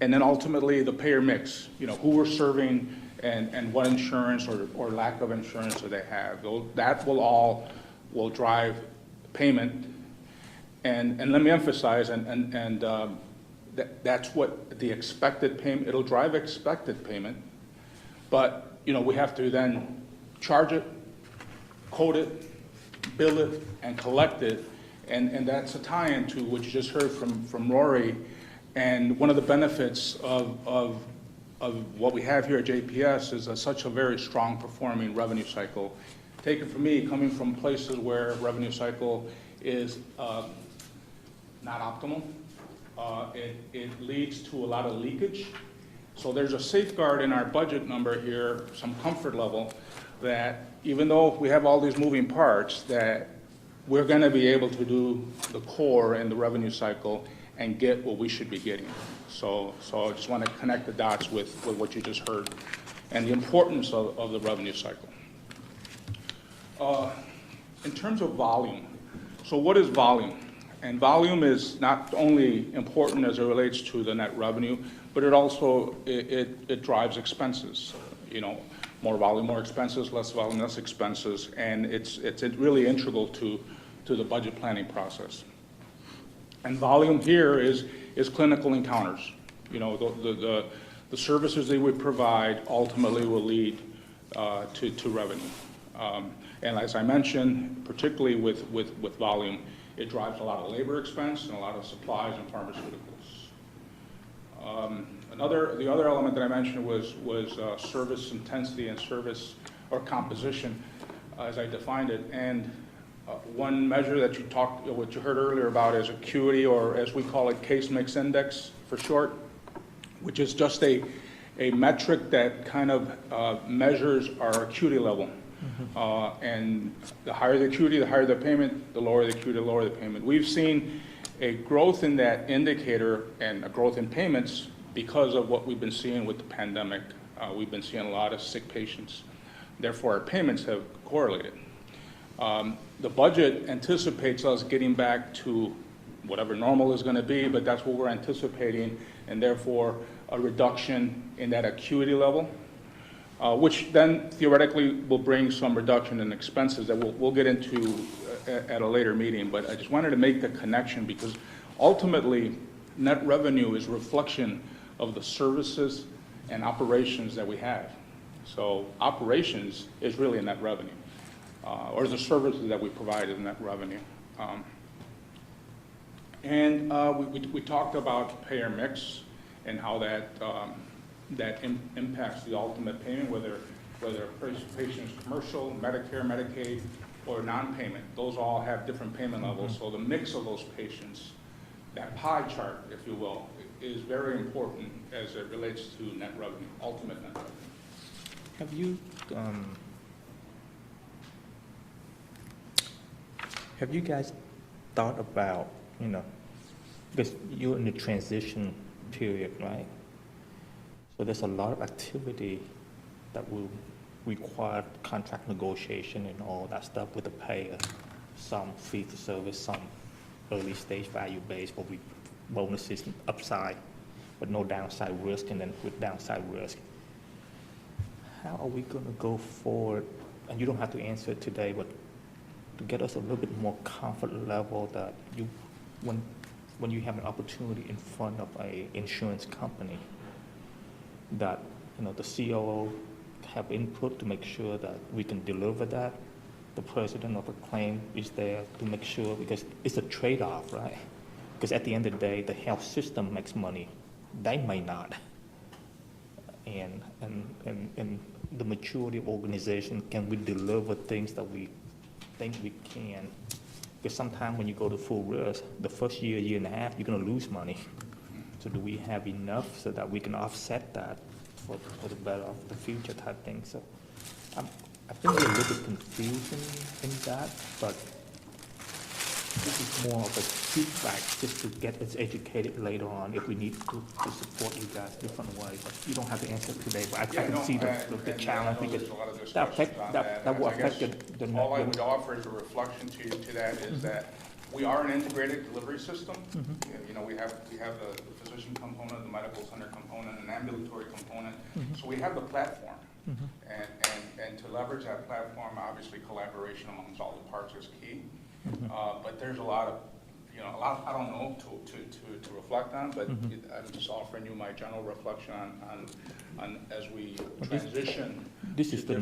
And then ultimately the payer mix, who we're serving and what insurance or lack of insurance do they have. That will drive payment. And let me emphasize, that's what the expected payment, it'll drive expected payment. But, we have to then charge it, code it, bill it, and collect it. And that's a tie-in to what you just heard from Rory. And one of the benefits of what we have here at JPS is such a very strong performing revenue cycle. Take it from me, coming from places where revenue cycle is not optimal. It leads to a lot of leakage. So there's a safeguard in our budget number here, some comfort level, that even though we have all these moving parts, that we're going to be able to do the core and the revenue cycle and get what we should be getting. So I just want to connect the dots with what you just heard and the importance of the revenue cycle. In terms of volume, so what is volume? And volume is not only important as it relates to the net revenue, but it also, it drives expenses. You know, more volume, more expenses, less volume, less expenses, and it's really integral to the budget planning process. And volume here is clinical encounters. You know, the services that we provide ultimately will lead to revenue. And as I mentioned, particularly with volume, it drives a lot of labor expense and a lot of supplies and pharmaceuticals. The other element that I mentioned was service intensity and service or composition, as I defined it. And one measure that what you heard earlier about is acuity, or as we call it, case mix index for short, which is just a metric that kind of measures our acuity level. And the higher the acuity, the higher the payment, the lower the acuity, the lower the payment. We've seen a growth in that indicator and a growth in payments because of what we've been seeing with the pandemic. We've been seeing a lot of sick patients. Therefore, our payments have correlated. The budget anticipates us getting back to whatever normal is going to be, but that's what we're anticipating, and therefore a reduction in that acuity level. Which then theoretically will bring some reduction in expenses that we'll get into at a later meeting. But I just wanted to make the connection because ultimately net revenue is a reflection of the services and operations that we have. So operations is really a net revenue, or the services that we provide is net revenue. We talked about payer mix and how that impacts the ultimate payment, whether a patient's commercial, Medicare, Medicaid, or non-payment. Those all have different payment levels. So the mix of those patients, that pie chart, if you will, is very important as it relates to net revenue, ultimate net revenue. Have you guys thought about, because you're in the transition period, right? So there's a lot of activity that will require contract negotiation and all that stuff with the payer. Some fee for service, some early stage value based, but with bonuses and upside, but no downside risk, and then with downside risk. How are we going to go forward? And you don't have to answer it today, but to get us a little bit more comfort level that when you have an opportunity in front of a insurance company, that the COO have input to make sure that we can deliver that. The president of a claim is there to make sure, because it's a trade-off, right? Because at the end of the day, the health system makes money. They may not. And the maturity of organization, can we deliver things that we think we can? Because sometimes when you go to full risk, the first year and a half, you're going to lose money. So do we have enough so that we can offset that for the better of the future type thing? So I think there's a little bit confusion in that, but this is more of a feedback just to get us educated later on if we need to support you guys different ways. But you don't have to answer today, but I can see the challenge because that will affect the all I would offer as a reflection to that is that we are an integrated delivery system. We have the physician component, the medical center component, an ambulatory component. So we have the platform. And to leverage that platform, obviously collaboration amongst all the parts is key. But there's a lot of, I don't know to reflect on, but I'm just offering you my general reflection on as we transition. This is the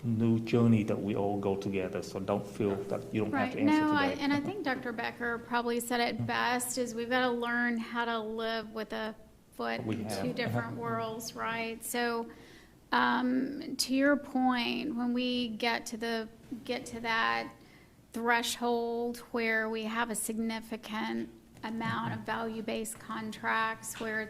new journey that we all go together, so don't feel that you don't have to answer today. And I think Dr. Becker probably said it best, is we've got to learn how to live with a foot in two different worlds, right? So to your point, when we get to that threshold where we have a significant amount of value-based contracts, where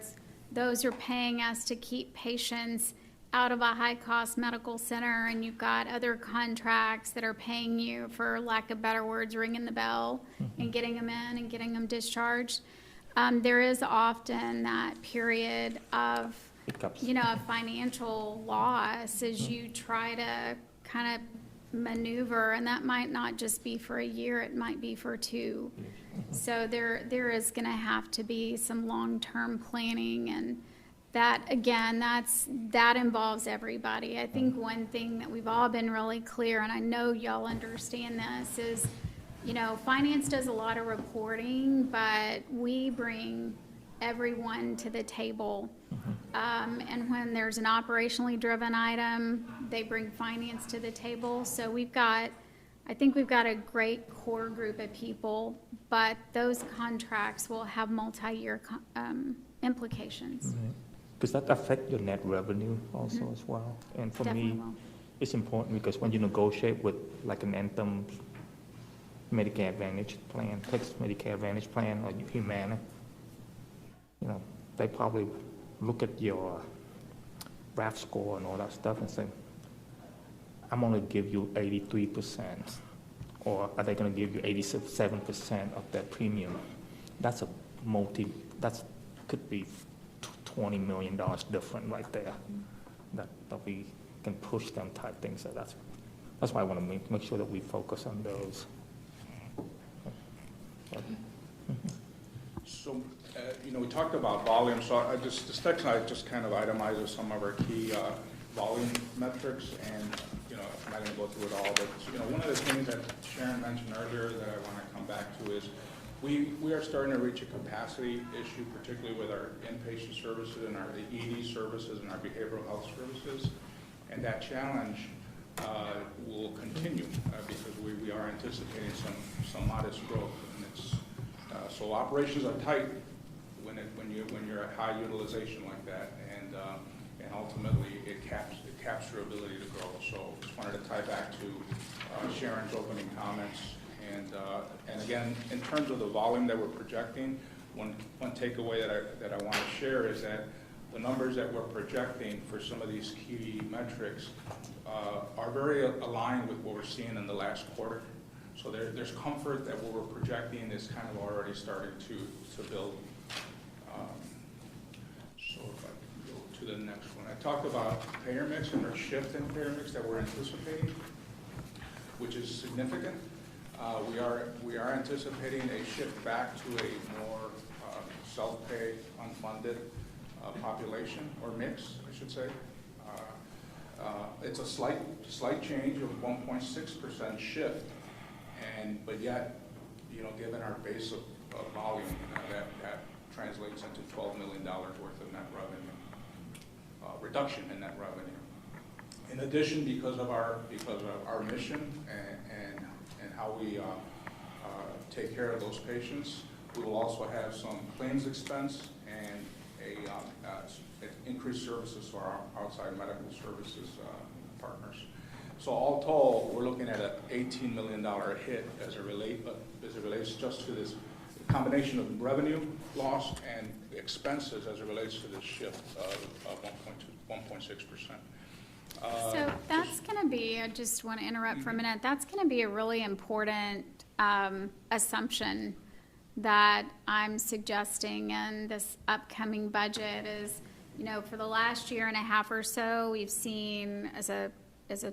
those are paying us to keep patients out of a high-cost medical center, and you've got other contracts that are paying you, for lack of better words, ringing the bell and getting them in and getting them discharged. there is often that period of, Hiccups. financial loss as you try to kind of maneuver, and that might not just be for a year, it might be for 2. So there is going to have to be some long-term planning, and that, again, that involves everybody. I think one thing that we've all been really clear, and I know y'all understand this, is, finance does a lot of reporting, but we bring everyone to the table. And when there's an operationally driven item, they bring finance to the table. So I think we've got a great core group of people, but those contracts will have multi-year implications. Does that affect your net revenue also as well? And for Definitely me, will. it's important because when you negotiate with like an Anthem Medicare Advantage plan, Texas Medicare Advantage plan, or Humana, they probably look at your RAF score and all that stuff and say, I'm going to give you 83%, or are they going to give you 87% of that premium? That's could be $20 million different right there. That we can push them type things. So that's why I want to make sure that we focus on those. So, we talked about volume, so this section I just kind of itemizes some of our key volume metrics, and, I'm not going to go through it all, but, one of the things that Sharon mentioned earlier that I want to come back to is we are starting to reach a capacity issue, particularly with our inpatient services and our ED services and our behavioral health services, and that challenge will continue because we are anticipating some modest growth, and so operations are tight when you're at high utilization like that, and ultimately it caps your ability to grow. So just wanted to tie back to Sharon's opening comments, and again, in terms of the volume that we're projecting, one takeaway that I want to share is that the numbers that we're projecting for some of these key metrics are very aligned with what we're seeing in the last quarter. So there's comfort that what we're projecting is kind of already starting to build. So if I can go to the next one. I talked about payer mix and our shift in payer mix that we're anticipating, which is significant. We are anticipating a shift back to a more self-pay, unfunded population, or mix, I should say. It's a slight change of 1.6% shift, but yet, given our base of volume, that translates into $12 million worth of net revenue, reduction in net revenue. In addition, because of our mission and how we take care of those patients, we will also have some claims expense and increased services for our outside medical services partners. So all told, we're looking at an $18 million hit as it relates just to this combination of revenue loss and expenses as it relates to this shift of 1.6%. So that's going to be, I just want to interrupt for a minute, that's going to be a really important assumption that I'm suggesting in this upcoming budget is, for the last year and a half or so, we've seen as a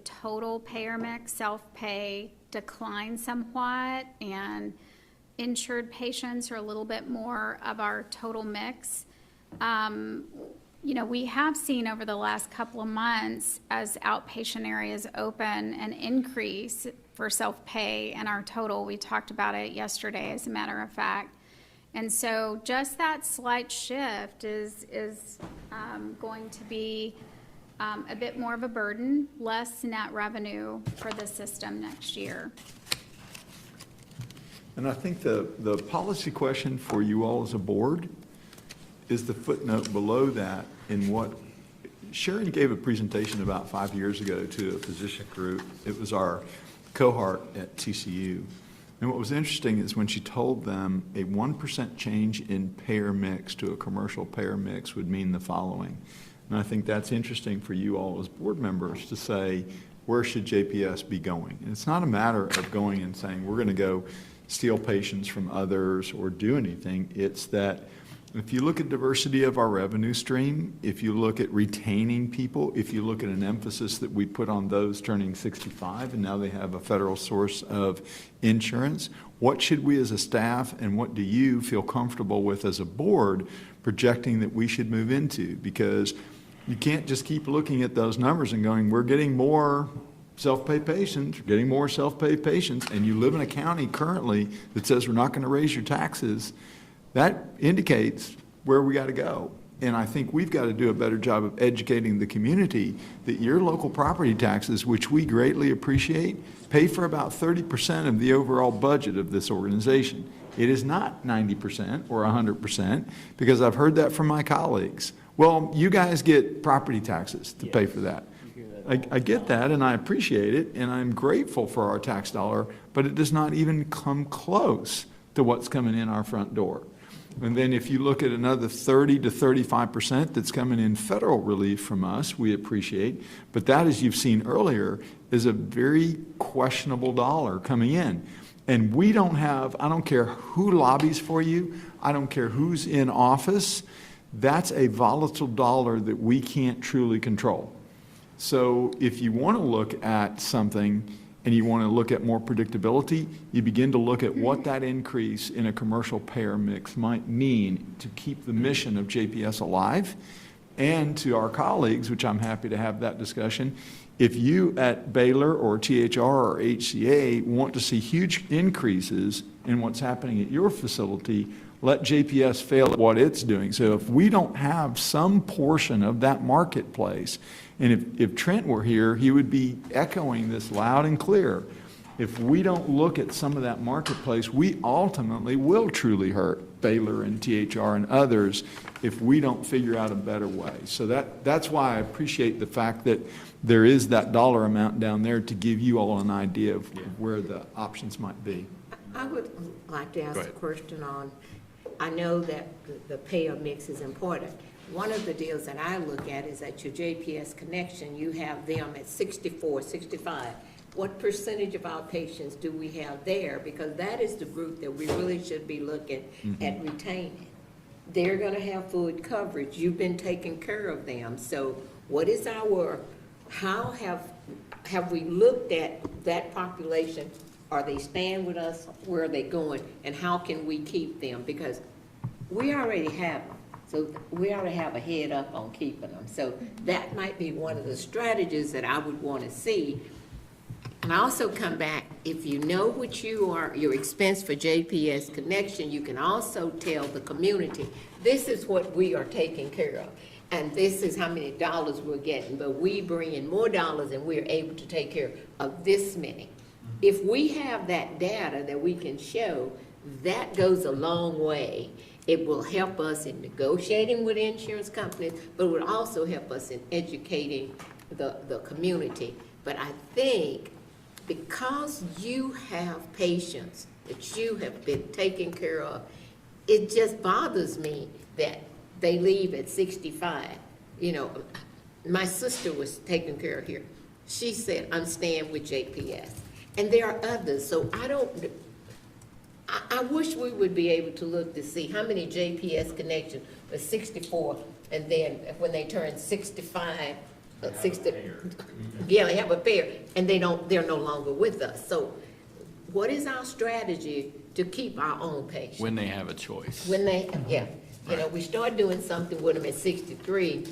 total payer mix, self-pay decline somewhat, and insured patients are a little bit more of our total mix. We have seen over the last couple of months, as outpatient areas open, an increase for self-pay and our total. We talked about it yesterday, as a matter of fact. And so just that slight shift is going to be a bit more of a burden, less net revenue for the system next year. And I think the policy question for you all as a board is the footnote below that in what Sharon gave a presentation about 5 years ago to a physician group. It was our cohort at TCU. And what was interesting is when she told them a 1% change in payer mix to a commercial payer mix would mean the following. And I think that's interesting for you all as board members to say, where should JPS be going? And it's not a matter of going and saying, we're going to go steal patients from others or do anything. It's that if you look at diversity of our revenue stream, if you look at retaining people, if you look at an emphasis that we put on those turning 65 and now they have a federal source of insurance, what should we as a staff and what do you feel comfortable with as a board projecting that we should move into? Because you can't just keep looking at those numbers and going, we're getting more self-pay patients, we're getting more self-pay patients, and you live in a county currently that says we're not going to raise your taxes. That indicates where we got to go. And I think we've got to do a better job of educating the community that your local property taxes, which we greatly appreciate, pay for about 30% of the overall budget of this organization. It is not 90% or 100%, because I've heard that from my colleagues. Well, you guys get property taxes to pay for that. I get that, and I appreciate it, and I'm grateful for our tax dollar, but it does not even come close to what's coming in our front door. And then if you look at another 30 to 35% that's coming in federal relief from us, we appreciate. But that, as you've seen earlier, is a very questionable dollar coming in. And we don't have, I don't care who lobbies for you, I don't care who's in office, that's a volatile dollar that we can't truly control. So if you want to look at something and you want to look at more predictability, you begin to look at what that increase in a commercial payer mix might mean to keep the mission of JPS alive. And to our colleagues, which I'm happy to have that discussion, if you at Baylor or THR or HCA want to see huge increases in what's happening at your facility, let JPS fail at what it's doing. So if we don't have some portion of that marketplace, and if Trent were here, he would be echoing this loud and clear. If we don't look at some of that marketplace, we ultimately will truly hurt Baylor and THR and others if we don't figure out a better way. So that's why I appreciate the fact that there is that dollar amount down there to give you all an idea of where the options might be. I would like to ask a question on, I know that the payer mix is important. One of the deals that I look at is that your JPS connection, you have them at 64, 65. What percentage of our patients do we have there? Because that is the group that we really should be looking at retaining. They're going to have full coverage. You've been taking care of them. So what is how have we looked at that population? Are they staying with us? Where are they going? And how can we keep them? Because we already have them. So we ought to have a head up on keeping them. So that might be one of the strategies that I would want to see. And I also come back, if you know what your expense for JPS connection, you can also tell the community, this is what we are taking care of. And this is how many dollars we're getting. But we bring in more dollars and we're able to take care of this many. If we have that data that we can show, that goes a long way. It will help us in negotiating with insurance companies, but it will also help us in educating the community. But I think because you have patients that you have been taking care of, it just bothers me that they leave at 65. You know, my sister was taken care of here. She said, I'm staying with JPS. And there are others, so I wish we would be able to look to see how many JPS connections are 64, and then when they turn 65, 60, yeah, they have a pair, and they're no longer with us. So what is our strategy to keep our own patients? When they have a choice. When they, you know, we start doing something with them at 63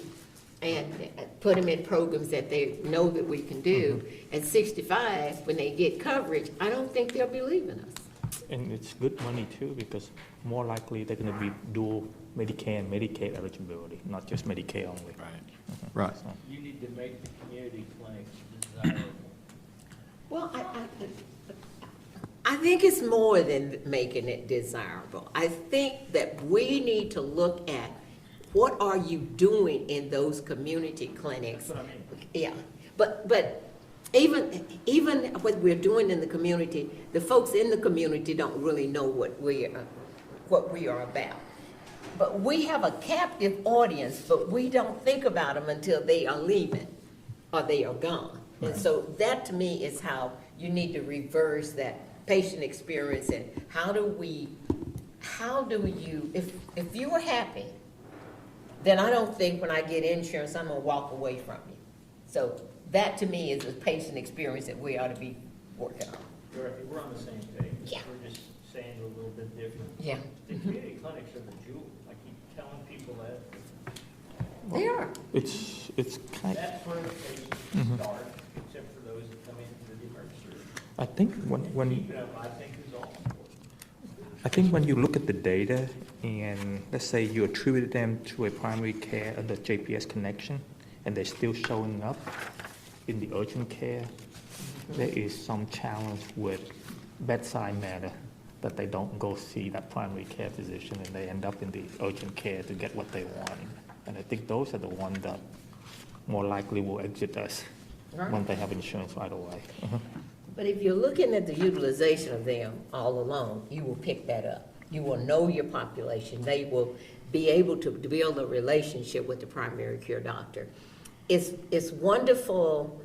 and put them in programs that they know that we can do. At 65, when they get coverage, I don't think they'll be leaving us. And it's good money too, because more likely they're going to be dual Medicare and Medicaid eligibility, not just Medicare only. Right. Right. So, You need to make the community clinics desirable. Well, I think it's more than making it desirable. I think that we need to look at what are you doing in those community clinics. That's what I mean. Yeah, but even what we're doing in the community, the folks in the community don't really know what we are about. But we have a captive audience, but we don't think about them until they are leaving or they are gone. And so that to me is how you need to reverse that patient experience, and how do you, if you are happy, then I don't think when I get insurance, I'm gonna walk away from you. So that to me is a patient experience that we ought to be working on. We're on the same page. Yeah. We're just saying it a little bit different. Yeah. The community clinics are the jewel. I keep telling people that. They are. It's kind, That's where the patients start, except for those that come in through the emergency room. I think when Keeping them, I think, is all important. I think when you look at the data and let's say you attributed them to a primary care under JPS connection and they're still showing up in the urgent care, there is some challenge with bedside manner that they don't go see that primary care physician and they end up in the urgent care to get what they want. And I think those are the ones that more likely will exit us when they have insurance right away. But if you're looking at the utilization of them all along, you will pick that up. You will know your population. They will be able to build a relationship with the primary care doctor. It's wonderful,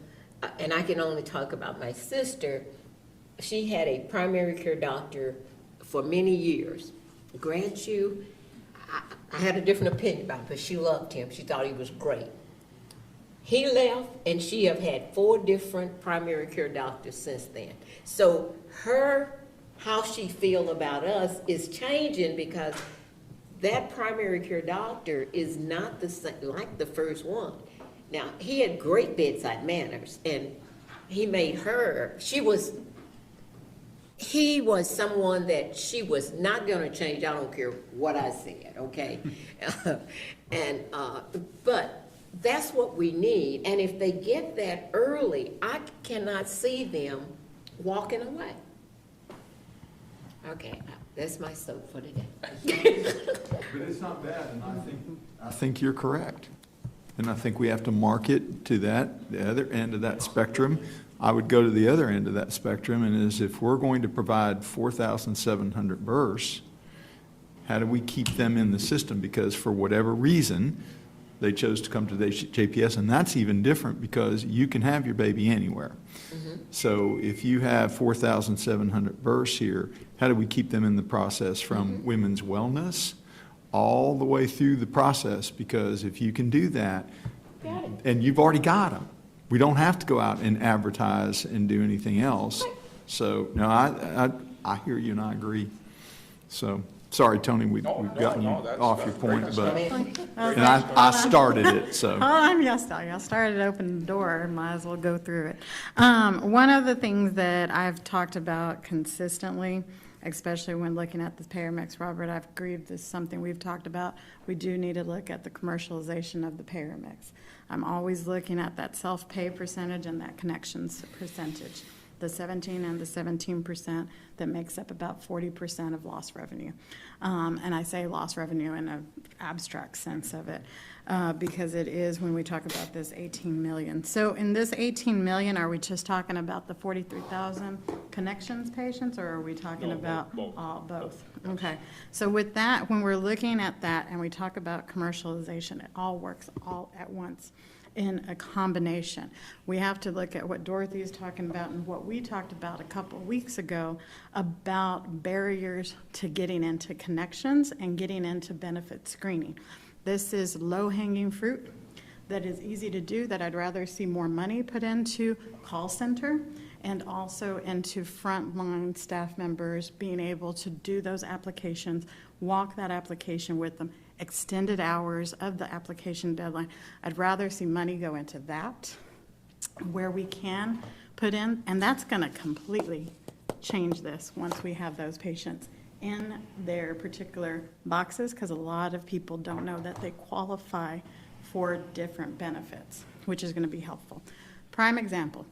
and I can only talk about my sister. She had a primary care doctor for many years. Grant you, I had a different opinion about him, but she loved him. She thought he was great. He left, and she have had 4 different primary care doctors since then. So how she feel about us is changing because that primary care doctor is not the same like the first one. Now, he had great bedside manners, and he made her, he was someone that she was not gonna change. I don't care what I said, okay? But that's what we need, and if they get that early, I cannot see them walking away. Okay, that's my soap for today. But it's not bad, and I think you're correct. And I think we have to market to the other end of that spectrum. I would go to the other end of that spectrum, and is if we're going to provide 4,700 births, how do we keep them in the system? Because for whatever reason, they chose to come to the JPS, and that's even different because you can have your baby anywhere. So if you have 4,700 births here, how do we keep them in the process from women's wellness all the way through the process? Because if you can do that, and you've already got them, we don't have to go out and advertise and do anything else. So, no, I hear you and I agree. So, sorry, Tony, we've gotten you off your point, but, and I started it, so. I started to open the door, might as well go through it. One of the things that I've talked about consistently, especially when looking at the payer mix, Robert, I've agreed this is something we've talked about. We do need to look at the commercialization of the payer mix. I'm always looking at that self-pay percentage and that connections percentage, the 17 and the 17% that makes up about 40% of lost revenue. And I say lost revenue in an abstract sense of it, because it is when we talk about this 18 million. So in this 18 million, are we just talking about the 43,000 connections patients, or are we talking about both? Okay. So with that, when we're looking at that and we talk about commercialization, it all works all at once in a combination. We have to look at what Dorothy is talking about and what we talked about a couple of weeks ago about barriers to getting into connections and getting into benefit screening. This is low-hanging fruit that is easy to do, that I'd rather see more money put into call center and also into frontline staff members being able to do those applications, walk that application with them, extended hours of the application deadline. I'd rather see money go into that where we can put in, and that's going to completely change this once we have those patients in their particular boxes, because a lot of people don't know that they qualify for different benefits, which is going to be helpful. Prime example,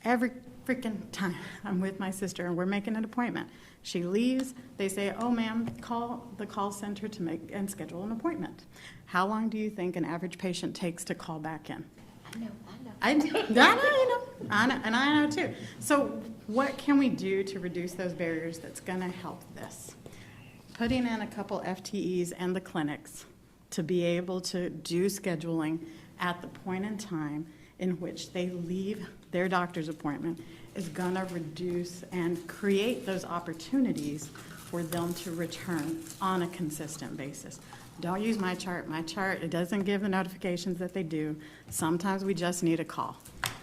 every freaking time I'm with my sister and we're making an appointment, she leaves, they say, oh ma'am, call the call center to make and schedule an appointment. How long do you think an average patient takes to call back in? I know, and I know too. So what can we do to reduce those barriers that's going to help this? Putting in a couple FTEs and the clinics to be able to do scheduling at the point in time in which they leave their doctor's appointment is gonna reduce and create those opportunities for them to return on a consistent basis. Don't use my chart. My chart, it doesn't give the notifications that they do. Sometimes we just need a call,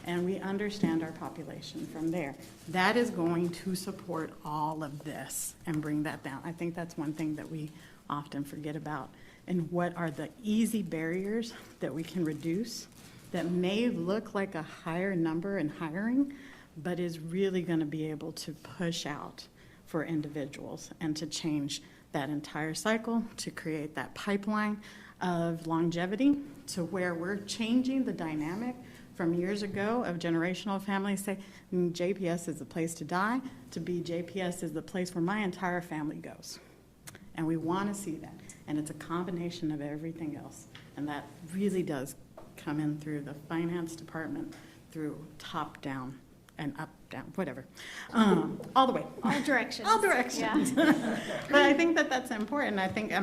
and we understand our population from there. That is going to support all of this and bring that down. I think that's one thing that we often forget about, and what are the easy barriers that we can reduce that may look like a higher number in hiring, but is really going to be able to push out for individuals and to change that entire cycle, to create that pipeline of longevity to where we're changing the dynamic from years ago of generational families say, JPS is the place to die, to be JPS is the place where my entire family goes. And we want to see that. And it's a combination of everything else. And that really does come in through the finance department, through top down and up, down, whatever. All the way. All directions. All directions. Yeah. But I think that that's important. I think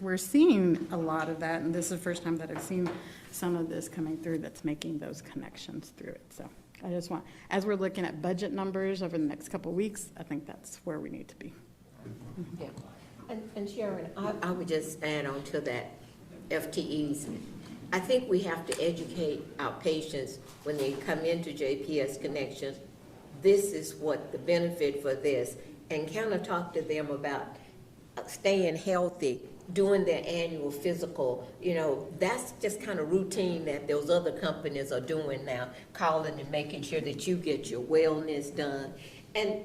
we're seeing a lot of that, and this is the first time that I've seen some of this coming through that's making those connections through it. So I just want, as we're looking at budget numbers over the next couple of weeks, I think that's where we need to be. Yeah. And Sharon, I would just add on to that, FTEs. I think we have to educate our patients when they come into JPS Connections. This is what the benefit for this, and kind of talk to them about staying healthy, doing their annual physical. You know, that's just kind of routine that those other companies are doing now, calling and making sure that you get your wellness done. And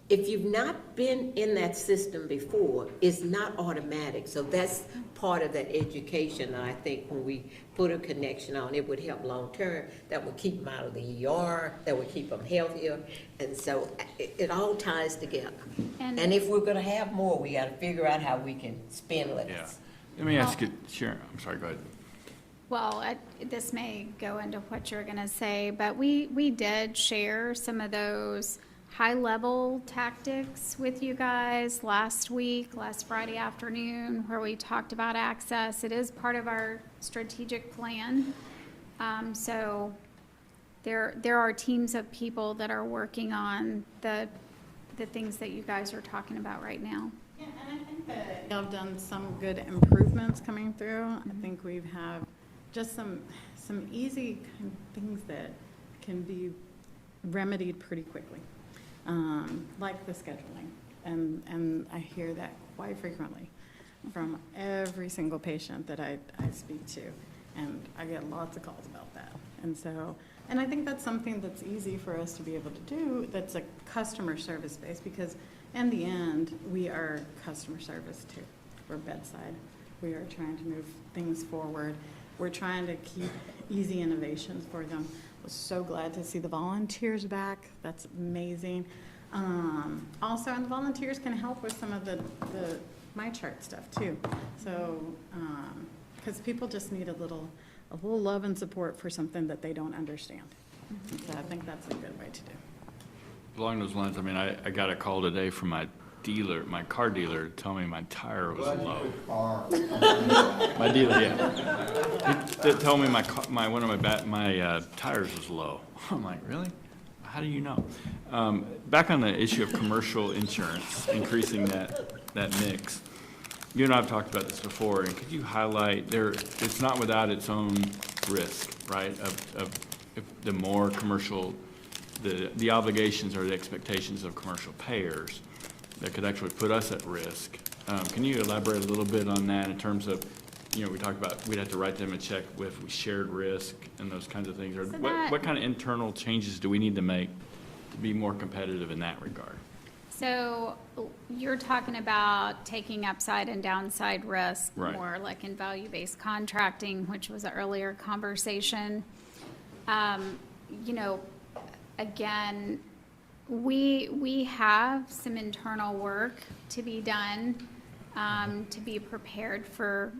if you've not been in that system before, it's not automatic. So that's part of that education. I think when we put a connection on, it would help long term. That would keep them out of the ER, that would keep them healthier. And so it all ties together. And if we're gonna have more, we gotta figure out how we can spend less. Yeah. Let me ask you, Sharon, I'm sorry, go ahead. Well, this may go into what you're going to say, but we did share some of those high-level tactics with you guys last Friday afternoon, where we talked about access. It is part of our strategic plan. So there are teams of people that are working on the things that you guys are talking about right now. Yeah, and I think that y'all have done some good improvements coming through. I think we've had just some easy kind of things that can be remedied pretty quickly. Like the scheduling, and I hear that quite frequently from every single patient that I speak to, and I get lots of calls about that. And I think that's something that's easy for us to be able to do, that's a customer service base, because in the end, we are customer service too. We're bedside. We are trying to move things forward. We're trying to keep easy innovations for them. Was so glad to see the volunteers back. That's amazing. Also, and the volunteers can help with some of the my chart stuff too. So, because people just need a little love and support for something that they don't understand. So I think that's a good way to do. Along those lines, I mean, I got a call today from my car dealer, to tell me my tire was low. My dealer, yeah. He told me my tires was low. I'm like, really? How do you know? Back on the issue of commercial insurance, increasing that mix. You and I have talked about this before, and could you highlight it's not without its own risk, right? Of the more commercial, the obligations or the expectations of commercial payers that could actually put us at risk. Can you elaborate a little bit on that in terms of, we talked about we'd have to write them a check if we shared risk and those kinds of things. Or what kind of internal changes do we need to make to be more competitive in that regard? So you're talking about taking upside and downside risk, right, more like in value-based contracting, which was an earlier conversation. Again, we have some internal work to be done to be prepared for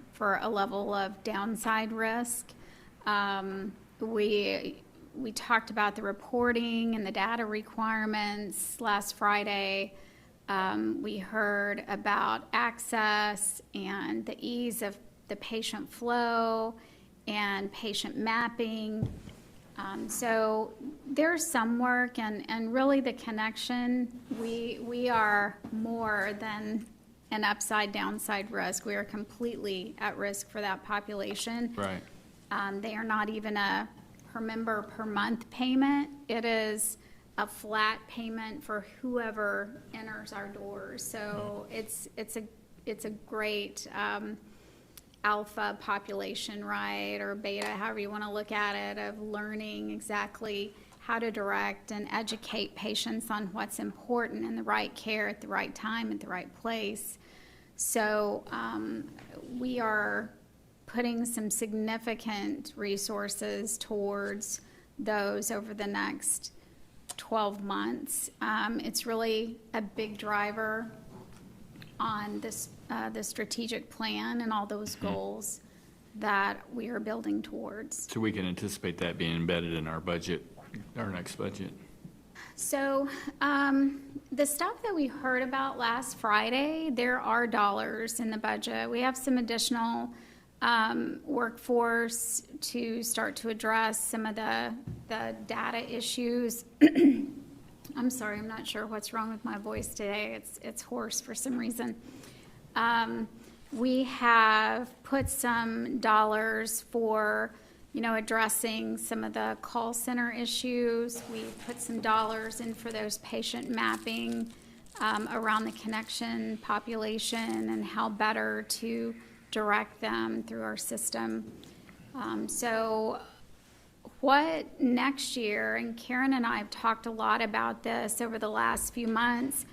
a level of downside risk. We talked about the reporting and the data requirements last Friday. We heard about access and the ease of the patient flow and patient mapping. So there's some work, and really the connection, we are more than an upside downside risk. We are completely at risk for that population. Right. They are not even a per member per month payment. It is a flat payment for whoever enters our doors. So it's a great alpha population, right, or beta, however you want to look at it, of learning exactly how to direct and educate patients on what's important and the right care at the right time at the right place. So we are putting some significant resources towards those over the next 12 months. It's really a big driver on this, the strategic plan and all those goals that we are building towards. So we can anticipate that being embedded in our budget, our next budget. So the stuff that we heard about last Friday, there are dollars in the budget. We have some additional workforce to start to address some of the data issues. I'm sorry, I'm not sure what's wrong with my voice today. It's hoarse for some reason. We have put some dollars for, addressing some of the call center issues. We've put some dollars in for those patient mapping around the connection population and how better to direct them through our system. So what next year, and Karen and I have talked a lot about this over the last few months,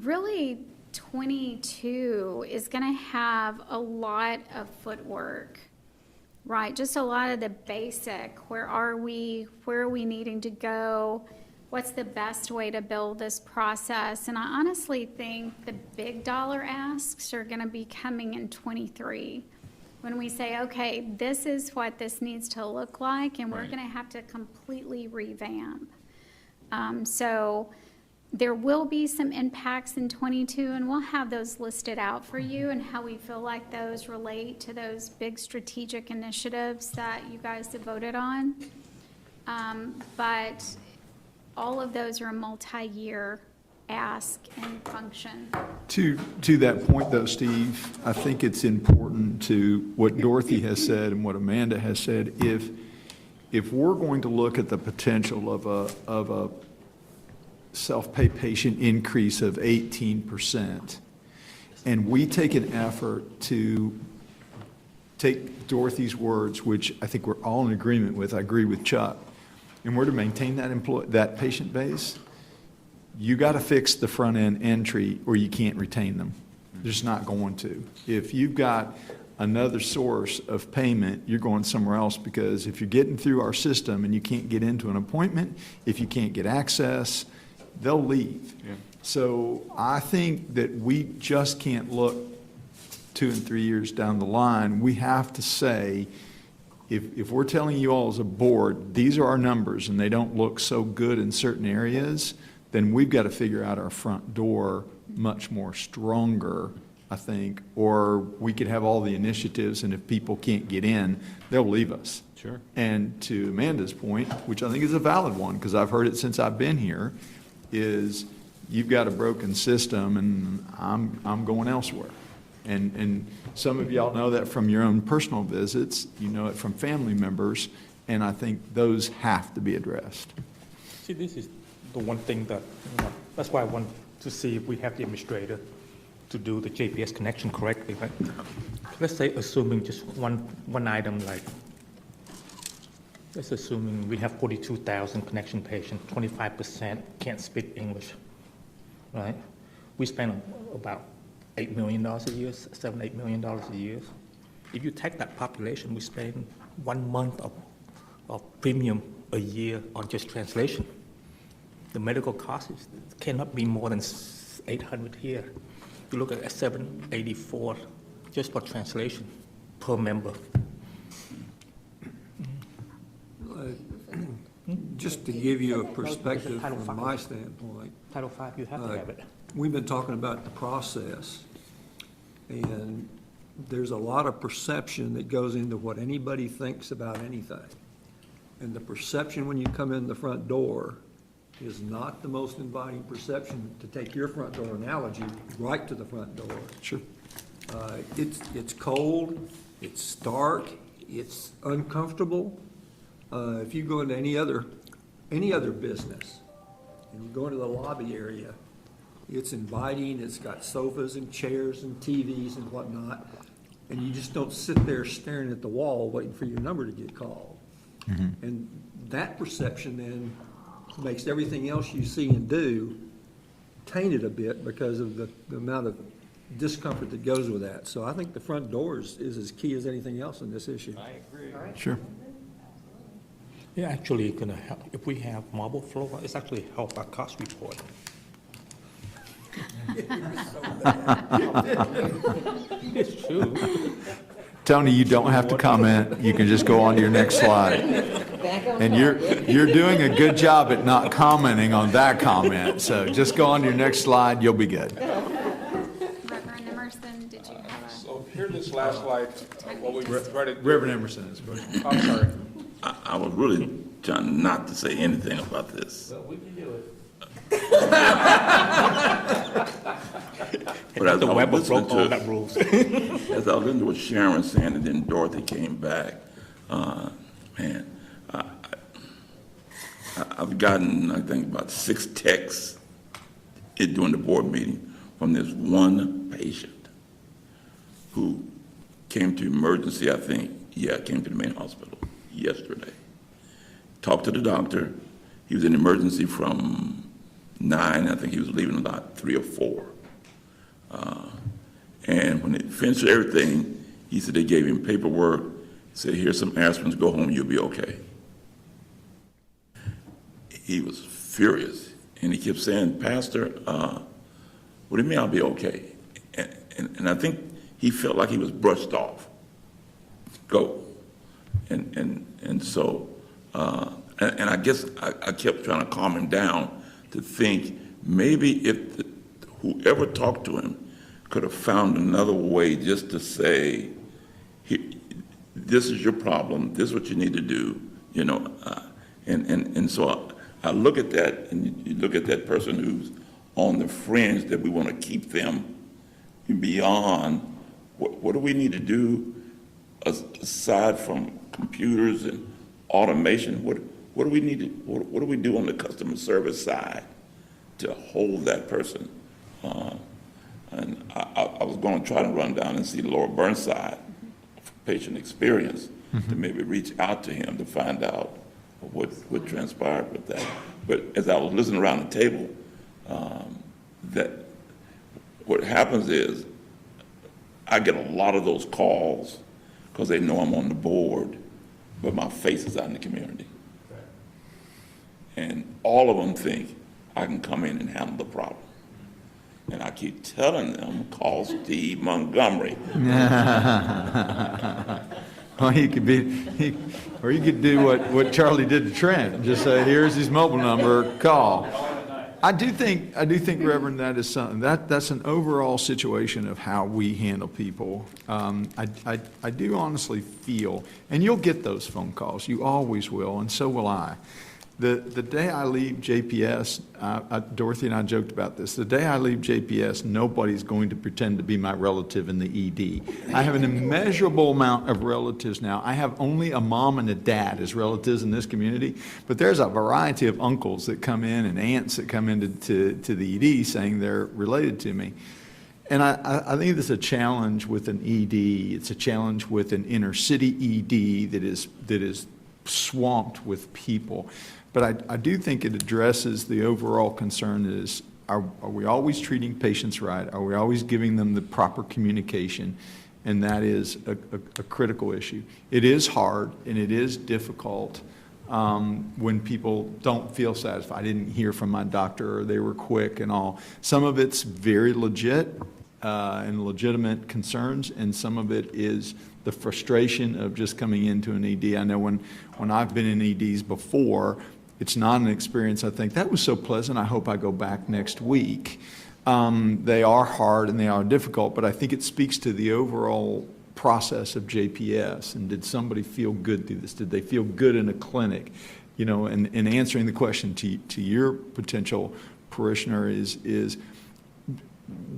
really 22 is going to have a lot of footwork, right? Just a lot of the basic, where are we needing to go, what's the best way to build this process? And I honestly think the big dollar asks are going to be coming in 23. When we say, okay, this is what this needs to look like, and we're going to have to completely revamp. So there will be some impacts in 22, and we'll have those listed out for you and how we feel like those relate to those big strategic initiatives that you guys have voted on. But all of those are a multi-year ask and function. To that point, though, Steve, I think it's important to what Dorothy has said and what Amanda has said. If we're going to look at the potential of a self-pay patient increase of 18%, and we take an effort to take Dorothy's words, which I think we're all in agreement with, I agree with Chuck, and we're to maintain that patient base, you got to fix the front end entry or you can't retain them. They're just not going to. If you've got another source of payment, you're going somewhere else, because if you're getting through our system and you can't get into an appointment, if you can't get access, they'll leave. Yeah. So I think that we just can't look 2 and 3 years down the line. We have to say, if we're telling you all as a board, these are our numbers and they don't look so good in certain areas, then we've got to figure out our front door much more stronger, I think, or we could have all the initiatives, and if people can't get in, they'll leave us. Sure. And to Amanda's point, which I think is a valid one, because I've heard it since I've been here, is you've got a broken system and I'm going elsewhere. And some of y'all know that from your own personal visits, you know it from family members, and I think those have to be addressed. See, this is the one thing that, that's why I want to see if we have the administrator to do the JPS connection correctly, right? Let's say, assuming just one item, like, let's assuming we have 42,000 connection patients, 25% can't speak English, right? We spend about $8 million a year, $7-8 million a year. If you take that population, we spend 1 month of premium a year on just translation. The medical costs cannot be more than $800 here. You look at $784 just for translation per member. Just to give you a perspective from my standpoint. Title V, you have to have it. We've been talking about the process, and there's a lot of perception that goes into what anybody thinks about anything. And the perception when you come in the front door is not the most inviting perception, to take your front door analogy, right to the front door. Sure. It's cold, it's dark, it's uncomfortable. If you go into any other business, and you go into the lobby area, it's inviting, it's got sofas and chairs and TVs and whatnot, and you just don't sit there staring at the wall waiting for your number to get called. And that perception then makes everything else you see and do tainted a bit because of the amount of discomfort that goes with that. So I think the front door is as key as anything else in this issue. I agree. Sure. Yeah, actually, gonna help, if we have marble floor, it's actually help our cost report. It's true. Tony, you don't have to comment. You can just go on to your next slide. And you're doing a good job at not commenting on that comment. So just go on to your next slide. You'll be good. Reverend Emerson, did you have a? So here, this last slide, what we tried to. Reverend Emerson is good. I'm sorry. I was really trying not to say anything about this. Well, we can do it. But as I was Weber listening broke all to, that rules. as I was listening to what Sharon saying, and then Dorothy came back, man, I've gotten, I think, about 6 texts during the board meeting from this one patient who came to emergency, I think, came to the main hospital yesterday. Talked to the doctor. He was in emergency from 9, I think he was leaving about 3 or 4. And when they finished everything, he said they gave him paperwork, said, here's some aspirins, go home, you'll be okay. He was furious, and he kept saying, Pastor, what do you mean I'll be okay? And I think he felt like he was brushed off. Go. And so, and I guess I kept trying to calm him down to think maybe if whoever talked to him could have found another way just to say, this is your problem, this is what you need to do, you know. And so I look at that, and you look at that person who's on the fringe, that we want to keep them beyond. What do we need to do aside from computers and automation? What do we need to, what do we do on the customer service side to hold that person? And I was going to try to run down and see Laura Burnside, patient experience, to maybe reach out to him to find out what transpired with that. But as I was listening around the table, that what happens is I get a lot of those calls because they know I'm on the board, but my face is out in the community. And all of them think I can come in and handle the problem. And I keep telling them, call Steve Montgomery. Well, he could be, or you could do what Charlie did to Trent. Just say, here's his mobile number, call. I do think, Reverend, that is something, that's an overall situation of how we handle people. I do honestly feel, and you'll get those phone calls, you always will, and so will I. The day I leave JPS, Dorothy and I joked about this, the day I leave JPS, nobody's going to pretend to be my relative in the ED. I have an immeasurable amount of relatives now. I have only a mom and a dad as relatives in this community, but there's a variety of uncles that come in and aunts that come into the ED saying they're related to me. And I think it's a challenge with an ED. It's a challenge with an inner city ED that is swamped with people. But I do think it addresses the overall concern is, are we always treating patients right? Are we always giving them the proper communication? And that is a critical issue. It is hard and it is difficult when people don't feel satisfied. I didn't hear from my doctor, or they were quick and all. Some of it's very legit and legitimate concerns, and some of it is the frustration of just coming into an ED. I know when I've been in EDs before, it's not an experience I think, that was so pleasant, I hope I go back next week. They are hard and they are difficult, but I think it speaks to the overall process of JPS, and did somebody feel good through this? Did they feel good in a clinic? You know, and answering the question to your potential parishioner is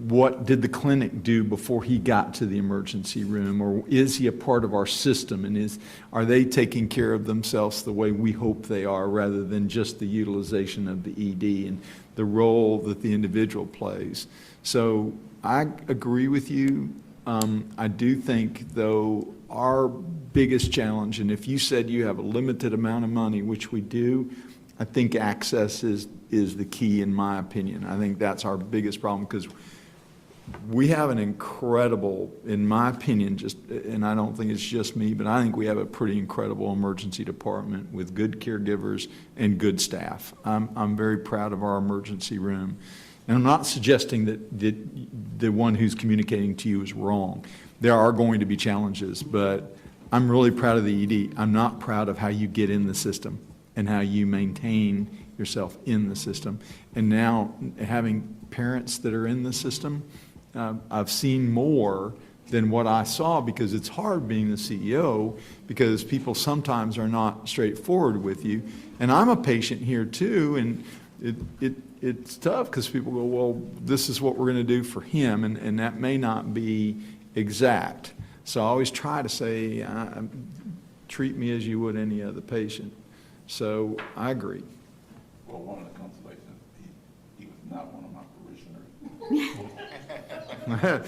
what did the clinic do before he got to the emergency room, or is he a part of our system, and are they taking care of themselves the way we hope they are, rather than just the utilization of the ED and the role that the individual plays. So I agree with you. I do think, though, our biggest challenge, and if you said you have a limited amount of money, which we do, I think access is the key, in my opinion. I think that's our biggest problem, because we have an incredible, in my opinion, and I don't think it's just me, but I think we have a pretty incredible emergency department with good caregivers and good staff. I'm very proud of our emergency room. And I'm not suggesting that the one who's communicating to you is wrong. There are going to be challenges, but I'm really proud of the ED. I'm not proud of how you get in the system and how you maintain yourself in the system. And now, having parents that are in the system, I've seen more than what I saw, because it's hard being the CEO, because people sometimes are not straightforward with you. And I'm a patient here too, and it's tough, because people go, well, this is what we're going to do for him, and that may not be exact. So I always try to say, treat me as you would any other patient. So I agree. Well, one of the consolations, he was not one of my parishioners.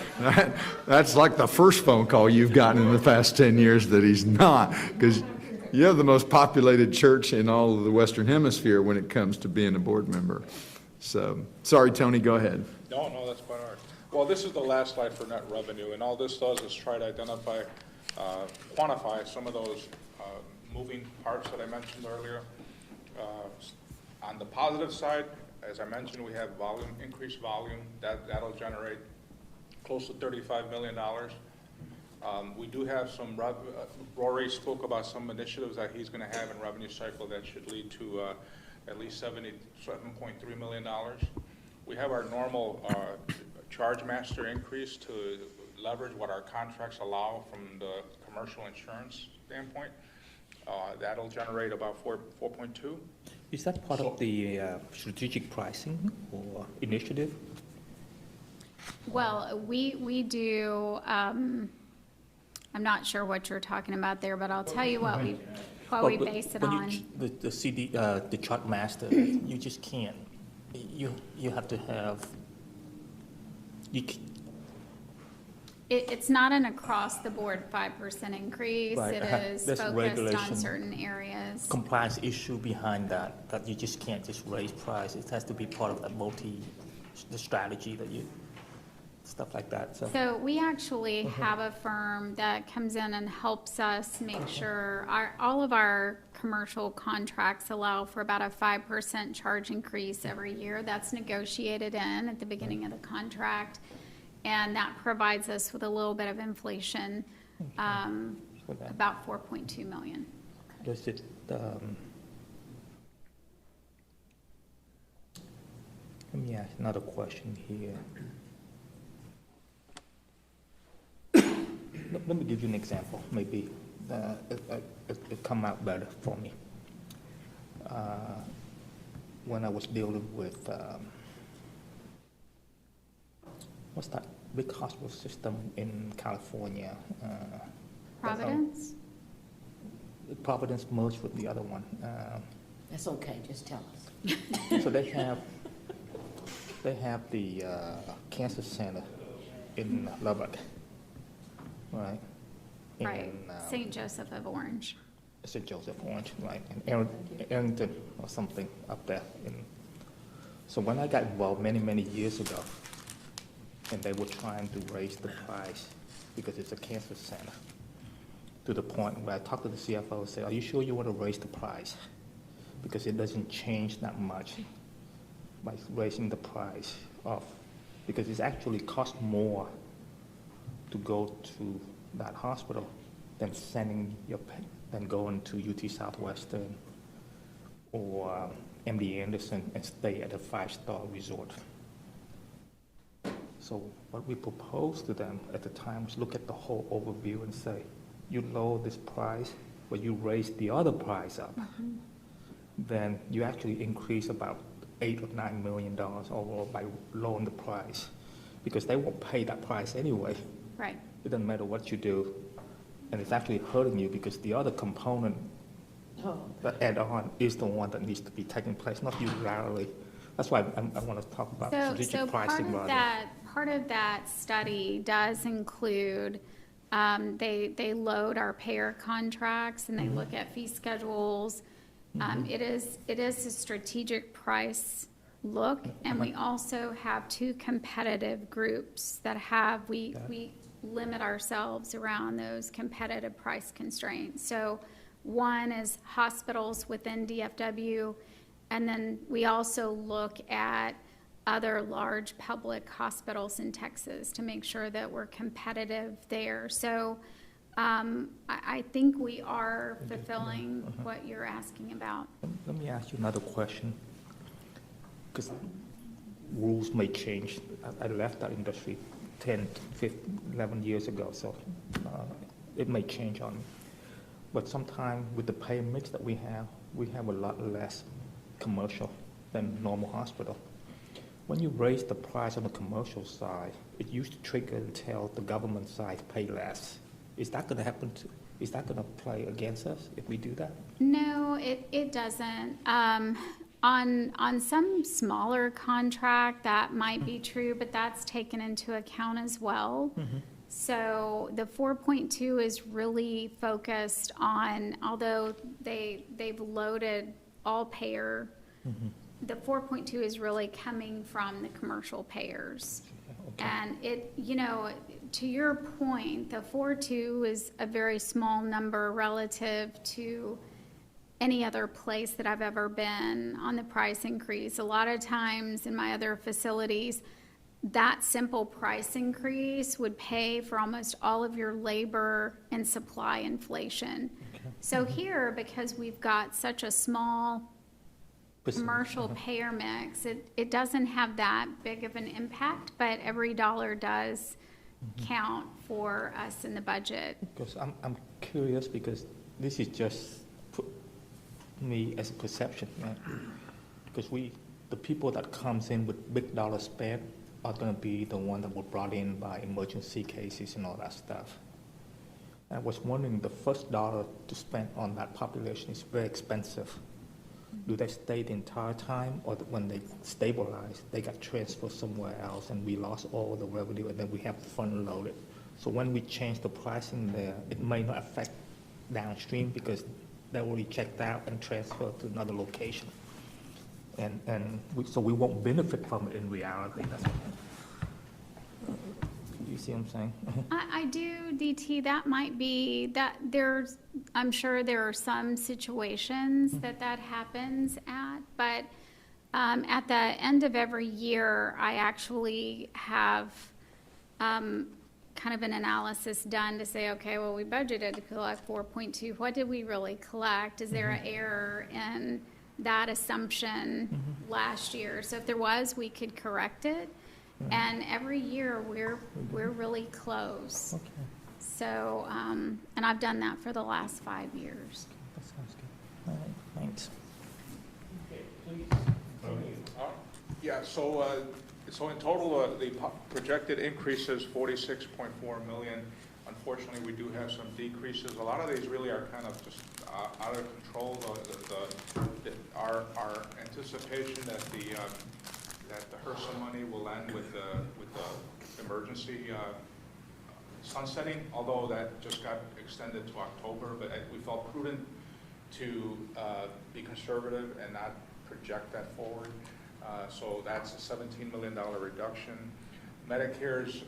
That's like the first phone call you've gotten in the past 10 years that he's not, because you have the most populated church in all of the Western Hemisphere when it comes to being a board member. So, sorry, Tony, go ahead. No, that's quite all right. Well, this is the last slide for net revenue, and all this does is try to identify, quantify some of those moving parts that I mentioned earlier. On the positive side, as I mentioned, we have volume, increased volume. That'll generate close to $35 million. We do have some, Rory spoke about some initiatives that he's going to have in revenue cycle that should lead to at least $77.3 million. We have our normal charge master increase to leverage what our contracts allow from the commercial insurance standpoint. That'll generate about 4.2. Is that part of the strategic pricing or initiative? Well, we do, I'm not sure what you're talking about there, but I'll tell you what we base it on. The CD, the chart master, you just can't. You have to have. It's not an across-the-board 5% increase. Right. It is There's focused regulation, on certain areas. compliance issue behind that you just can't just raise price. It has to be part of that the strategy that you, stuff like that. So we actually have a firm that comes in and helps us make sure all of our commercial contracts allow for about a 5% charge increase every year. That's negotiated in at the beginning of the contract. And that provides us with a little bit of inflation, about $4.2 million. Does it, let me ask another question here. Let me give you an example, maybe it come out better for me. When I was dealing with, what's that big hospital system in California? Providence? Providence merged with the other one. That's okay, just tell us. So they have the cancer center in Lubbock, right? Right, St. Joseph of Orange. St. Joseph Orange, right? And Arrington or something up there. So when I got involved many years ago, and they were trying to raise the price because it's a cancer center, to the point where I talked to the CFO and said, are you sure you want to raise the price? Because it doesn't change that much by raising the price of, because it actually costs more to go to that hospital than than going to UT Southwestern or MD Anderson and stay at a 5-star resort. So what we proposed to them at the time was look at the whole overview and say, you lower this price, but you raise the other price up, then you actually increase about $8 or $9 million overall by lowering the price, because they won't pay that price anyway. Right. It doesn't matter what you do, and it's actually hurting you because the other component, the add-on, is the one that needs to be taking place, not unilaterally. That's why I want to talk about strategic pricing rather. Part of that study does include, they load our payer contracts and they look at fee schedules. It is a strategic price look, and we also have two competitive groups that have, we limit ourselves around those competitive price constraints. So one is hospitals within DFW, and then we also look at other large public hospitals in Texas to make sure that we're competitive there. So I think we are fulfilling what you're asking about. Let me ask you another question, because rules may change. I left that industry 10, 15, 11 years ago, so it may change on me. But sometimes with the pay mix that we have a lot less commercial than normal hospital. When you raise the price on the commercial side, it used to trigger and tell the government side pay less. Is that going to happen too? Is that going to play against us if we do that? No, it doesn't. On some smaller contract, that might be true, but that's taken into account as well. So the 4.2 is really focused on, although they've loaded all payer, the 4.2 is really coming from the commercial payers. And it, to your point, the 4.2 is a very small number relative to any other place that I've ever been on the price increase. A lot of times in my other facilities, that simple price increase would pay for almost all of your labor and supply inflation. So here, because we've got such a small commercial payer mix, it doesn't have that big of an impact, but every dollar does count for us in the budget. Because I'm curious, because this is just me as a perception, right? Because the people that comes in with big dollar spend are going to be the one that were brought in by emergency cases and all that stuff. I was wondering, the first dollar to spend on that population is very expensive. Do they stay the entire time, or when they stabilize, they got transferred somewhere else and we lost all the revenue and then we have to front load it? So when we change the pricing there, it may not affect downstream because they already checked out and transferred to another location. So we won't benefit from it in reality. That's what you see what I'm saying? I do, DT, that might be, I'm sure there are some situations that happens at, but at the end of every year, I actually have kind of an analysis done to say, okay, well, we budgeted to collect 4.2. What did we really collect? Is there an error in that assumption last year? So if there was, we could correct it. And every year we're really close. Okay. So, and I've done that for the last 5 years. That sounds good. All right, thanks. Okay, please. Yeah, so in total, the projected increase is $46.4 million. Unfortunately, we do have some decreases. A lot of these really are kind of just out of control. Our anticipation that the HRSA money will end with the emergency sunsetting, although that just got extended to October, but we felt prudent to be conservative and not project that forward. So that's a $17 million reduction. Medicare's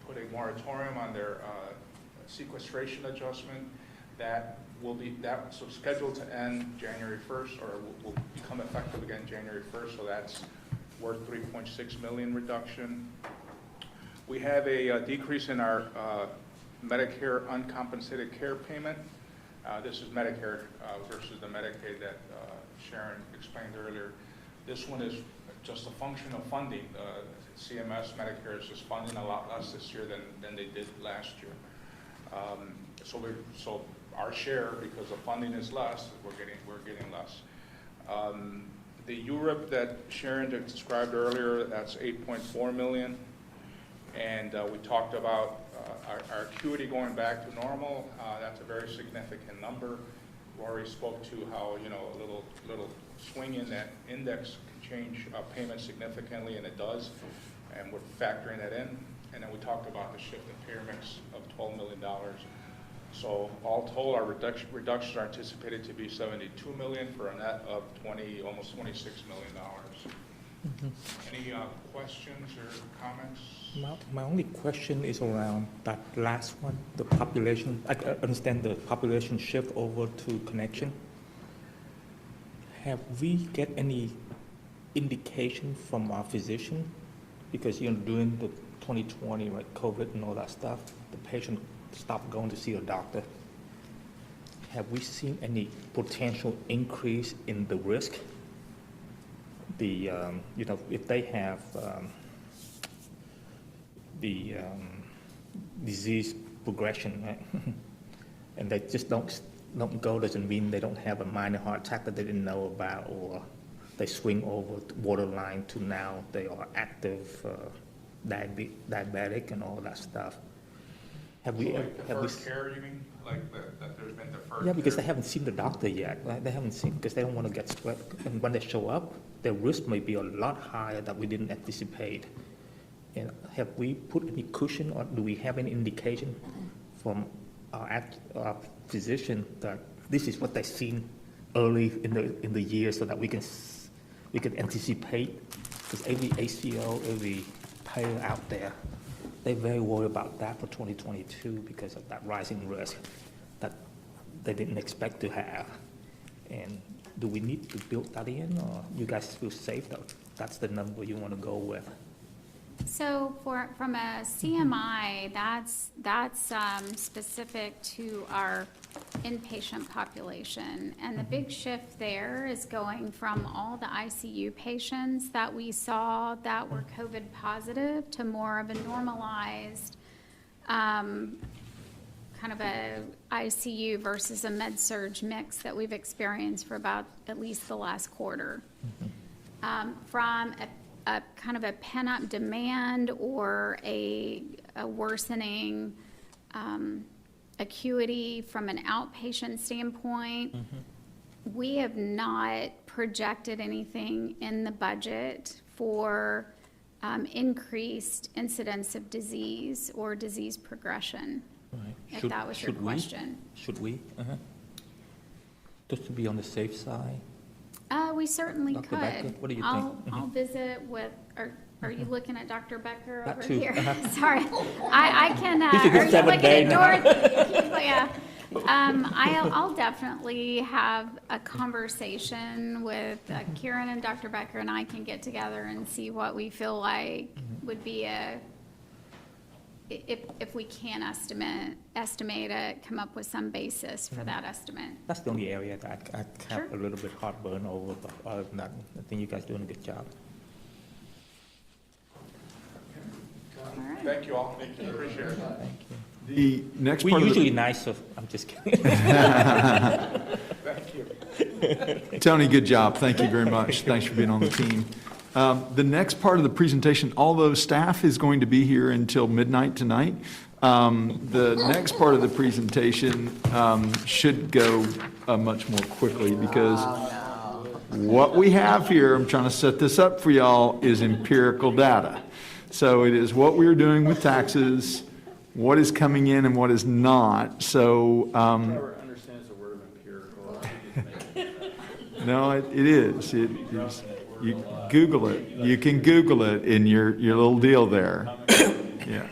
put a moratorium on their sequestration adjustment. That will be scheduled to end January 1st, or will become effective again January 1st. So that's worth $3.6 million reduction. We have a decrease in our Medicare uncompensated care payment. This is Medicare versus the Medicaid that Sharon explained earlier. This one is just a function of funding. CMS, Medicare is just funding a lot less this year than they did last year. So our share, because the funding is less, we're getting less. The Europe that Sharon described earlier, that's 8.4 million. And we talked about our acuity going back to normal. That's a very significant number. Rory spoke to how, you know, a little swing in that index can change payment significantly, and it does. And we're factoring that in. And then we talked about the shift in payer mix of $12 million. So all told, our reductions are anticipated to be 72 million for a net of almost $26 million. Any questions or comments? My only question is around that last one, the population. I understand the population shift over to connection. Have we get any indication from our physician? Because, you know, during the 2020, like COVID and all that stuff, the patient stopped going to see a doctor. Have we seen any potential increase in the risk? You know, if they have disease progression, right? And they just don't go, doesn't mean they don't have a minor heart attack that they didn't know about, or they swing over the borderline to now they are active diabetic and all that stuff. Have we? Deferred care, you mean? Like that there's been deferred care? Yeah, because they haven't seen the doctor yet, right? They haven't seen, because they don't want to get swept. And when they show up, their risk may be a lot higher that we didn't anticipate. And have we put any cushion, or do we have any indication from our physician that this is what they've seen early in the year, so that we can anticipate? Because every ACO, every payer out there, they're very worried about that for 2022 because of that rising risk that they didn't expect to have. And do we need to build that in, or you guys feel safe that that's the number you want to go with? So from a CMI, that's specific to our inpatient population. And the big shift there is going from all the ICU patients that we saw that were COVID positive to more of a normalized kind of a ICU versus a med-surg mix that we've experienced for about at least the last quarter. From a kind of a pent-up demand or a worsening acuity from an outpatient standpoint, we have not projected anything in the budget for increased incidence of disease or disease progression, Right. if that was your question. Should we? Just to be on the safe side? We certainly Dr. could. Becker, what do you I'll think? visit with, are you looking at Dr. Becker That over too. here? Sorry, I can, This is are you 7 looking day at now. North? Yeah. I'll definitely have a conversation with Kieran, and Dr. Becker and I can get together and see what we feel like would be if we can estimate it, come up with some basis for that estimate. That's the only area that I have a little bit heartburn over, but other than that, I think you guys are doing a good job. All right. Thank you all. Thank you. Appreciate it. The next We're part of usually the, nice, so I'm just kidding. Thank you. Tony, good job. Thank you very much. Thanks for being on the team. The next part of the presentation, although staff is going to be here until midnight tonight, the next part of the presentation should go much more quickly, because what we have here, I'm trying to set this up for y'all, is empirical data. So it is what we are doing with taxes, what is coming in and what is not. So Never understands the word empirical. no, it is. It is. You Google it. You can Google it in your little deal there. Yeah.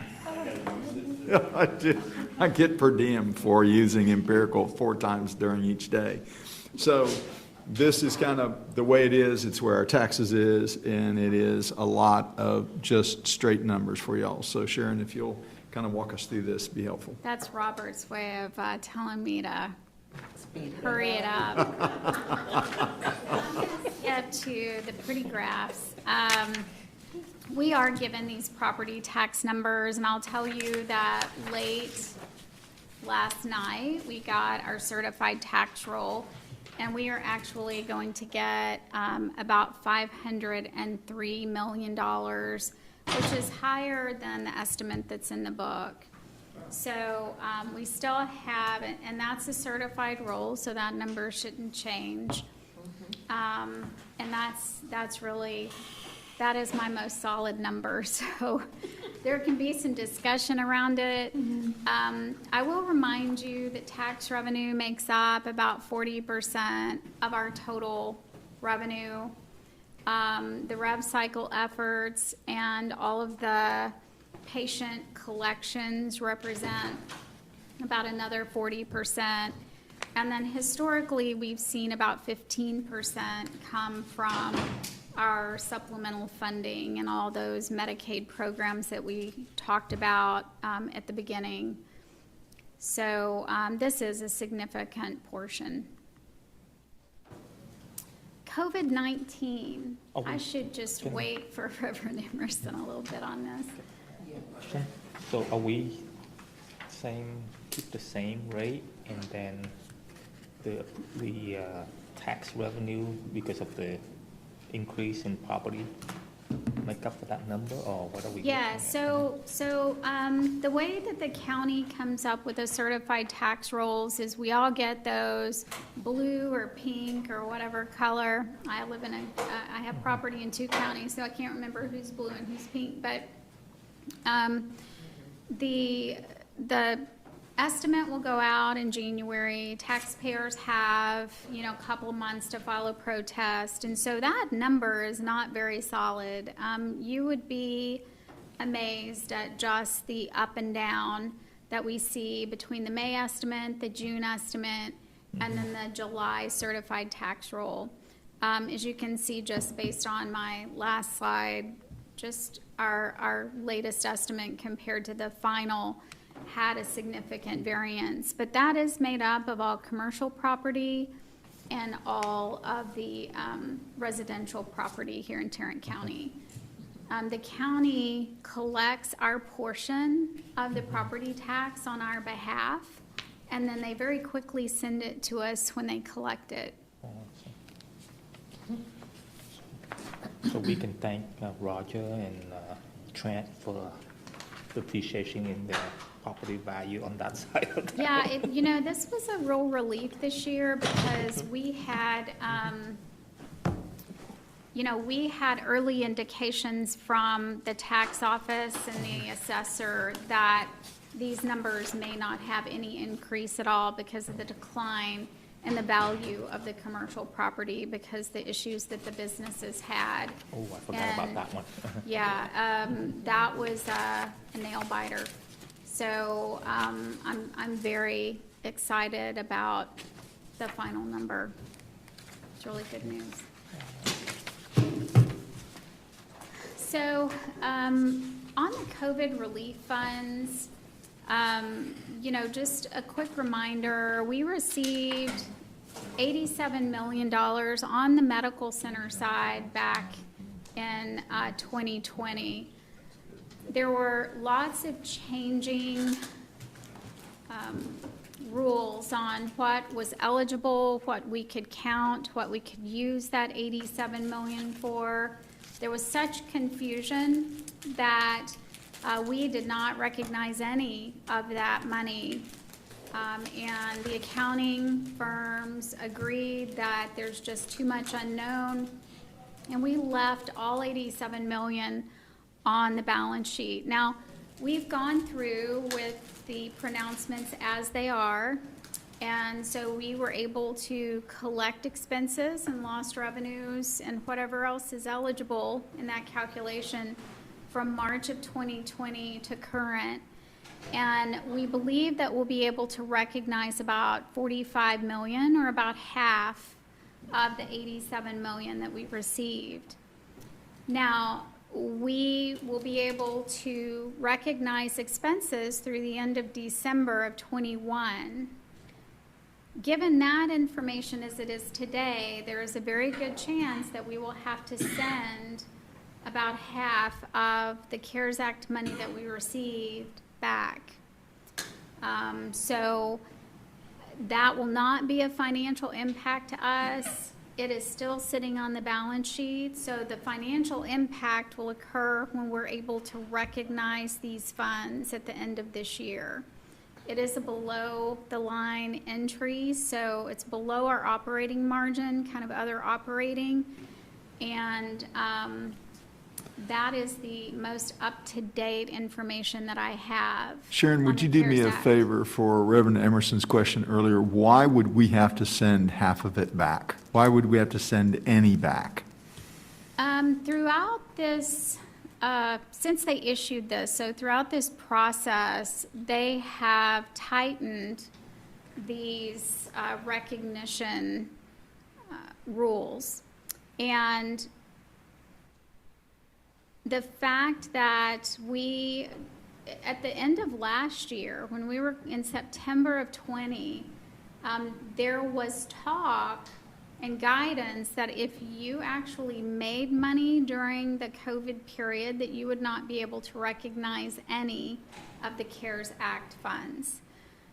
I get per diem for using empirical 4 times during each day. So this is kind of the way it is. It's where our taxes is, and it is a lot of just straight numbers for y'all. So Sharon, if you'll kind of walk us through this, be helpful. That's Robert's way of telling me to hurry it up. up to the pretty graphs, we are given these property tax numbers, and I'll tell you that late last night, we got our certified tax roll, and we are actually going to get about $503 million, which is higher than the estimate that's in the book. So we still have, and that's a certified roll, so that number shouldn't change. And that's really, that is my most solid number. So there can be some discussion around it. I will remind you that tax revenue makes up about 40% of our total revenue. The rev cycle efforts and all of the patient collections represent about another 40%. And then historically, we've seen about 15% come from our supplemental funding and all those Medicaid programs that we talked about at the beginning. So this is a significant portion. COVID-19, I should just wait for Reverend Emerson a little bit on this. So are we saying keep the same rate, and then the tax revenue because of the increase in property make up for that number, or what are we? Yeah, so the way that the county comes up with the certified tax rolls is we all get those blue or pink or whatever color. I have property in 2 counties, so I can't remember who's blue and who's pink, but the estimate will go out in January. Taxpayers have, a couple months to file a protest, and so that number is not very solid. You would be amazed at just the up and down that we see between the May estimate, the June estimate, and then the July certified tax roll. As you can see, just based on my last slide, just our latest estimate compared to the final had a significant variance, but that is made up of all commercial property and all of the residential property here in Tarrant County. The county collects our portion of the property tax on our behalf, and then they very quickly send it to us when they collect it. So we can thank Roger and Trent for the appreciation in their property value on that side of that. Yeah, this was a real relief this year because we had, we had early indications from the tax office and the assessor that these numbers may not have any increase at all because of the decline in the value of the commercial property because the issues that the businesses had. Oh, I forgot about that one. Yeah, that was a nail biter. So I'm very excited about the final number. It's really good news. So on the COVID relief funds, just a quick reminder, we received $87 million on the medical center side back in 2020. There were lots of changing rules on what was eligible, what we could count, what we could use that $87 million for. There was such confusion that we did not recognize any of that money. And the accounting firms agreed that there's just too much unknown. And we left all $87 million on the balance sheet. Now, we've gone through with the pronouncements as they are. And so we were able to collect expenses and lost revenues and whatever else is eligible in that calculation from March of 2020 to current. And we believe that we'll be able to recognize about $45 million, or about half of the $87 million that we've received. Now, we will be able to recognize expenses through the end of December of 21. Given that information as it is today, there is a very good chance that we will have to send about half of the CARES Act money that we received back. So that will not be a financial impact to us. It is still sitting on the balance sheet, so the financial impact will occur when we're able to recognize these funds at the end of this year. It is a below-the-line entry, so it's below our operating margin, kind of other operating, and that is the most up-to-date information that I have. Sharon, would on you the do me CARES a Act. favor for Reverend Emerson's question earlier? Why would we have to send half of it back? Why would we have to send any back? Throughout this, since they issued this, so throughout this process, they have tightened these recognition rules. And the fact that we, at the end of last year, when we were in September of 20, there was talk and guidance that if you actually made money during the COVID period, that you would not be able to recognize any of the CARES Act funds.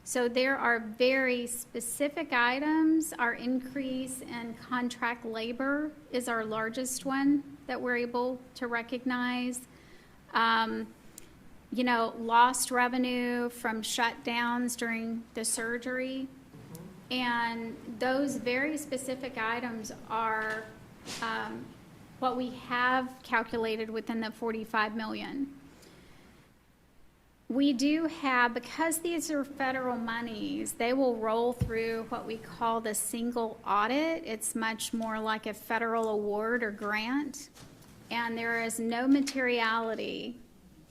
So there are very specific items. Our increase in contract labor is our largest one that we're able to recognize. You know, lost revenue from shutdowns during the surgery. And those very specific items are what we have calculated within the 45 million. We do have, because these are federal monies, they will roll through what we call the single audit. It's much more like a federal award or grant, and there is no materiality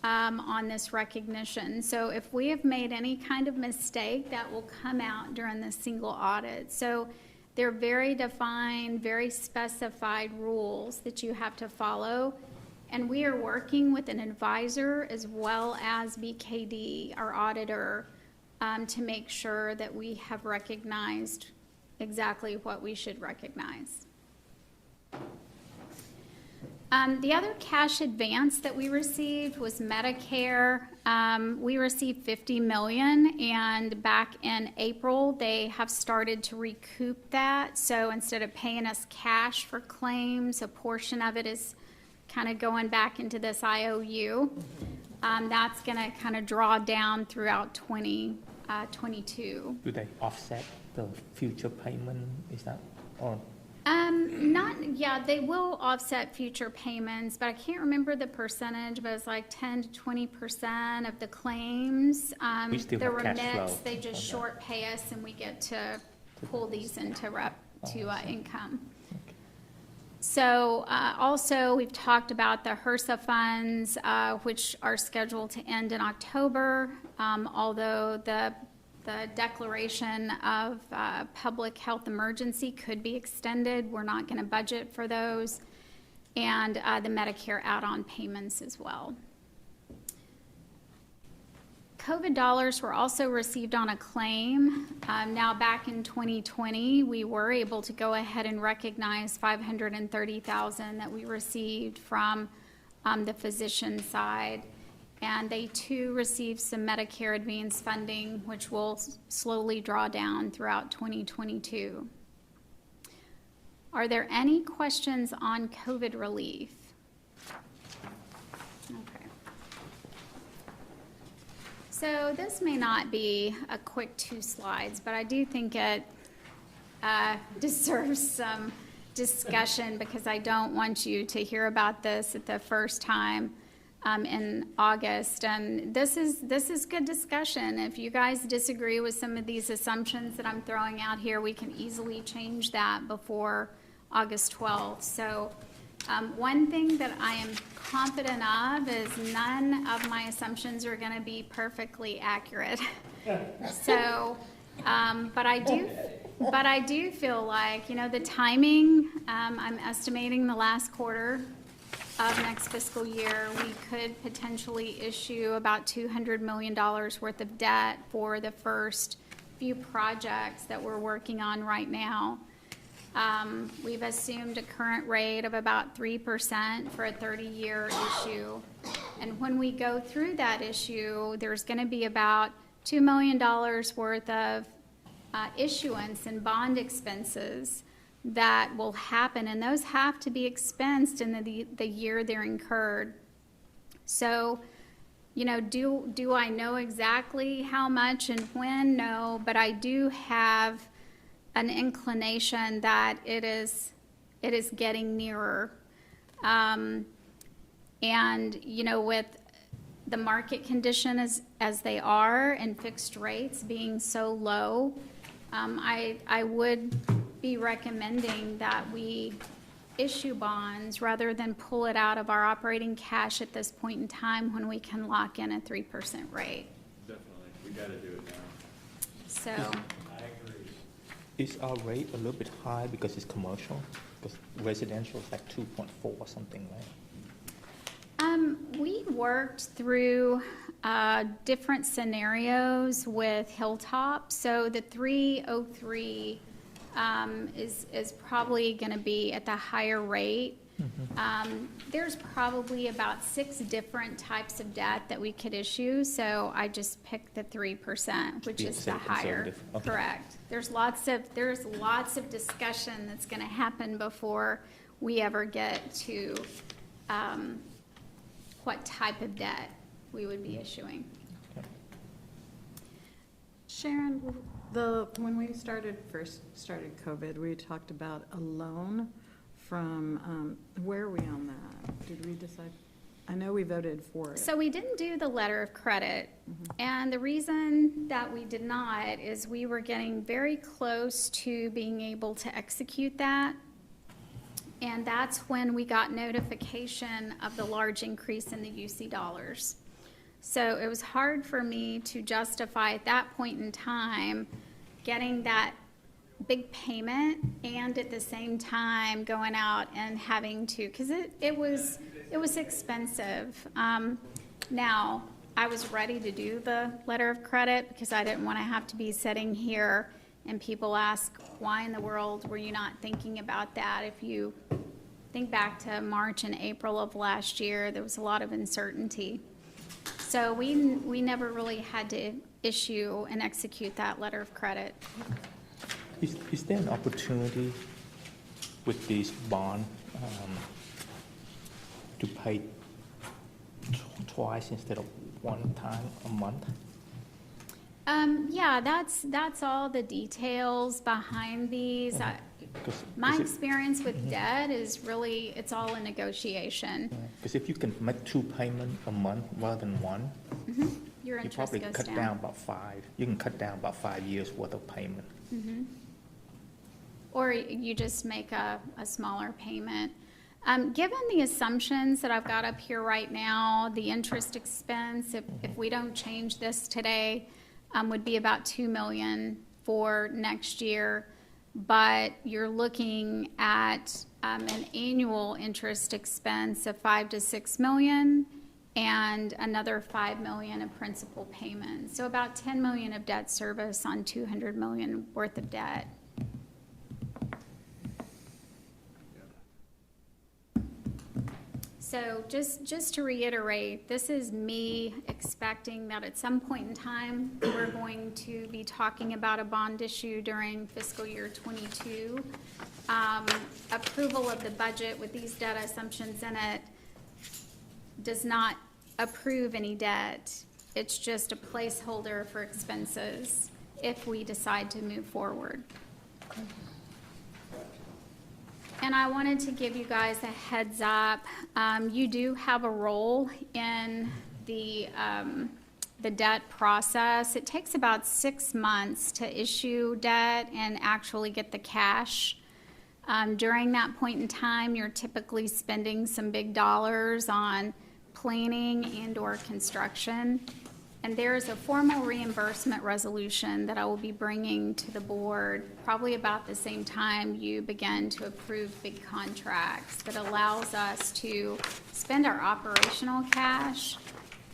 on this recognition. So if we have made any kind of mistake, that will come out during the single audit. So they're very defined, very specified rules that you have to follow. And we are working with an advisor as well as BKD, our auditor, to make sure that we have recognized exactly what we should recognize. The other cash advance that we received was Medicare. We received $50 million, and back in April, they have started to recoup that. So instead of paying us cash for claims, a portion of it is kind of going back into this IOU. That's going to kind of draw down throughout 2022. Do they offset the future payment? Is that, or? They will offset future payments, but I can't remember the percentage, but it's like 10 to 20% of the claims. We still the have cash remits, flow they just on short pay us and we get to pull these into income. So also, we've talked about the HRSA funds, which are scheduled to end in October, although the declaration of public health emergency could be extended. We're not going to budget for those. And the Medicare add-on payments as well. COVID dollars were also received on a claim. Now back in 2020, we were able to go ahead and recognize $530,000 that we received from the physician side. And they too received some Medicare advance funding, which will slowly draw down throughout 2022. Are there any questions on COVID relief? Okay. So this may not be a quick 2 slides, but I do think it deserves some discussion because I don't want you to hear about this at the first time in August. And this is good discussion. If you guys disagree with some of these assumptions that I'm throwing out here, we can easily change that before August 12th. So one thing that I am confident of is none of my assumptions are going to be perfectly accurate. So, but I do feel like, you know, the timing, I'm estimating the last quarter of next fiscal year, we could potentially issue about $200 million worth of debt for the first few projects that we're working on right now. We've assumed a current rate of about 3% for a 30-year issue. And when we go through that issue, there's going to be about $2 million worth of issuance and bond expenses that will happen, and those have to be expensed in the year they're incurred. So, you know, do I know exactly how much and when? No, but I do have an inclination that it is getting nearer. And, you know, with the market condition as they are and fixed rates being so low, I would be recommending that we issue bonds rather than pull it out of our operating cash at this point in time when we can lock in a 3% rate. Definitely, we gotta do it now. So, I agree. Is our rate a little bit high because it's commercial? Because residential is like 2.4 or something, right? we worked through different scenarios with Hilltop. So the 303 is probably going to be at the higher rate. There's probably about 6 different types of debt that we could issue, so I just picked the 3%, which is the higher. Okay. Correct. There's lots of discussion that's going to happen before we ever get to what type of debt we would be issuing. Sharon, when we first started COVID, we talked about a loan from, where are we on that? Did we decide? I know we voted for it. So we didn't do the letter of credit, and the reason that we did not is we were getting very close to being able to execute that. And that's when we got notification of the large increase in the UC dollars. So it was hard for me to justify at that point in time getting that big payment and at the same time going out and having to, because it was expensive. Now, I was ready to do the letter of credit because I didn't want to have to be sitting here and people ask, why in the world were you not thinking about that? If you think back to March and April of last year, there was a lot of uncertainty. So we never really had to issue and execute that letter of credit. Is there an opportunity with this bond to pay twice instead of one time a month? Yeah, that's all the details behind these. My experience with debt is really, it's all a negotiation. Because if you can make 2 payments a month rather than one, Your you interest probably goes cut down. down about 5. You can cut down about 5 years worth of payment. Or you just make a smaller payment. Given the assumptions that I've got up here right now, the interest expense, if we don't change this today, would be about $2 million for next year. But you're looking at an annual interest expense of $5 to $6 million and another $5 million of principal payments. So about $10 million of debt service on $200 million worth of debt. So just to reiterate, this is me expecting that at some point in time, we're going to be talking about a bond issue during fiscal year '22. Approval of the budget with these debt assumptions in it does not approve any debt. It's just a placeholder for expenses if we decide to move forward. And I wanted to give you guys a heads up. You do have a role in the debt process. It takes about 6 months to issue debt and actually get the cash. During that point in time, you're typically spending some big dollars on planning and/or construction. And there is a formal reimbursement resolution that I will be bringing to the board probably about the same time you begin to approve big contracts that allows us to spend our operational cash.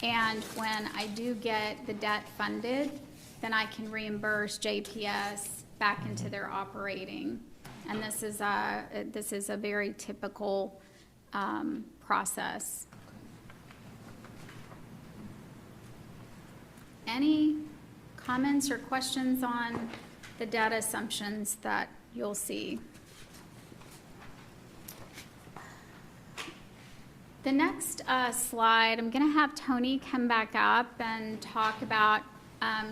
And when I do get the debt funded, then I can reimburse JPS back into their operating. And this is a very typical process. Any comments or questions on the data assumptions that you'll see? The next slide, I'm going to have Tony come back up and talk about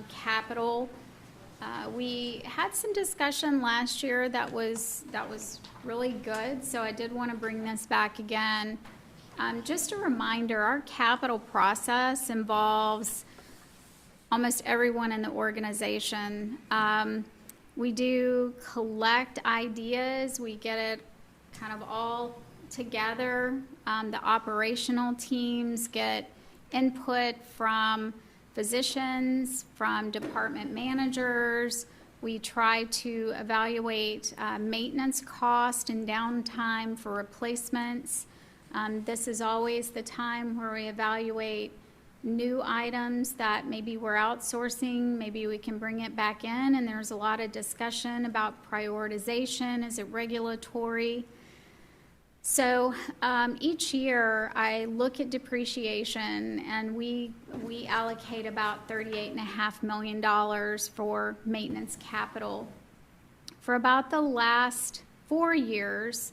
capital. We had some discussion last year that was really good, so I did want to bring this back again. Just a reminder, our capital process involves almost everyone in the organization. We do collect ideas, we get it kind of all together. The operational teams get input from physicians, from department managers. We try to evaluate maintenance cost and downtime for replacements. This is always the time where we evaluate new items that maybe we're outsourcing, maybe we can bring it back in, and there's a lot of discussion about prioritization. Is it regulatory? So each year I look at depreciation, and we allocate about $38.5 million for maintenance capital. For about the last 4 years,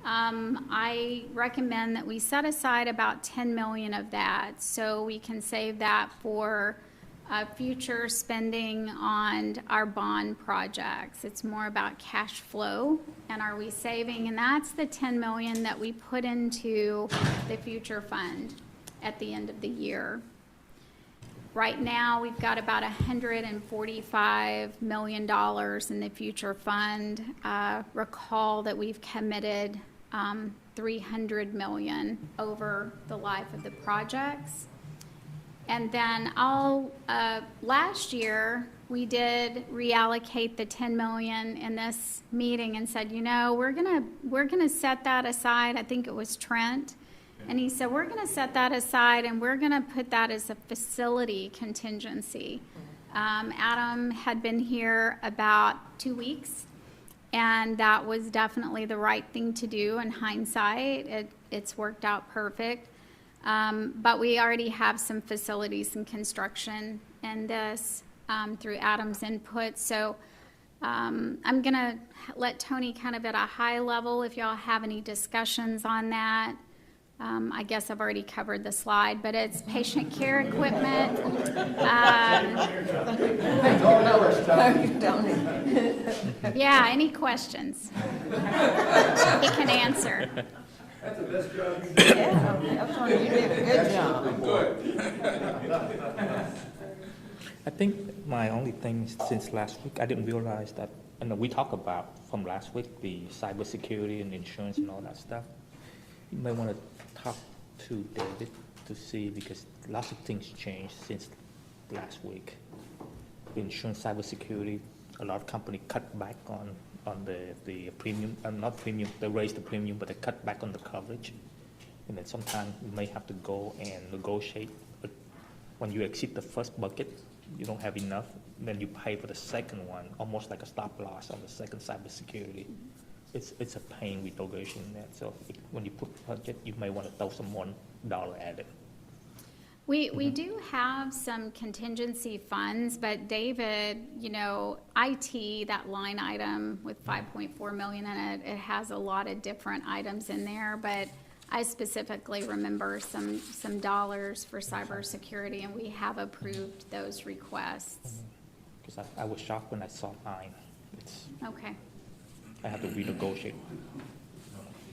I recommend that we set aside about $10 million of that, so we can save that for future spending on our bond projects. It's more about cash flow, and are we saving, and that's the $10 million that we put into the future fund at the end of the year. Right now, we've got about $145 million in the future fund. Recall that we've committed $300 million over the life of the projects. And then last year, we did reallocate the $10 million in this meeting and said, you know, we're gonna set that aside. I think it was Trent. And he said, we're gonna set that aside and we're gonna put that as a facility contingency. Adam had been here about 2 weeks, and that was definitely the right thing to do in hindsight. It's worked out perfect. But we already have some facilities and construction in this through Adam's input. So I'm going to let Tony kind of at a high level, if y'all have any discussions on that. I guess I've already covered the slide, but it's patient care equipment. Yeah, any questions? He can answer. That's the best job you did. Yeah, that's one you did a good job. Good. I think my only thing since last week, I didn't realize that, and we talked about from last week, the cybersecurity and insurance and all that stuff. You may want to talk to David to see, because lots of things changed since last week. The insurance, cybersecurity, a lot of companies cut back on the premium, not premium, they raised the premium, but they cut back on the coverage. And then sometimes you may have to go and negotiate. But when you exceed the first bucket, you don't have enough, then you pay for the second one, almost like a stop loss on the second cybersecurity. It's a pain with negotiating that. So when you put budget, you may want to throw some more dollar at it. We do have some contingency funds, but David, you know, IT, that line item with 5.4 million in it, it has a lot of different items in there, but I specifically remember some dollars for cybersecurity, and we have approved those requests. Because I was shocked when I saw mine. Okay. I have to renegotiate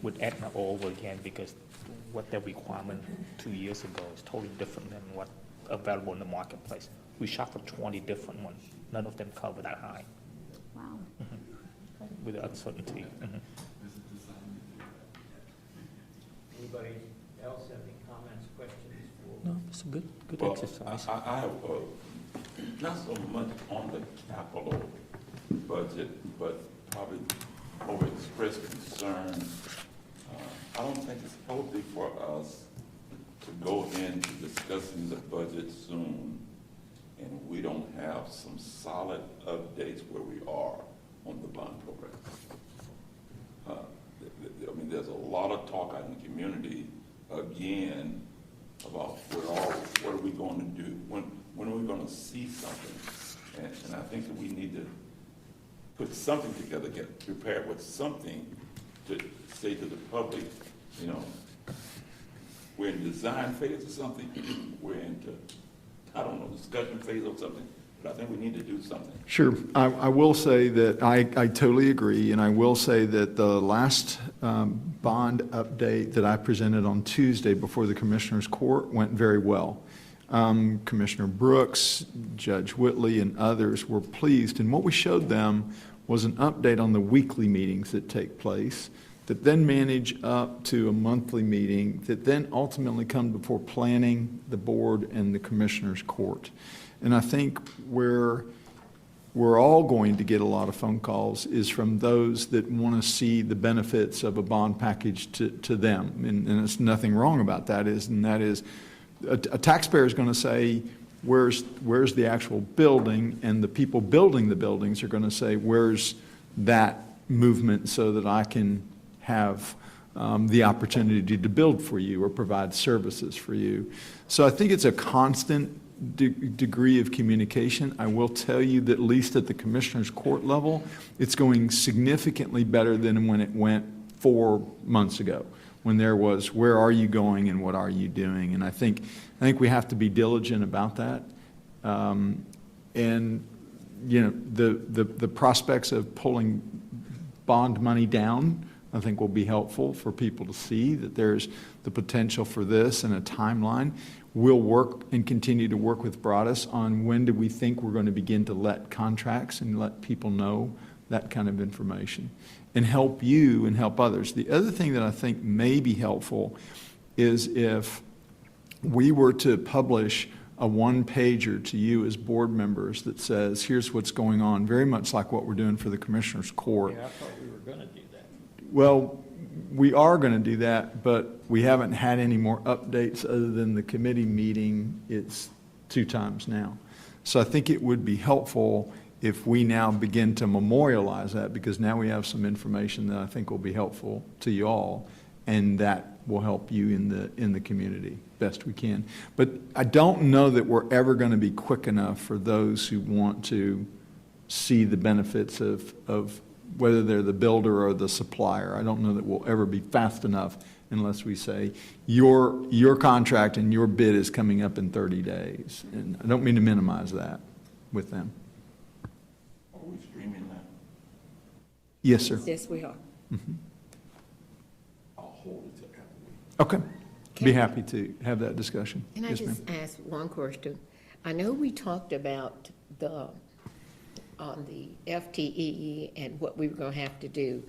with Aetna all over again, because what their requirement 2 years ago is totally different than what available in the marketplace. We shot for 20 different ones. None of them cover that high. Wow. With the uncertainty. Anybody else have any comments, questions? No, it's a good Well, exercise. I have not so much on the capital budget, but probably overexpressed concern. I don't think it's healthy for us to go into discussing the budget soon and we don't have some solid updates where we are on the bond program. I mean, there's a lot of talk out in the community, again, about what are we going to do? When are we going to see something? And I think that we need to put something together, get prepared with something to say to the public, you know, we're in design phase or something, we're into, I don't know, discussion phase or something, but I think we need to do something. Sure. I will say that I totally agree, and I will say that the last bond update that I presented on Tuesday before the Commissioners Court went very well. Commissioner Brooks, Judge Whitley, and others were pleased, and what we showed them was an update on the weekly meetings that take place, that then manage up to a monthly meeting, that then ultimately come before planning, the board, and the Commissioners Court. And I think where we're all going to get a lot of phone calls is from those that want to see the benefits of a bond package to them. And there's nothing wrong about that, and that is a taxpayer is going to say, where's the actual building? And the people building the buildings are going to say, where's that movement so that I can have the opportunity to build for you or provide services for you. So I think it's a constant degree of communication. I will tell you that at least at the Commissioners Court level, it's going significantly better than when it went 4 months ago, when there was, where are you going and what are you doing? And I think we have to be diligent about that. And you know, the prospects of pulling bond money down, I think will be helpful for people to see that there's the potential for this and a timeline. We'll work and continue to work with Broadus on when do we think we're going to begin to let contracts and let people know that kind of information and help you and help others. The other thing that I think may be helpful is if we were to publish a one-pager to you as board members that says, here's what's going on, very much like what we're doing for the Commissioners Court. Yeah, I thought we were going to do that. Well, we are going to do that, but we haven't had any more updates other than the committee meeting. It's 2 times now. So I think it would be helpful if we now begin to memorialize that, because now we have some information that I think will be helpful to you all, and that will help you in the community best we can. But I don't know that we're ever going to be quick enough for those who want to see the benefits of whether they're the builder or the supplier. I don't know that we'll ever be fast enough unless we say, your contract and your bid is coming up in 30 days. And I don't mean to minimize that with them. Are we streaming that? Yes, sir. Yes, we are. Mm-hmm. I'll hold it till after we. Okay. Be happy to have that discussion. Can I Yes, ma'am. just ask one question? I know we talked about on the FTE and what we were going to have to do.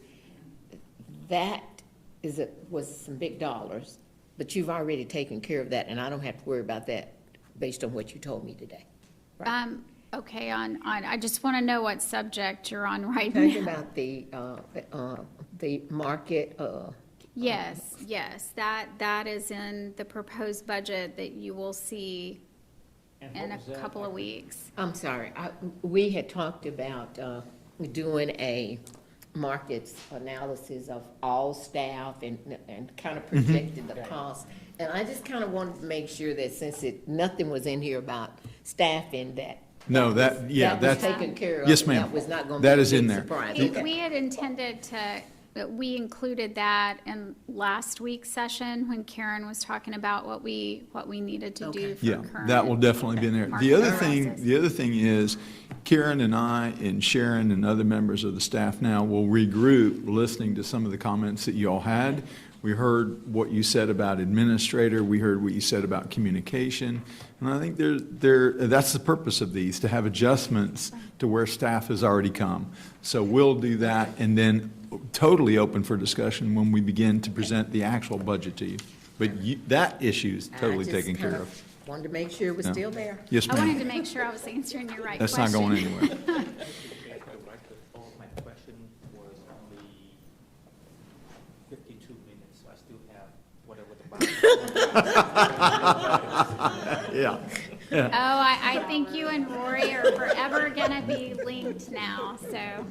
That was some big dollars, but you've already taken care of that, and I don't have to worry about that based on what you told me today. Right? Okay, I just want to know what subject you're on right Talking now. about the market. Yes, that is in the proposed budget that you will see in a couple of weeks. I'm sorry, we had talked about doing a markets analysis of all staff and kind of projected the cost. And I just kind of wanted to make sure that since nothing was in here about staffing, that No, that's taken care of. Yes, and ma'am. That was not going to That be a is in big there. surprise. We Okay. had intended we included that in last week's session when Karen was talking about what we needed to do for Yeah, current. that will definitely be in there. market analysis. The other thing is, Karen and I and Sharon and other members of the staff now will regroup, listening to some of the comments that you all had. We heard what you said about administrator. We heard what you said about communication. And I think that's the purpose of these, to have adjustments to where staff has already come. So we'll do that, and then totally open for discussion when we begin to present the actual budget to you. But that issue is totally taken care of. Wanted to make sure it was Yeah. still there. Yes, I wanted to ma'am. make sure I was answering your right That's question. not going anywhere. My question was only 52 minutes, so I still have whatever the. Yeah. I think you and Rory are forever gonna be linked now, so.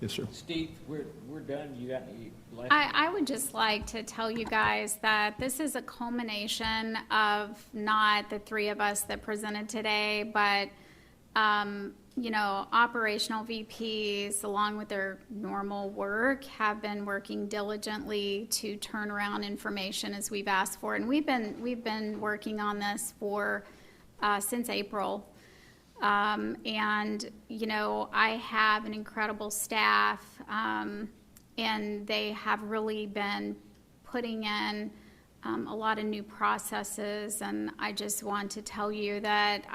Yes, sir. Steve, we're done. You got any last? I would just like to tell you guys that this is a culmination of not the three of us that presented today, but, you know, operational VPs, along with their normal work, have been working diligently to turn around information as we've asked for. And we've been working on this for, since April. And, you know, I have an incredible staff, and they have really been putting in a lot of new processes. And I just want to tell you that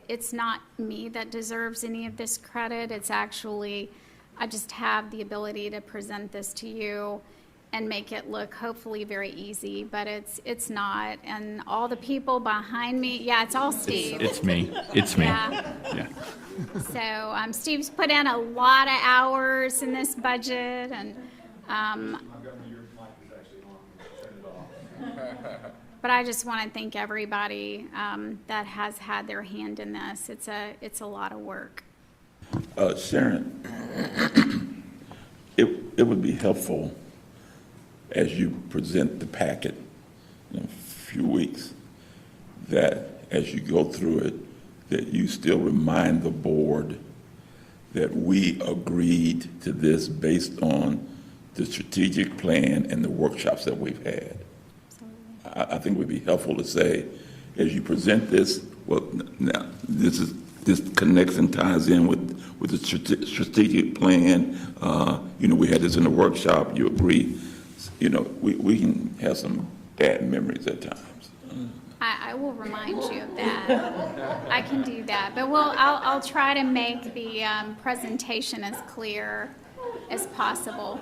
it's not me that deserves any of this credit. It's actually, I just have the ability to present this to you and make it look hopefully very easy, but it's not. And all the people behind me, yeah, it's all Steve. It's me. It's me. Yeah. So Steve's put in a lot of hours in this budget, and but I just want to thank everybody that has had their hand in this. It's a lot of work. Sharon, it would be helpful as you present the packet in a few weeks, that as you go through it, that you still remind the board that we agreed to this based on the strategic plan and the workshops that we've had. I think it would be helpful to say, as you present this, well, now this connects and ties in with the strategic plan. You know, we had this in the workshop. You agree. You know, we can have some bad memories at times. I will remind you of that. I can do that, but I'll try to make the presentation as clear as possible.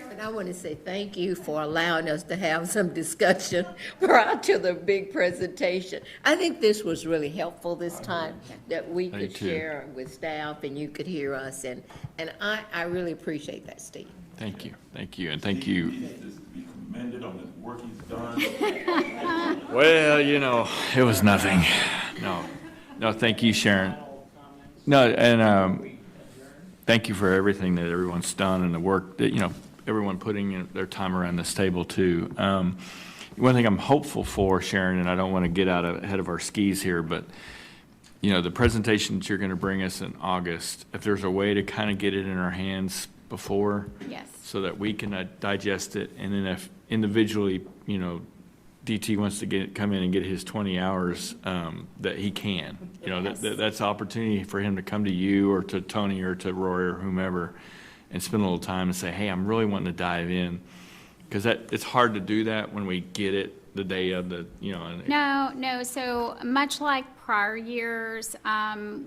And I want to say thank you for allowing us to have some discussion prior to the big presentation. I think this was really helpful this time, that we could share with staff and you could hear us, and I really appreciate that, Steve. Thank you, and thank you. He needs to be commended on his work he's done. Well, you know, it was nothing. No, thank you, Sharon. No, and thank you for everything that everyone's done and the work that, you know, everyone putting in their time around this table too. One thing I'm hopeful for, Sharon, and I don't want to get out ahead of our skis here, but you know, the presentation that you're going to bring us in August, if there's a way to kind of get it in our hands before, Yes. so that we can digest it, and then if individually, you know, DT wants to come in and get his 20 hours, that he can. You know, that's opportunity for him to come to you or to Tony or to Roy or whomever and spend a little time and say, hey, I'm really wanting to dive in. Because it's hard to do that when we get it the day of the, you know. No. So much like prior years,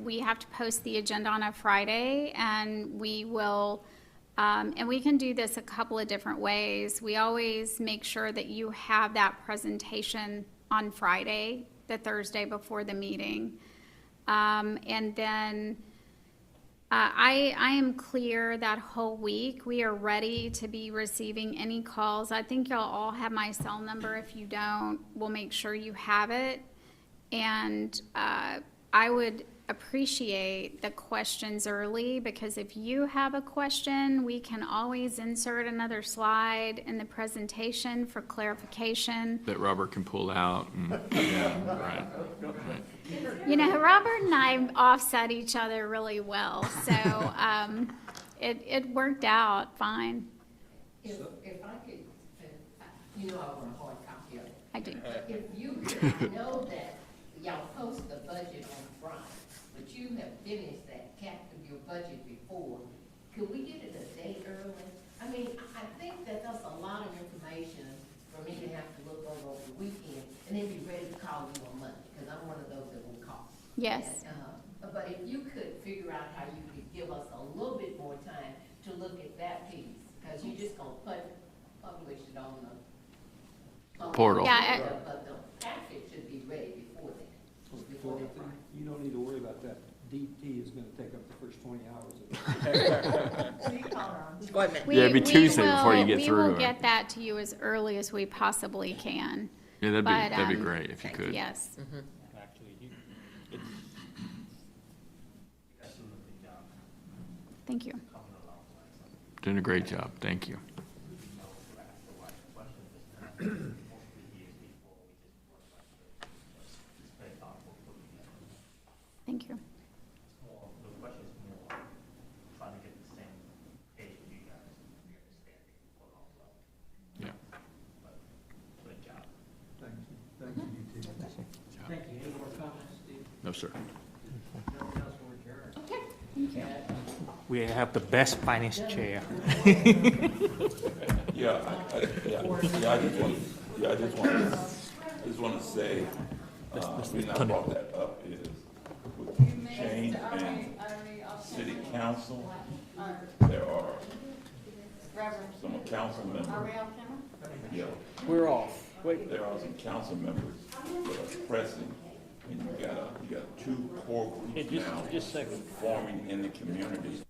we have to post the agenda on a Friday, and we will, and we can do this a couple of different ways. We always make sure that you have that presentation on Friday, the Thursday before the meeting. And then I am clear that whole week. We are ready to be receiving any calls. I think y'all all have my cell number. If you don't, we'll make sure you have it. And I would appreciate the questions early, because if you have a question, we can always insert another slide in the presentation for clarification. That Robert can pull out. Yeah, right. You know, Robert and I offset each other really well, so it worked out fine. If I could, you know I want a hard copy of it. I do. If you could, I know that y'all post the budget on Friday, but you have finished that cap of your budget before. Could we get it a day early? I mean, I think that that's a lot of information for me to have to look over the weekend and then be ready to call you on Monday, because I'm one of those that will call. Yes. And, but if you could figure out how you could give us a little bit more time to look at that piece, because you're just gonna publish it on the Portal. Yeah, but the packet should be ready before then. You don't need to worry about that. DT is gonna take up the first 20 hours of it. Wait a minute. Yeah, it'd be Tuesday before you get We through will to it. get that to you as early as we possibly can. Yeah, But, that'd be great if you could. Yes. Thank you. Doing a great job. Thank you. Thank you. Yeah. No, sir. We have the best finance chair. I just want to say, the reason I brought that up is with the change in city council, there are some council members. Are we on camera? Yeah, We're off. Wait. there are some council members that are pressing, and you got two core groups now Just a second. forming in the community.